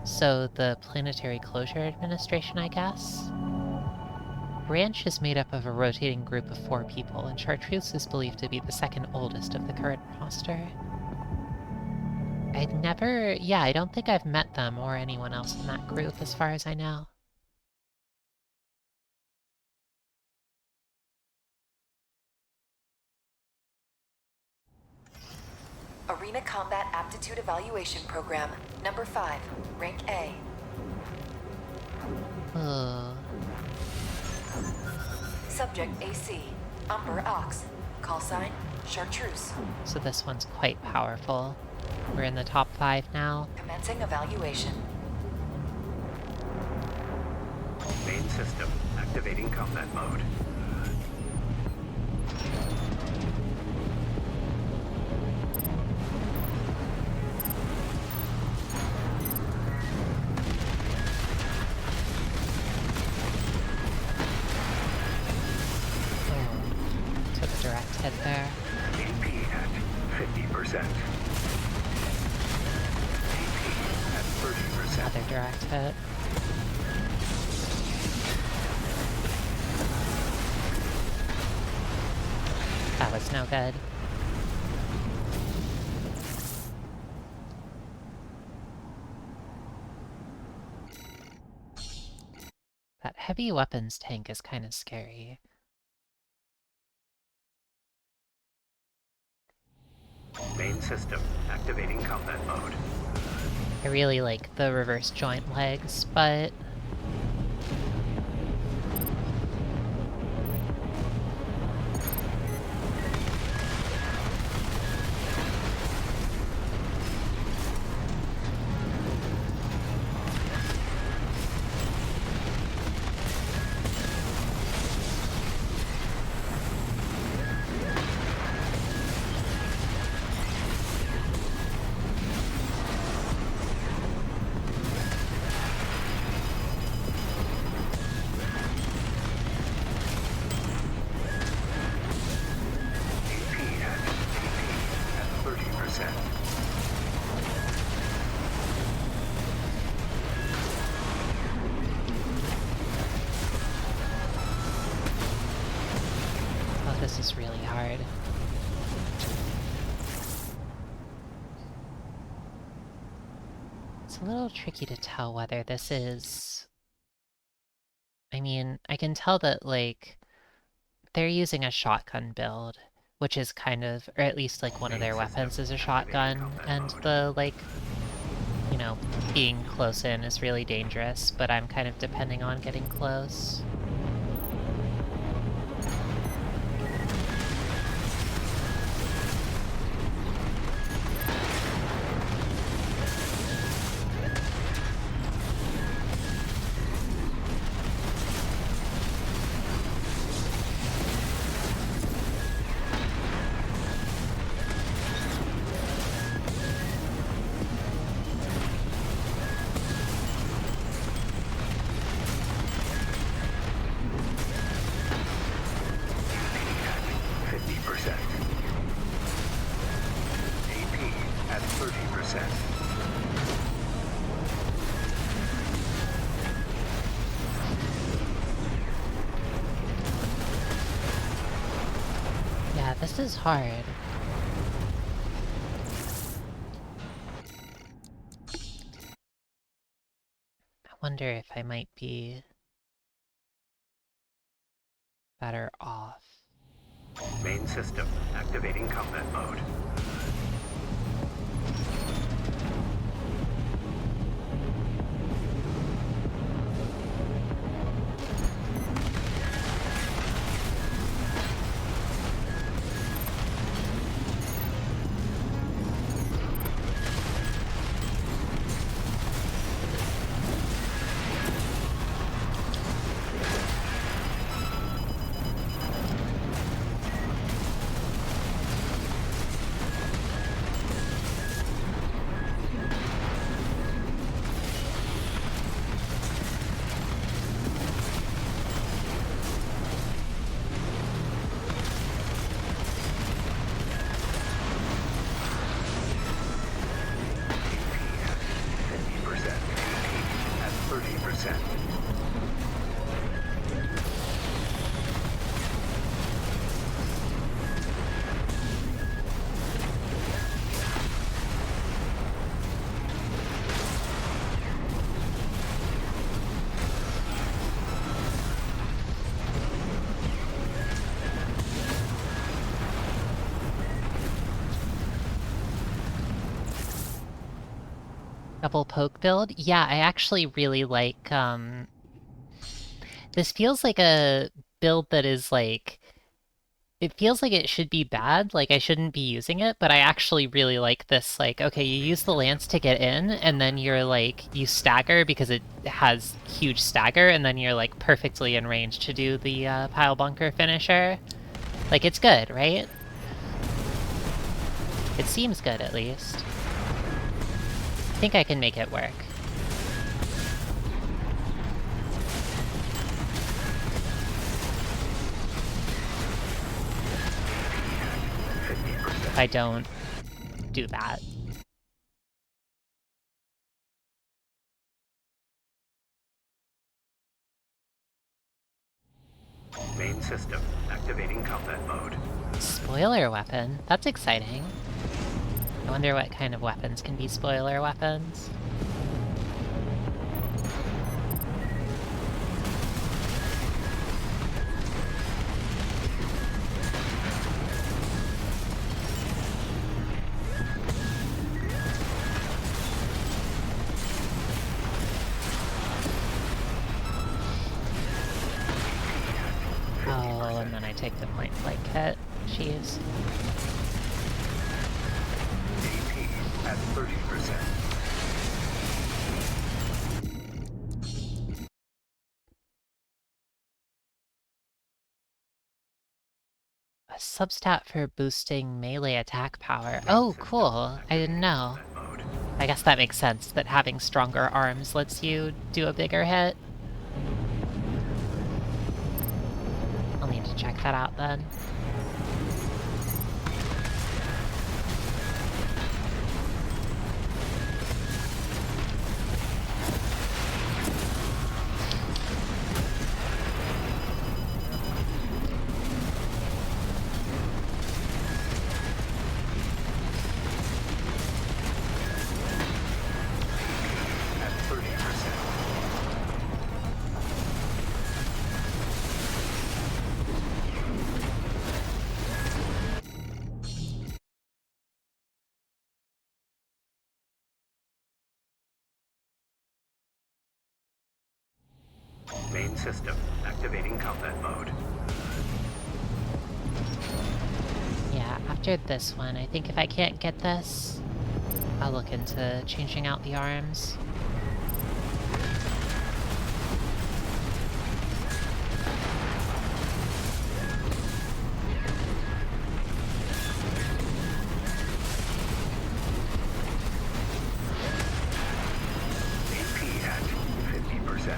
Speaker 1: So the Planetary Closure Administration, I guess? Branch is made up of a rotating group of 4 people, and Chartreuse is believed to be the second oldest of the current roster. I don't think I've met them or anyone else in that group as far as I know.
Speaker 9: Arena Combat Aptitude Evaluation Program, number 5, rank A.
Speaker 1: Ugh.
Speaker 9: Subject AC, Umber Ox. Call sign, Chartreuse.
Speaker 1: So this one's quite powerful. We're in the top 5 now.
Speaker 9: Commencing evaluation.
Speaker 4: Main system activating combat mode.
Speaker 1: Took a direct hit there.
Speaker 4: AP at 50%. AP at 30%.
Speaker 1: Another direct hit. That was no good. That heavy weapons tank is kind of scary.
Speaker 4: Main system activating combat mode.
Speaker 1: I really like the reverse joint legs, but
Speaker 4: AP at 30%.
Speaker 1: oh, this is really hard. It's a little tricky to tell whether this is... I mean, I can tell that, like, they're using a shotgun build, which is kind of, or at least, like, one of their weapons is a shotgun, and the, like, you know, being close in is really dangerous, but I'm kind of depending on getting close. Yeah, this is hard. I wonder if I might be better off.
Speaker 4: Main system activating combat mode.
Speaker 1: Double poke build? Yeah, I actually really like, this feels like a build that is like... It feels like it should be bad, like I shouldn't be using it, but I actually really like this, like, okay, you use the lance to get in, and then you're like, you stagger because it has huge stagger, and then you're like perfectly in range to do the pile bunker finisher. Like, it's good, right? It seems good, at least. I think I can make it work. If I don't do that.
Speaker 4: Main system activating combat mode.
Speaker 1: Spoiler weapon? That's exciting. I wonder what kind of weapons can be spoiler weapons. Oh, and then I take the point blank hit. Jeez.
Speaker 4: AP at 30%.
Speaker 1: A substat for boosting melee attack power. Oh, cool. I didn't know. I guess that makes sense, that having stronger arms lets you do a bigger hit. I'll need to check that out then.
Speaker 4: Main system activating combat mode.
Speaker 1: Yeah, after this one, I think if I can't get this, I'll look into changing out the arms.
Speaker 4: AP at 50%.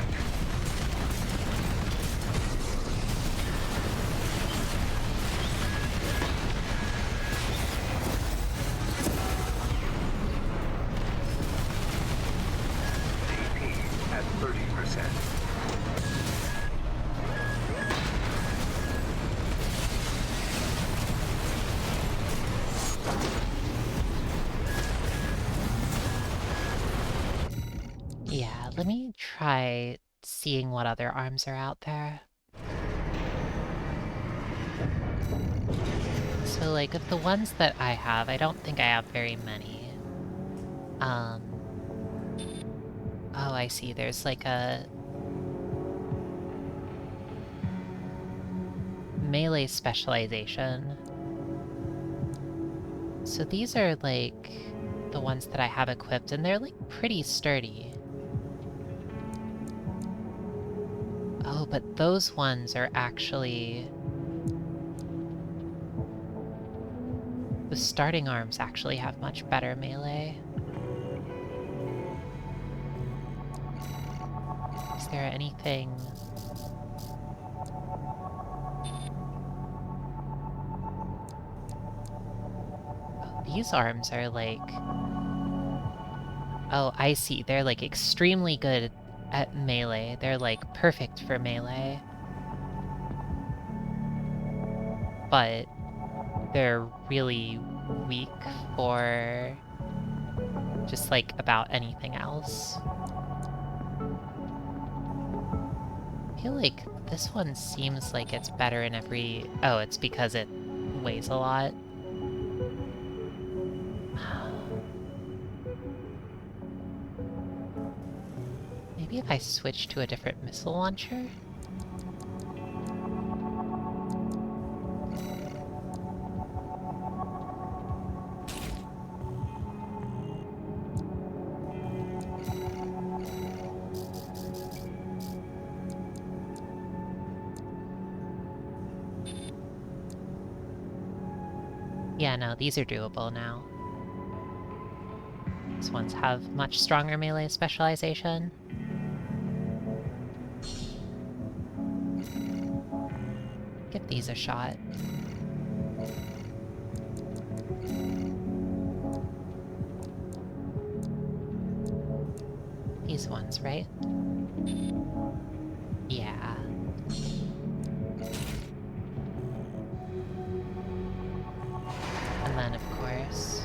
Speaker 4: AP at 30%.
Speaker 1: Yeah, let me try seeing what other arms are out there. So, like, of the ones that I have, I don't think I have very many. Oh, I see. There's like a melee specialization. So these are like the ones that I have equipped, and they're like pretty sturdy. Oh, but those ones are actually... The starting arms actually have much better melee. Is there anything... Oh, these arms are like... Oh, I see. They're like extremely good at melee. They're like perfect for melee. But they're really weak for just like about anything else. I feel like this one seems like it's better in every... Oh, it's because it weighs a lot. Maybe if I switch to a different missile launcher? Yeah, no, these are doable now. These ones have much stronger melee specialization. Give these a shot. These ones, right? Yeah. And then, of course...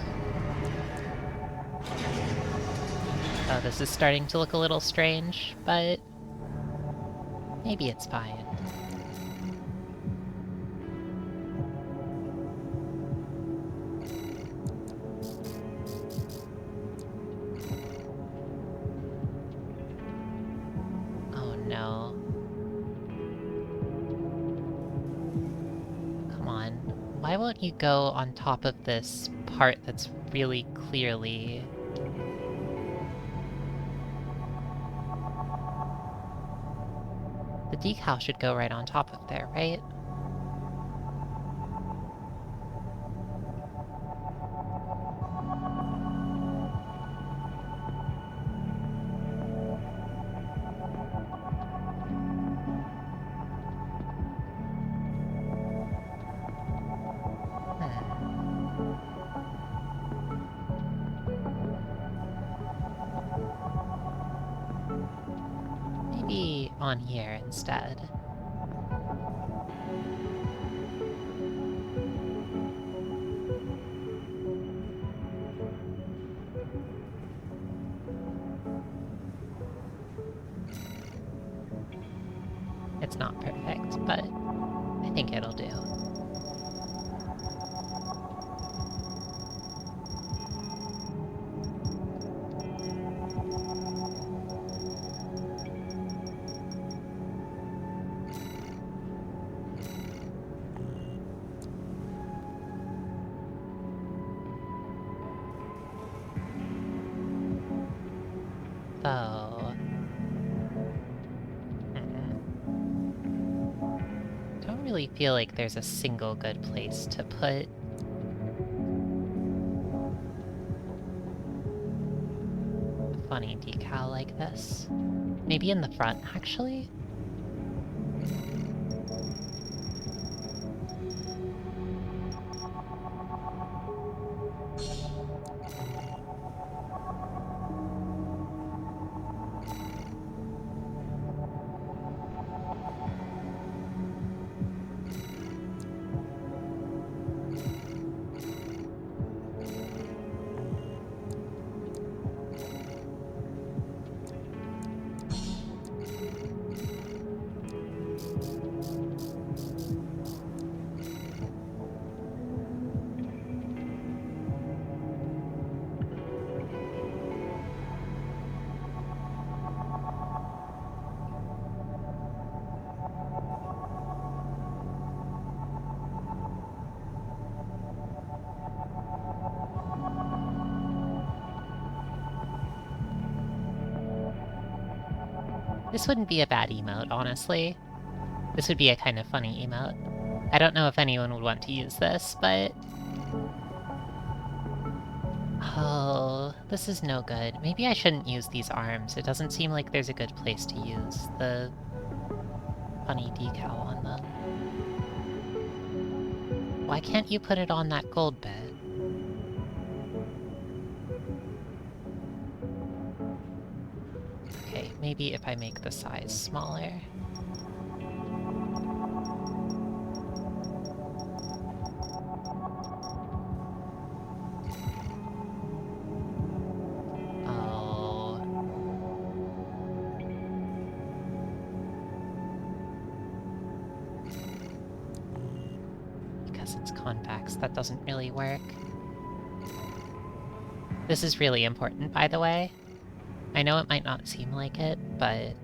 Speaker 1: Oh, this is starting to look a little strange, but... maybe it's fine. Oh no. Come on. Why won't you go on top of this part that's really clearly... The decal should go right on top of there, right? Maybe on here instead. It's not perfect, but I think it'll do. So... Don't really feel like there's a single good place to put a funny decal like this. Maybe in the front, actually? This wouldn't be a bad emote, honestly. This would be a kind of funny emote. I don't know if anyone would want to use this, but... Oh, this is no good. Maybe I shouldn't use these arms. It doesn't seem like there's a good place to use the funny decal on them. Why can't you put it on that gold bit? Okay, maybe if I make the size smaller. Oh. Because it's convex, that doesn't really work. This is really important, by the way. I know it might not seem like it, but...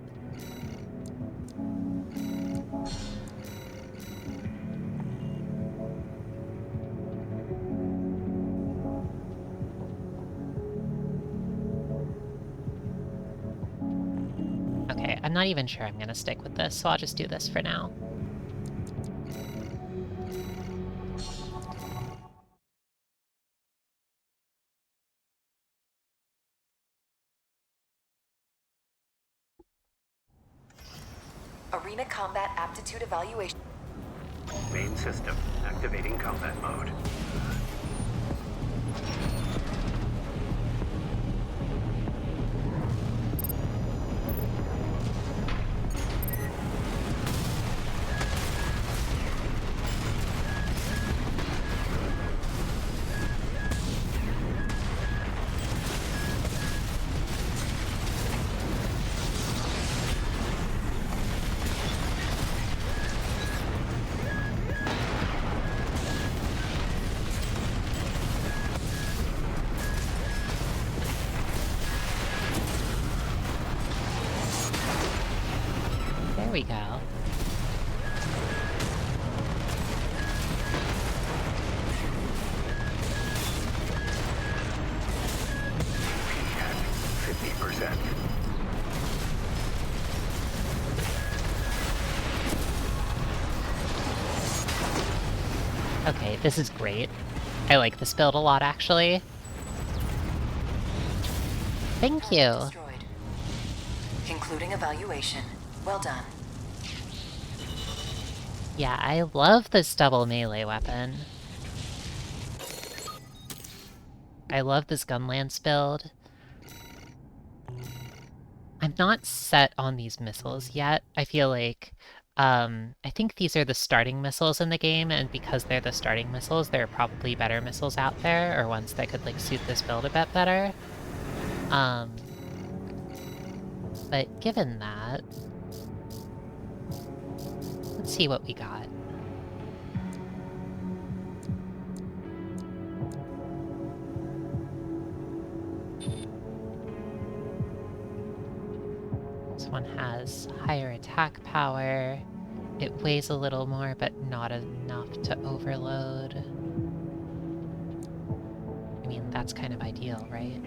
Speaker 1: Okay, I'm not even sure I'm gonna stick with this, so I'll just do this for now.
Speaker 9: Arena combat aptitude evaluation.
Speaker 4: Main system activating combat mode.
Speaker 1: There we go.
Speaker 4: At 50%.
Speaker 1: Okay, this is great. I like this build a lot, actually. Thank you!
Speaker 9: Destroyed. Concluding evaluation. Well done.
Speaker 1: Yeah, I love this double melee weapon. I love this gunlance build. I'm not set on these missiles yet. I feel like, I think these are the starting missiles in the game, and because they're the starting missiles, there are probably better missiles out there, or ones that could, like, suit this build a bit better. But given that, let's see what we got. This one has higher attack power. It weighs a little more, but not enough to overload. I mean, that's kind of ideal, right?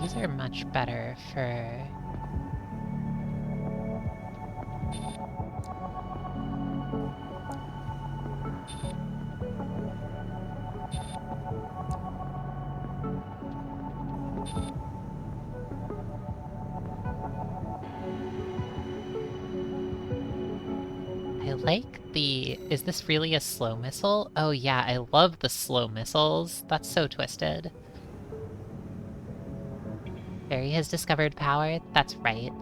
Speaker 1: These are much better for... I like the... Is this really a slow missile? Oh yeah, I love the slow missiles. That's so twisted. Barry has discovered power. That's right.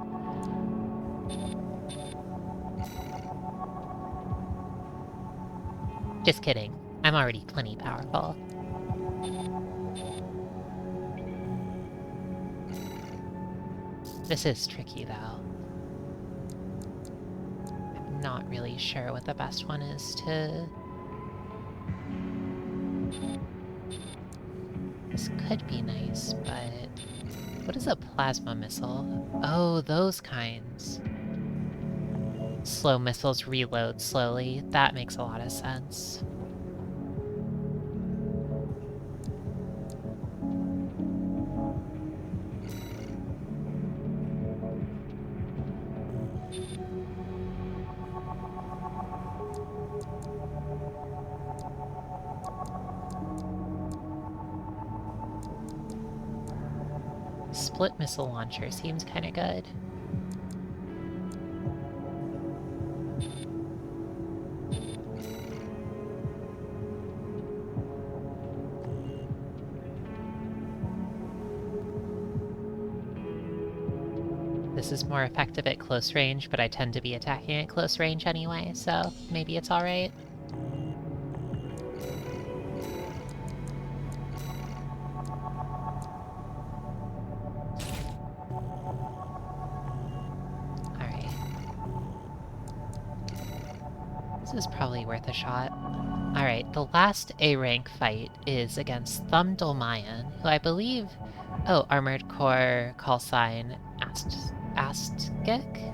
Speaker 1: Just kidding. I'm already plenty powerful. This is tricky, though. I'm not really sure what the best one is to... This could be nice, but... What is a plasma missile? Oh, those kinds. Slow missiles reload slowly. That makes a lot of sense. Split missile launcher seems kinda good. This is more effective at close range, but I tend to be attacking at close range anyway, so maybe it's alright. Alright. This is probably worth a shot. Alright, the last A-rank fight is against Thumb Dolmayan, who I believe... Oh, Armored Core call sign Astgek?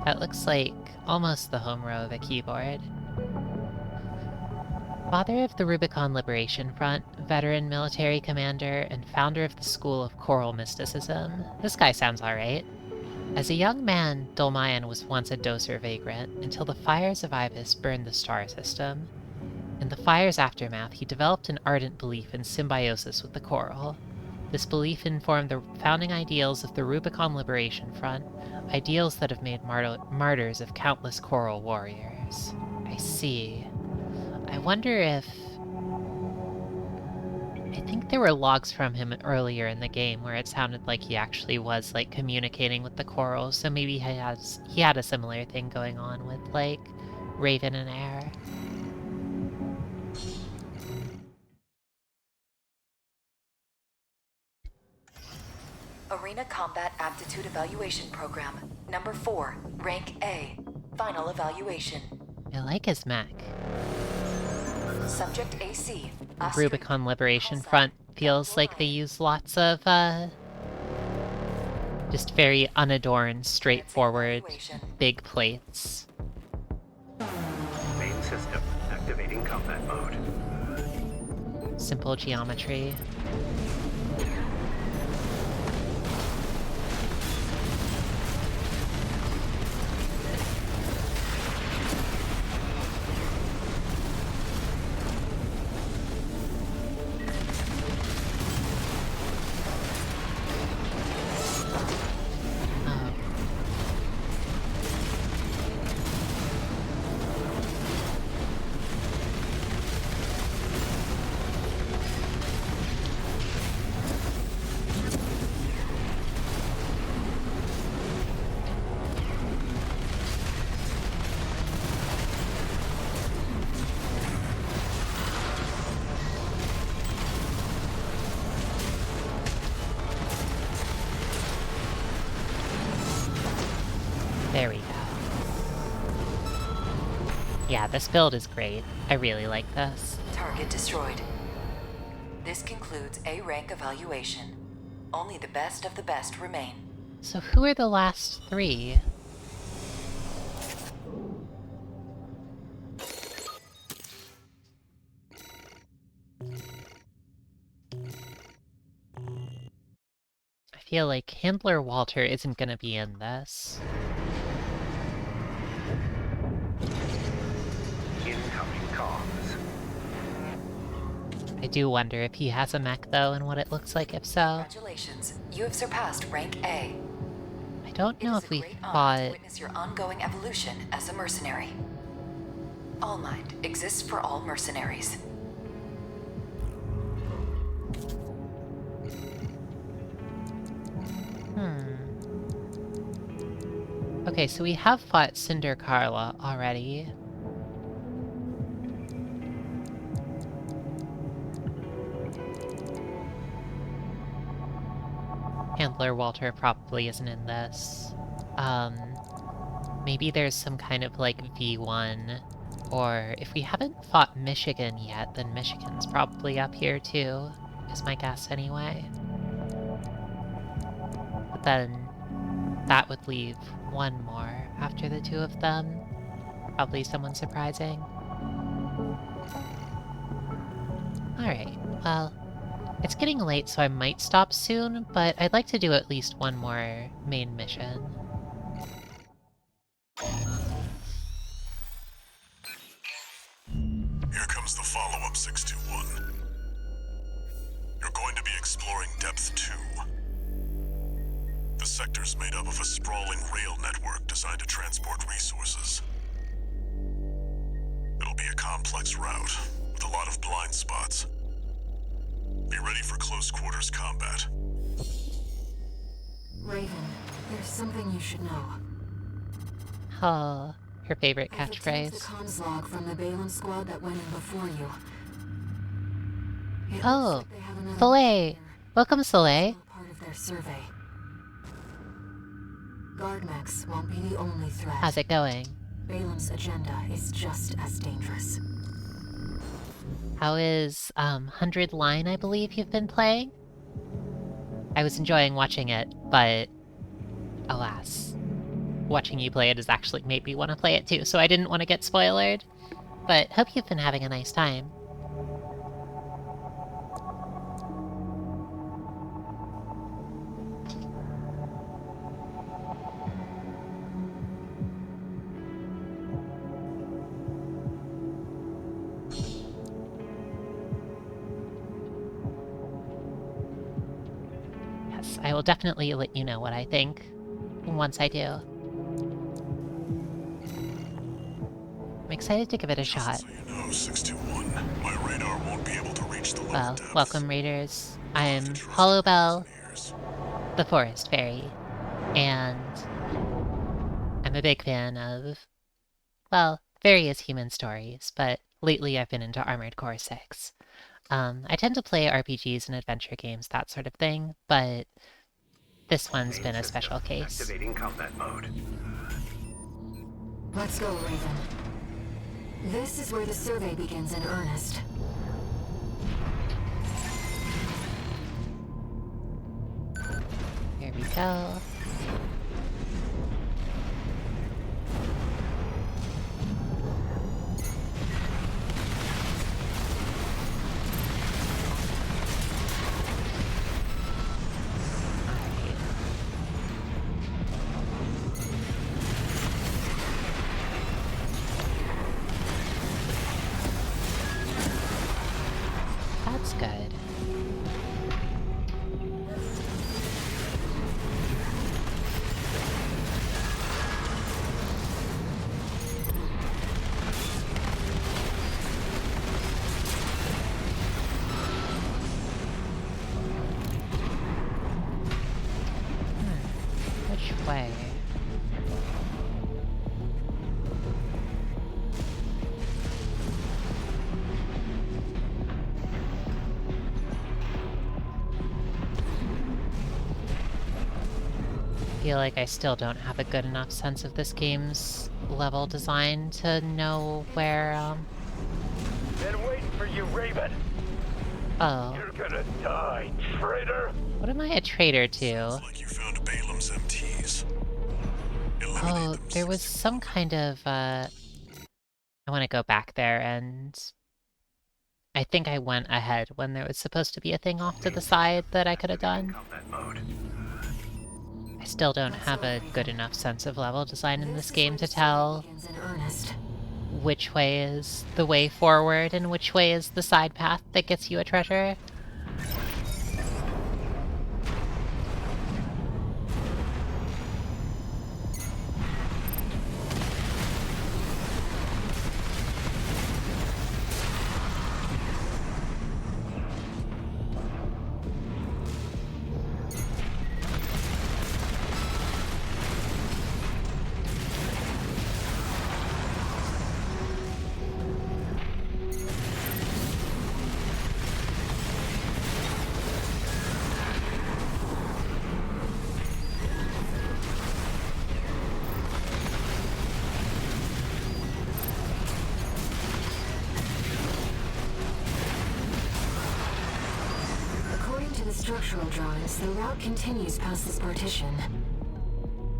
Speaker 1: That looks like almost the home row of a keyboard. Father of the Rubicon Liberation Front, veteran military commander, and founder of the School of Choral Mysticism. This guy sounds alright. As a young man, Dolmayan was once a Doser vagrant, until the fires of Ibis burned the star system. In the fire's aftermath, he developed an ardent belief in symbiosis with the Choral. This belief informed the founding ideals of the Rubicon Liberation Front, ideals that have made martyrs of countless Choral warriors. I see. I wonder if... I think there were logs from him earlier in the game where it sounded like he actually was, like, communicating with the Chorals, so maybe he had a similar thing going on with, like, Raven and Air.
Speaker 9: Arena Combat Aptitude Evaluation Program. Number 4, Rank A. Final evaluation.
Speaker 1: I like his mech.
Speaker 9: Subject AC.
Speaker 1: Rubicon Liberation Front feels like they use lots of, just very unadorned, straightforward, big plates.
Speaker 4: Main system activating combat mode.
Speaker 1: Simple geometry. There we go. Yeah, this build is great. I really like this.
Speaker 9: Target destroyed. This concludes A rank evaluation. Only the best of the best remain.
Speaker 1: So who are the last 3? I feel like Handler Walter isn't gonna be in this.
Speaker 4: Incoming comms.
Speaker 1: I do wonder if he has a mech though, and what it looks like if so.
Speaker 9: Congratulations, you have surpassed rank A.
Speaker 1: I don't know
Speaker 9: It is
Speaker 1: if
Speaker 9: a
Speaker 1: we
Speaker 9: great honor
Speaker 1: fought...
Speaker 9: to witness your ongoing evolution as a mercenary. All Might exists for all mercenaries.
Speaker 1: Okay, so we have fought Cinder Carla already. Handler Walter probably isn't in this. Maybe there's some kind of, like, V1 Or if we haven't fought Michigan yet, then Michigan's probably up here too, is my guess anyway. But then that would leave one more after the two of them. Probably someone surprising. Alright, well, it's getting late, so I might stop soon, but I'd like to do at least one more main mission.
Speaker 2: Here comes the follow-up 621. You're going to be exploring Depth 2. The sector's made up of a sprawling rail network designed to transport resources. It'll be a complex route, with a lot of blind spots. Be ready for close quarters combat.
Speaker 5: Raven, there's something you should know.
Speaker 1: Oh, her favorite
Speaker 5: I've obtained the
Speaker 1: catchphrase.
Speaker 5: comms log from the Balin squad that went in before you. It looks
Speaker 1: Oh,
Speaker 5: like they have another
Speaker 1: Soleil!
Speaker 5: here.
Speaker 1: Welcome, Soleil!
Speaker 5: It's all part of their survey. Guard mechs won't be the only threat.
Speaker 1: How's it going?
Speaker 5: Balin's agenda is just as dangerous.
Speaker 1: How is, 100 Line, I believe you've been playing? I was enjoying watching it, but alas. Watching you play it has actually made me want to play it too, so I didn't want to get spoiled. But hope you've been having a nice time. Yes, I will definitely let you know what I think once I do. I'm excited to give it a shot.
Speaker 2: So you know, 621, my radar won't be able to reach the lower
Speaker 1: Well,
Speaker 2: depths.
Speaker 1: welcome raiders. I'm
Speaker 2: Have to trust
Speaker 1: Hollowbel,
Speaker 2: your ears.
Speaker 1: the Forest Fairy, and I'm a big fan of, well, various human stories, but lately I've been into Armored Core 6. I tend to play RPGs and adventure games, that sort of thing, but this one's
Speaker 4: Main
Speaker 1: been a
Speaker 4: system
Speaker 1: special case.
Speaker 4: Activating combat mode.
Speaker 5: Let's go, Raven. This is where the survey begins in earnest.
Speaker 1: Here we go. That's good. Which way? I feel like I still don't have a good enough sense of this game's level design to know where,
Speaker 7: Been waiting for you, Raven.
Speaker 1: Oh.
Speaker 7: You're gonna die, traitor.
Speaker 1: What am I a traitor to?
Speaker 2: Sounds like you found Balaam's MTs. Eliminate
Speaker 1: Oh,
Speaker 2: them,
Speaker 1: there was
Speaker 2: 621.
Speaker 1: some kind of, I want to go back there, and I think I went ahead when there was supposed to be a thing off to the side that I could have done.
Speaker 4: Combat mode.
Speaker 1: I still don't have a good enough sense of level design in this
Speaker 5: is
Speaker 1: game
Speaker 5: where
Speaker 1: to
Speaker 5: the
Speaker 1: tell
Speaker 5: survey begins in earnest.
Speaker 1: which way is the way forward and which way is the side path that gets you a treasure.
Speaker 5: structural drawings, the route continues past this partition.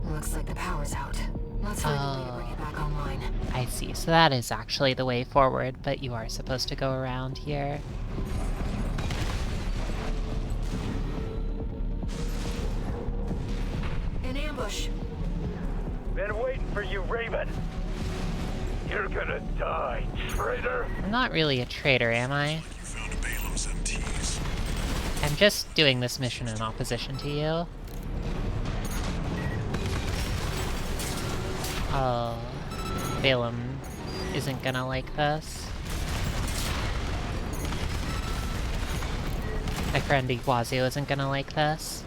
Speaker 5: Looks like the power's out. Let's find a way to bring it back online.
Speaker 1: I see. So that is actually the way forward, but you are supposed to go around here.
Speaker 5: An ambush!
Speaker 7: Been waiting for you, Raven. You're gonna die, traitor.
Speaker 1: I'm not really a traitor, am I?
Speaker 2: You found Balam's MTs.
Speaker 1: I'm just doing this mission in opposition to you. Oh, Balaam isn't gonna like this. My friend Iguazu isn't gonna like this.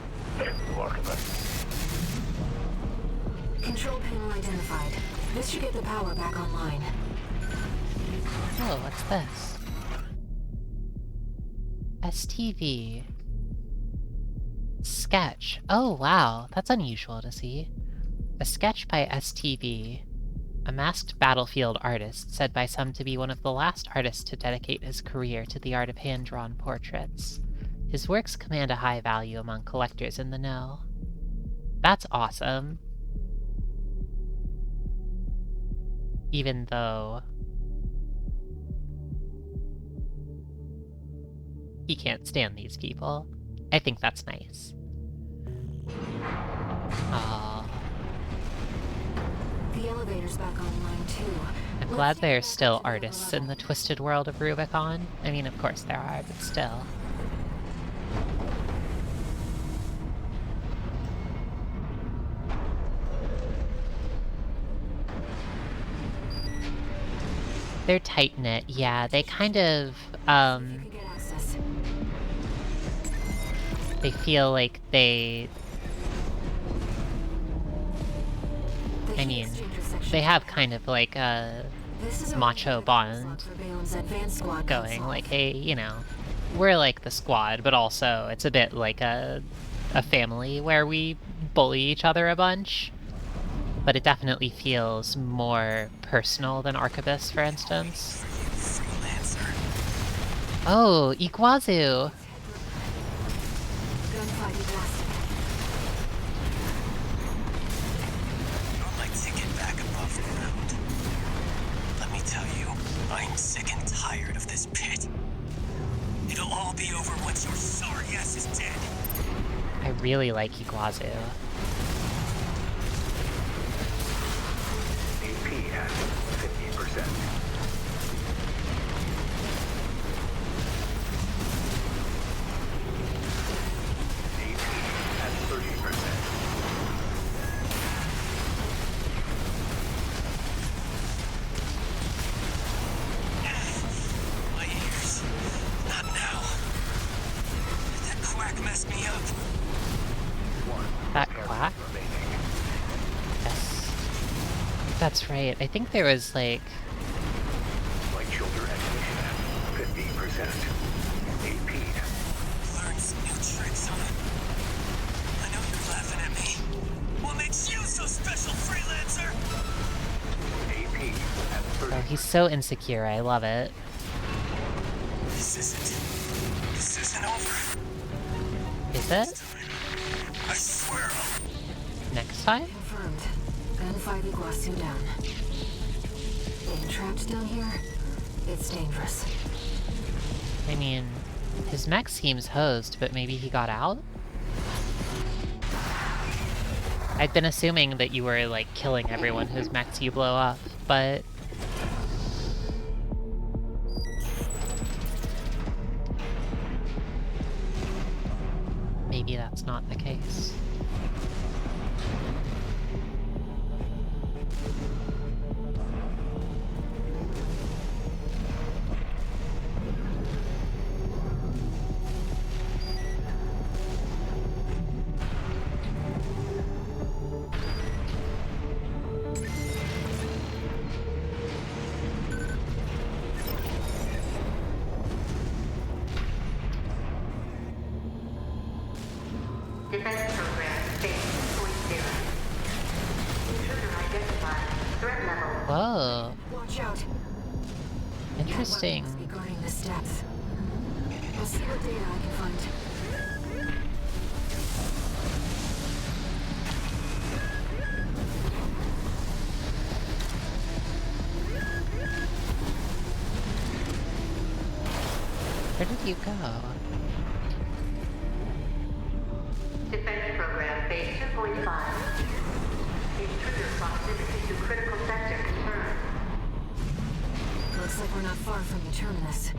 Speaker 5: Control panel identified. This should get the power back online.
Speaker 1: Oh, what's this? STV. Sketch. Oh, wow. That's unusual to see. A sketch by STV, a masked battlefield artist said by some to be one of the last artists to dedicate his career to the art of hand-drawn portraits. His works command a high value among collectors in the know. That's awesome. Even though he can't stand these people. I think that's nice.
Speaker 5: The elevator's back online too.
Speaker 1: I'm glad there's still artists in the twisted world of Rubicon. I mean, of course there are, but still. They're tight-knit, yeah. They kind of, they feel like they have kind of like a macho bond going, like, hey, you know, we're like the squad, but also it's a bit like a family where we bully each other a bunch. But it definitely feels more personal than Arquebus, for instance. Oh, Iguazu!
Speaker 7: I'm sick and tired of this pit. It'll all be over once your sorry ass is dead.
Speaker 1: I really like Iguazu.
Speaker 4: AP at 50%. AP at 30%.
Speaker 7: Messed me up.
Speaker 1: That quack? Yes. That's right. I think there was like...
Speaker 4: Light shoulder activation at 50%. AP.
Speaker 7: Learn some new tricks, huh? I know you're laughing at me. What makes you so special, freelancer?
Speaker 4: AP at 30%.
Speaker 1: Oh, he's so insecure. I love it.
Speaker 7: This isn't over.
Speaker 1: Is it?
Speaker 7: I swear
Speaker 1: Next time?
Speaker 5: Confirmed. Gun 5 Iguazu down. Being trapped down here, it's dangerous.
Speaker 1: I mean, his mech seems hosed, but maybe he got out? I'd been assuming that you were, like, killing everyone whose mechs you blow up, but... maybe that's not the case.
Speaker 10: Defense program phase 2.0. Intruder identified. Threat level.
Speaker 1: Whoa.
Speaker 5: Watch out.
Speaker 1: Interesting.
Speaker 5: Be guarding the steps. I'll see what data I can find.
Speaker 1: Where did you go?
Speaker 10: Defense program phase 2.5. Intruder proximity to critical sector confirmed.
Speaker 5: Looks like we're not far from the terminus.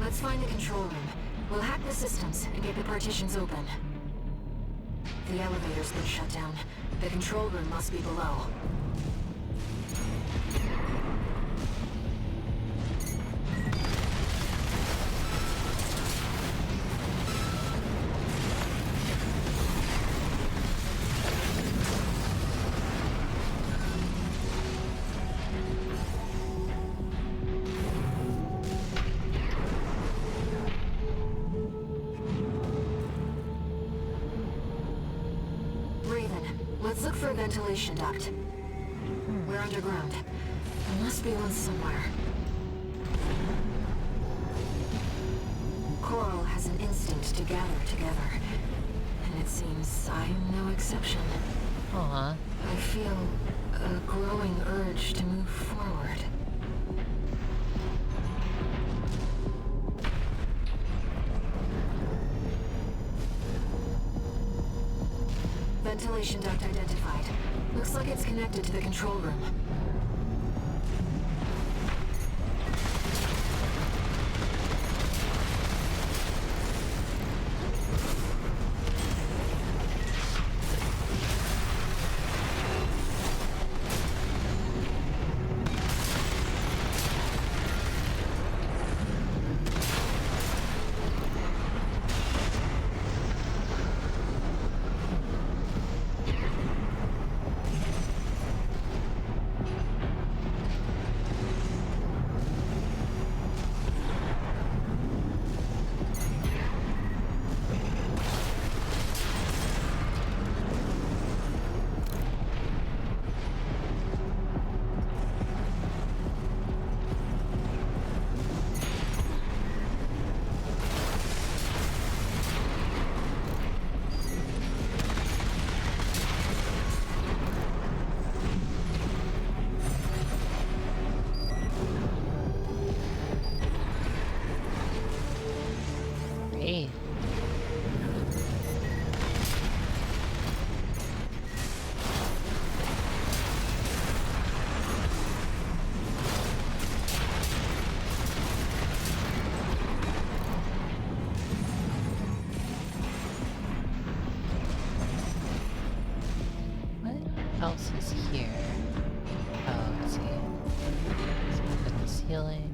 Speaker 5: Let's find the control room. We'll hack the systems and get the partitions open. The elevator's been shut down. The control room must be below. Let's look for a ventilation duct. We're underground. There must be one somewhere. Coral has an instinct to gather together. And it seems I'm no exception.
Speaker 1: Aw.
Speaker 5: I feel a growing urge to move forward. Ventilation duct identified. Looks like it's connected to the control room.
Speaker 1: Great. What else is here? Oh, let's see. Something in the ceiling.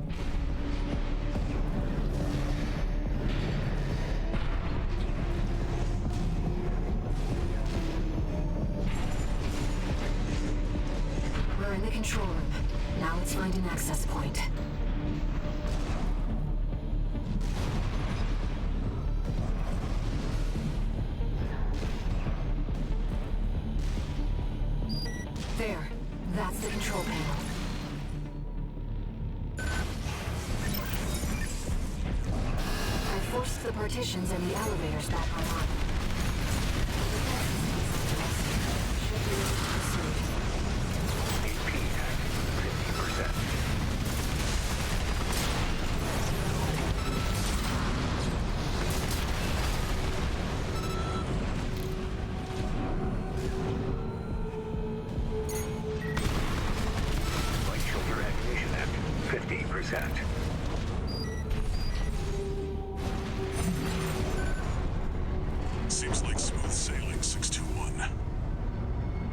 Speaker 5: We're in the control room. Now let's find an access point. There. That's the control panel. I forced the partitions and the elevators back online. Should be able to proceed.
Speaker 4: AP at 50%. Light shoulder ignition at 50%.
Speaker 2: Seems like smooth sailing, 621.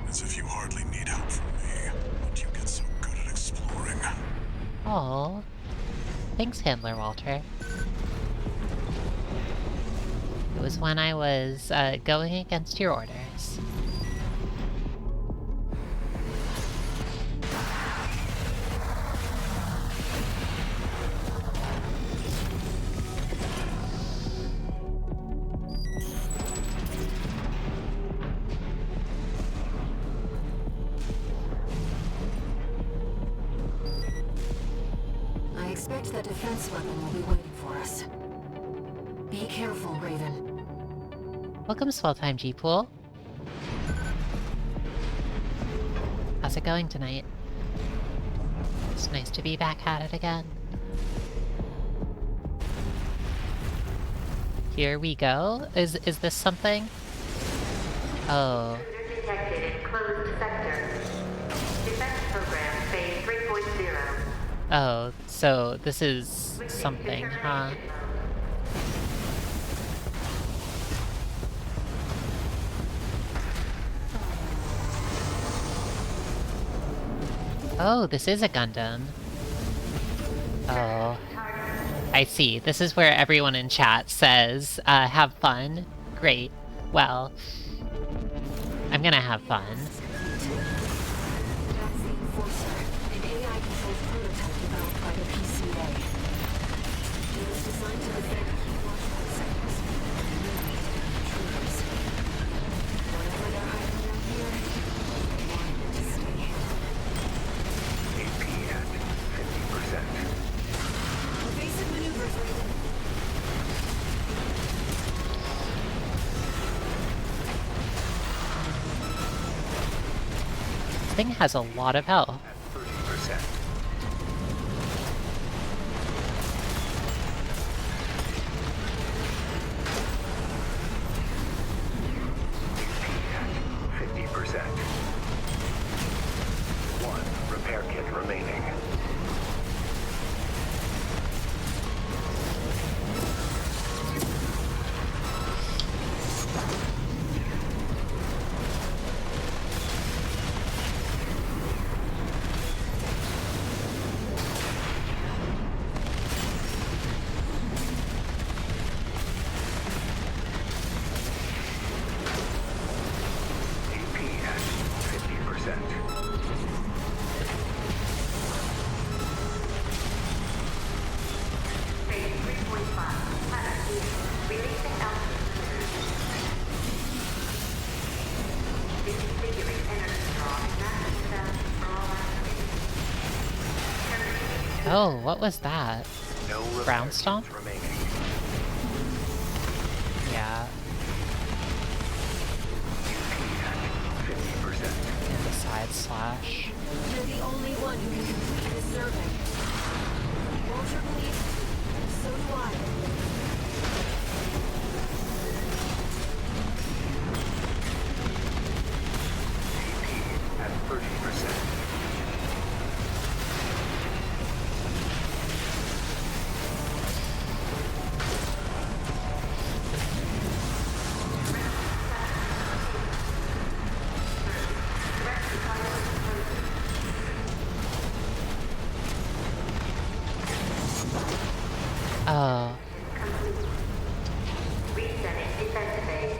Speaker 2: As if you hardly need help from me, but you get so good at exploring.
Speaker 1: Oh, thanks, Handler Walter. It was when I was going against your orders.
Speaker 5: I expect that defense weapon will be waiting for us. Be careful, Raven.
Speaker 1: Welcome, Swelltime G-Pool. How's it going tonight? It's nice to be back at it again. Here we go. Is this something? Oh.
Speaker 10: Intruder detected in closed sector. Defense program phase 3.0.
Speaker 1: Oh, so this is something, huh? Oh, this is a Gundam. Oh. I see. This is where everyone in chat says, have fun. Great. Well, I'm gonna have fun.
Speaker 5: That's the Enforcer, an AI-controlled prototype developed by the PCA. It was designed to defend key watchpoint sectors and eliminate intruders. Whatever they're hiding down here, they want it to stay hidden.
Speaker 4: AP at 50%.
Speaker 5: Evasive maneuvers, Raven.
Speaker 1: This thing has a lot of health.
Speaker 4: At 30%. AP at 50%. One repair kit remaining. AP at 50%.
Speaker 10: Phase 3.5. Anarchy. Releasing altitude. Disconfiguring energy draw and massive cells for all activities.
Speaker 1: Oh, what was that?
Speaker 4: No repair
Speaker 1: Ground stomp?
Speaker 4: kits remaining.
Speaker 1: Yeah,
Speaker 4: AP at 50%.
Speaker 1: and a side slash.
Speaker 5: You're the only one who can complete this survey. Walter believes you, and so do I.
Speaker 4: AP at 30%.
Speaker 1: Oh,
Speaker 10: Resetting defense phase.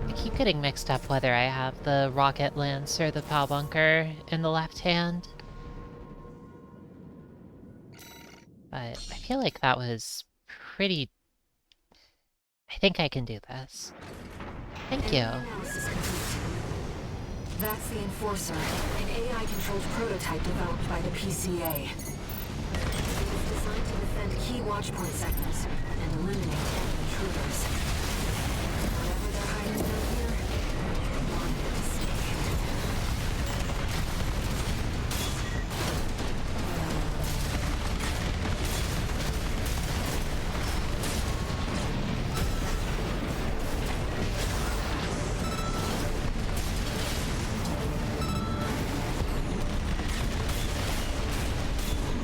Speaker 1: I keep getting mixed up whether I have the rocket lance or the POW bunker in the left hand. But I feel like that was pretty... I think I can do this. Thank you.
Speaker 5: Analysis complete. That's the Enforcer, an AI-controlled prototype developed by the PCA. It was designed to defend key watchpoint sectors and eliminate any intruders. Whatever they're hiding down here, they want it to stay hidden.
Speaker 4: AP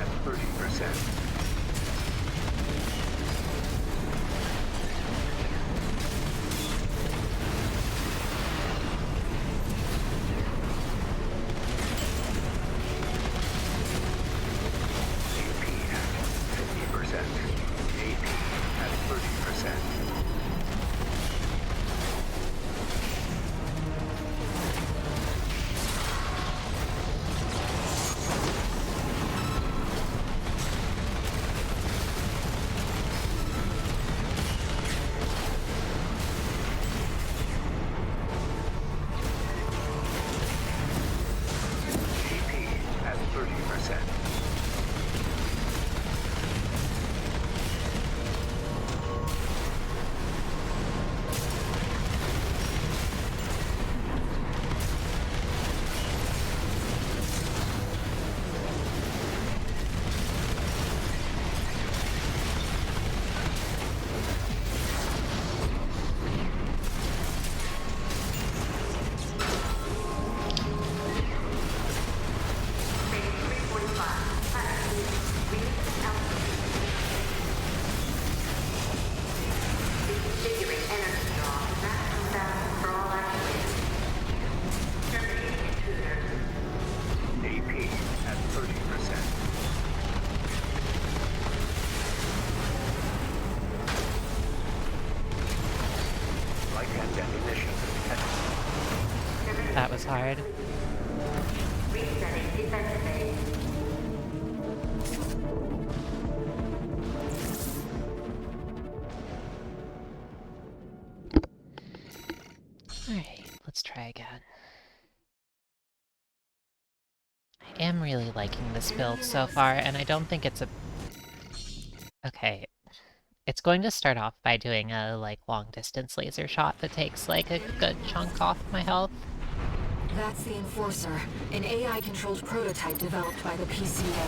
Speaker 4: at 30%. AP at 50%. AP at 30%.
Speaker 10: Reconfiguring energy draw to maximum balance for all activators. Terminating intruders.
Speaker 4: AP at 30%. Light and ammunition detected.
Speaker 1: That was hard.
Speaker 10: Resetting defense phase.
Speaker 1: Alright, let's try again. I am really liking this build so far, and I don't think it's a... Okay. It's going to start off by doing a, like, long-distance laser shot that takes, like, a good chunk off my health.
Speaker 5: That's the Enforcer, an AI-controlled prototype developed by the PCA.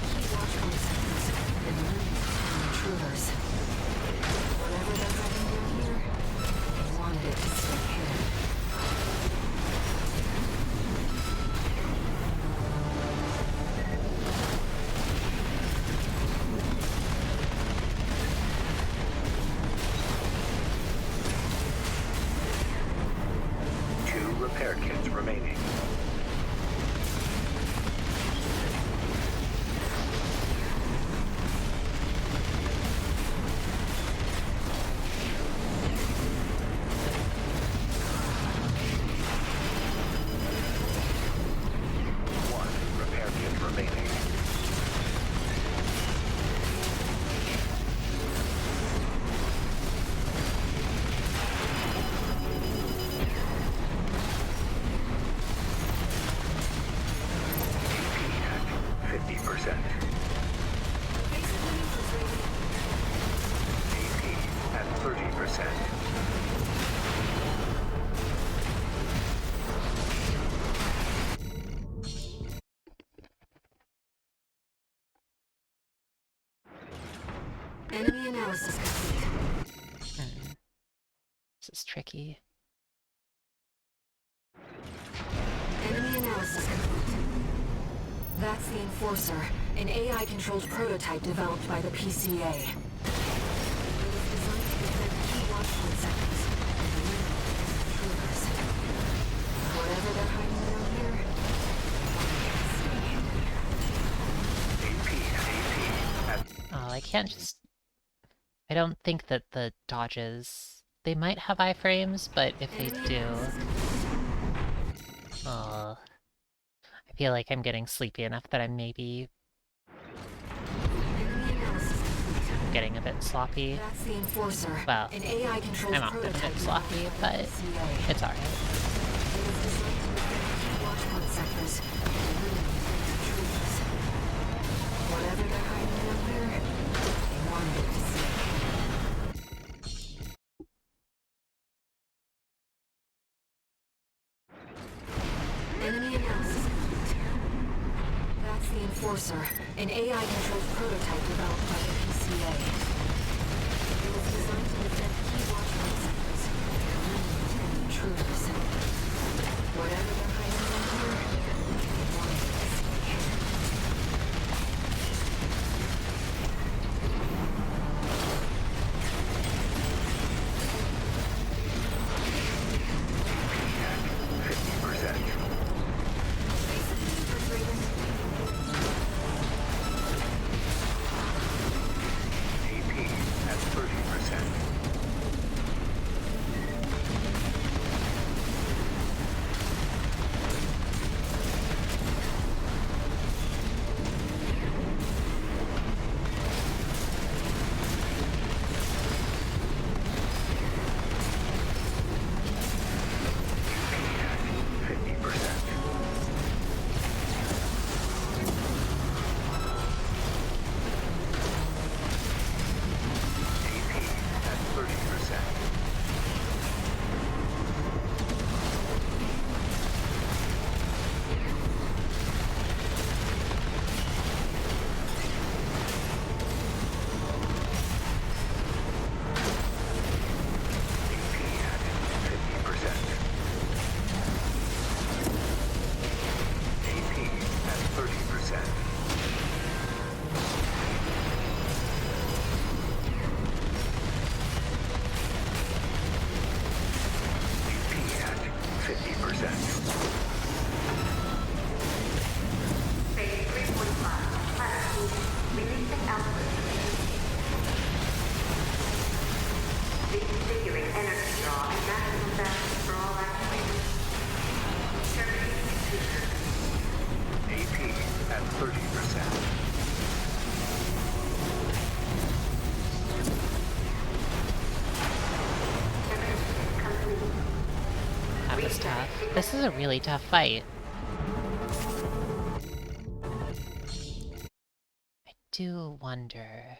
Speaker 5: Key watchpoint sectors and intruders. Whatever they're hiding down here, they wanted it to stay hidden.
Speaker 4: Repair kits remaining. One repair kit remaining.
Speaker 5: Enemy analysis complete.
Speaker 1: This is tricky.
Speaker 5: Enemy analysis complete. That's the Enforcer, an AI-controlled prototype developed by the PCA. It was designed to defend key watchpoint sectors and intruders. Whatever they're hiding down here,
Speaker 1: Oh, I can't just... I don't think that the dodges... They might have iframes, but if they do... Oh... I feel like I'm getting sleepy enough that I'm maybe... getting a bit sloppy.
Speaker 5: That's the Enforcer,
Speaker 1: Well,
Speaker 5: an AI-controlled
Speaker 1: I'm often a bit
Speaker 5: prototype
Speaker 1: sloppy, but it's alright.
Speaker 5: It was designed to defend key watchpoint sectors and intruders. Whatever they're hiding down here, they wanted it to stay hidden. Enemy analysis complete. That's the Enforcer, an AI-controlled prototype developed by the PCA. It was designed to defend key watchpoint sectors and intruders. Whatever they're hiding down here, they wanted it to stay hidden.
Speaker 4: 30%.
Speaker 1: That was tough. This is a really tough fight. I do wonder...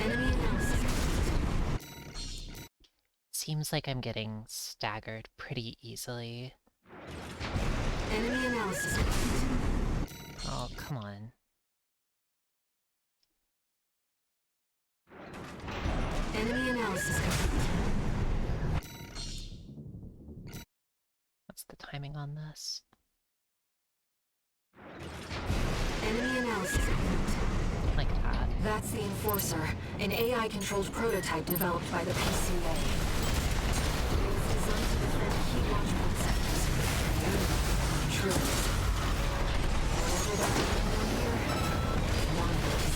Speaker 5: Enemy analysis.
Speaker 1: Seems like I'm getting staggered pretty easily.
Speaker 5: Enemy analysis.
Speaker 1: Oh, come on.
Speaker 5: Enemy analysis complete.
Speaker 1: What's the timing on this?
Speaker 5: Enemy analysis complete.
Speaker 1: Like that.
Speaker 5: That's the Enforcer, an AI-controlled prototype developed by the PCA. It's designed to defend key watchpoint sectors. True. Whatever that means here, one of those.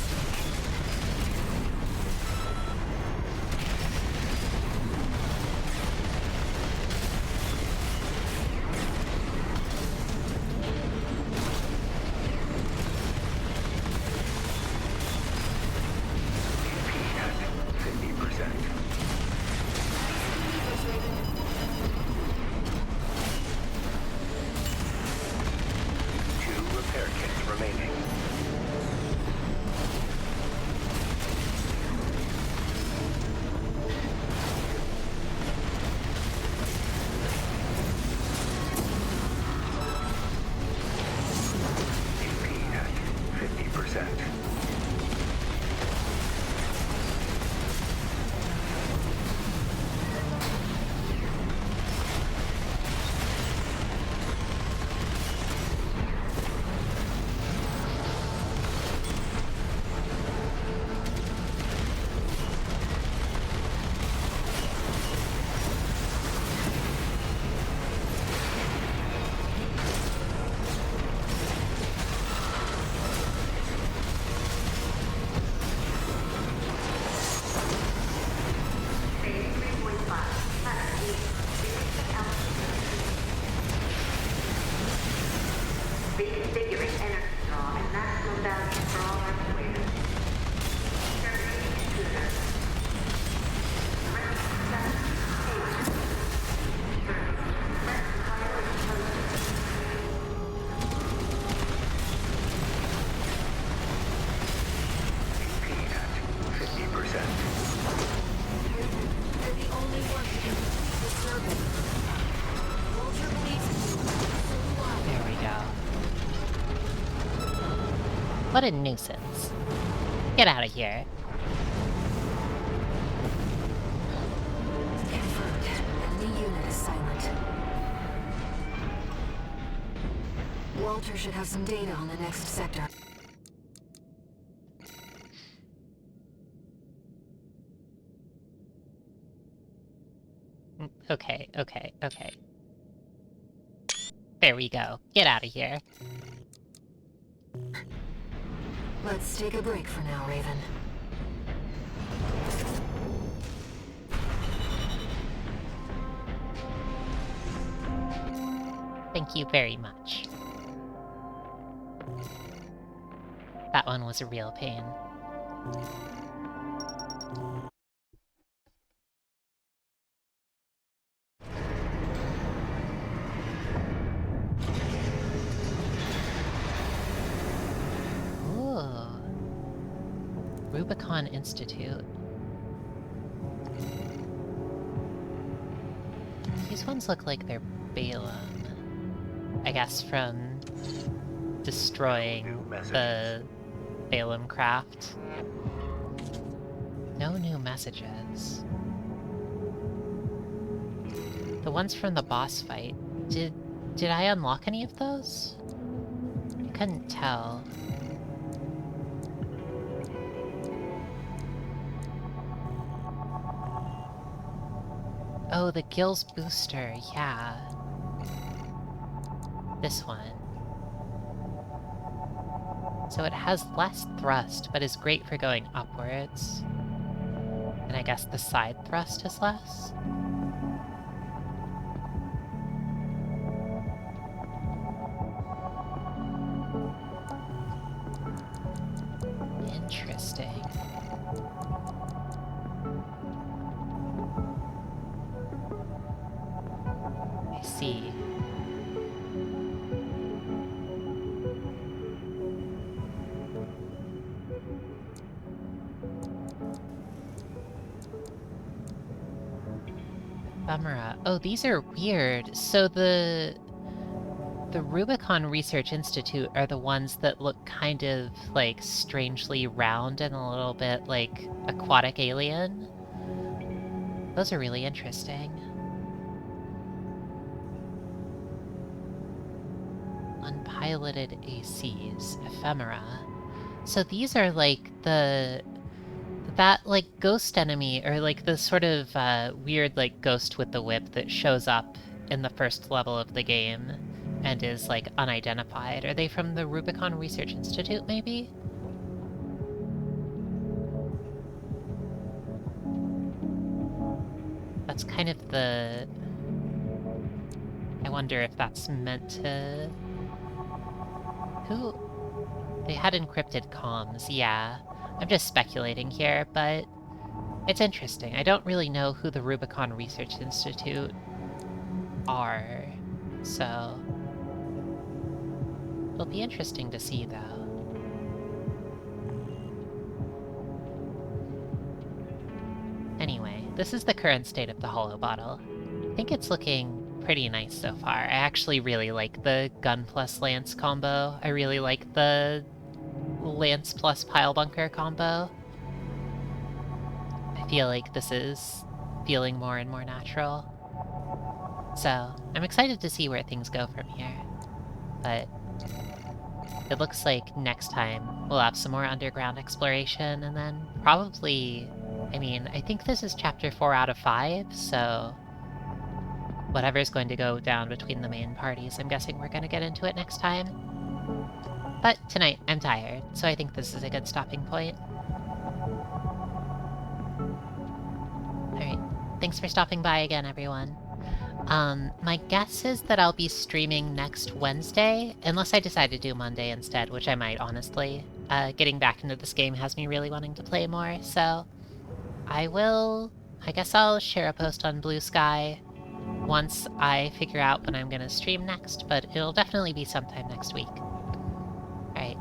Speaker 10: Reconfiguring energy draw and maximum value for all actuators. Terminating intruder. Threat status changed. Threat priority posted.
Speaker 4: CP at 50%.
Speaker 5: You're the only one who can complete the survey. Walter believes in you. So do I.
Speaker 1: There we go. What a nuisance. Get out of here.
Speaker 5: Confirmed. Enemy unit is silent. Walter should have some data on the next sector.
Speaker 1: Okay. There we go. Get out of here.
Speaker 5: Let's take a break for now, Raven.
Speaker 1: Thank you very much. That one was a real pain. Ooh. Rubicon Institute. These ones look like they're Balaam. I guess from destroying the Balaam craft. No new messages. The ones from the boss fight. Did I unlock any of those? I couldn't tell. Oh, the Gills booster, yeah. This one. So it has less thrust, but is great for going upwards. And I guess the side thrust is less? Interesting. I see. Ephemera. Oh, these are weird. So the Rubicon Research Institute are the ones that look kind of, like, strangely round and a little bit like aquatic alien. Those are really interesting. Unpiloted ACs. Ephemera. So these are like that, like, ghost enemy, or like the sort of weird, like, ghost with the whip that shows up in the first level of the game and is, like, unidentified. Are they from the Rubicon Research Institute, maybe? That's kind of the... I wonder if that's meant to... Who... They had encrypted comms, yeah. I'm just speculating here, but it's interesting. I don't really know who the Rubicon Research Institute are, so... It'll be interesting to see, though. Anyway, this is the current state of the Hollow Bottle. I think it's looking pretty nice so far. I actually really like the Gun plus Lance combo. I really like the Lance plus Pile Bunker combo. I feel like this is feeling more and more natural. So, I'm excited to see where things go from here. But it looks like next time we'll have some more underground exploration, and then probably... I mean, I think this is chapter 4 out of 5, so... whatever's going to go down between the main parties, I'm guessing we're gonna get into it next time. But tonight, I'm tired, so I think this is a good stopping point. Alright, thanks for stopping by again, everyone. My guess is that I'll be streaming next Wednesday, unless I decide to do Monday instead, which I might, honestly. Getting back into this game has me really wanting to play more, so... I guess I'll share a post on Blue Sky once I figure out when I'm gonna stream next, but it'll definitely be sometime next week. Alright.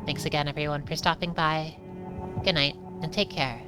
Speaker 1: Thanks again, everyone, for stopping by. Good night, and take care.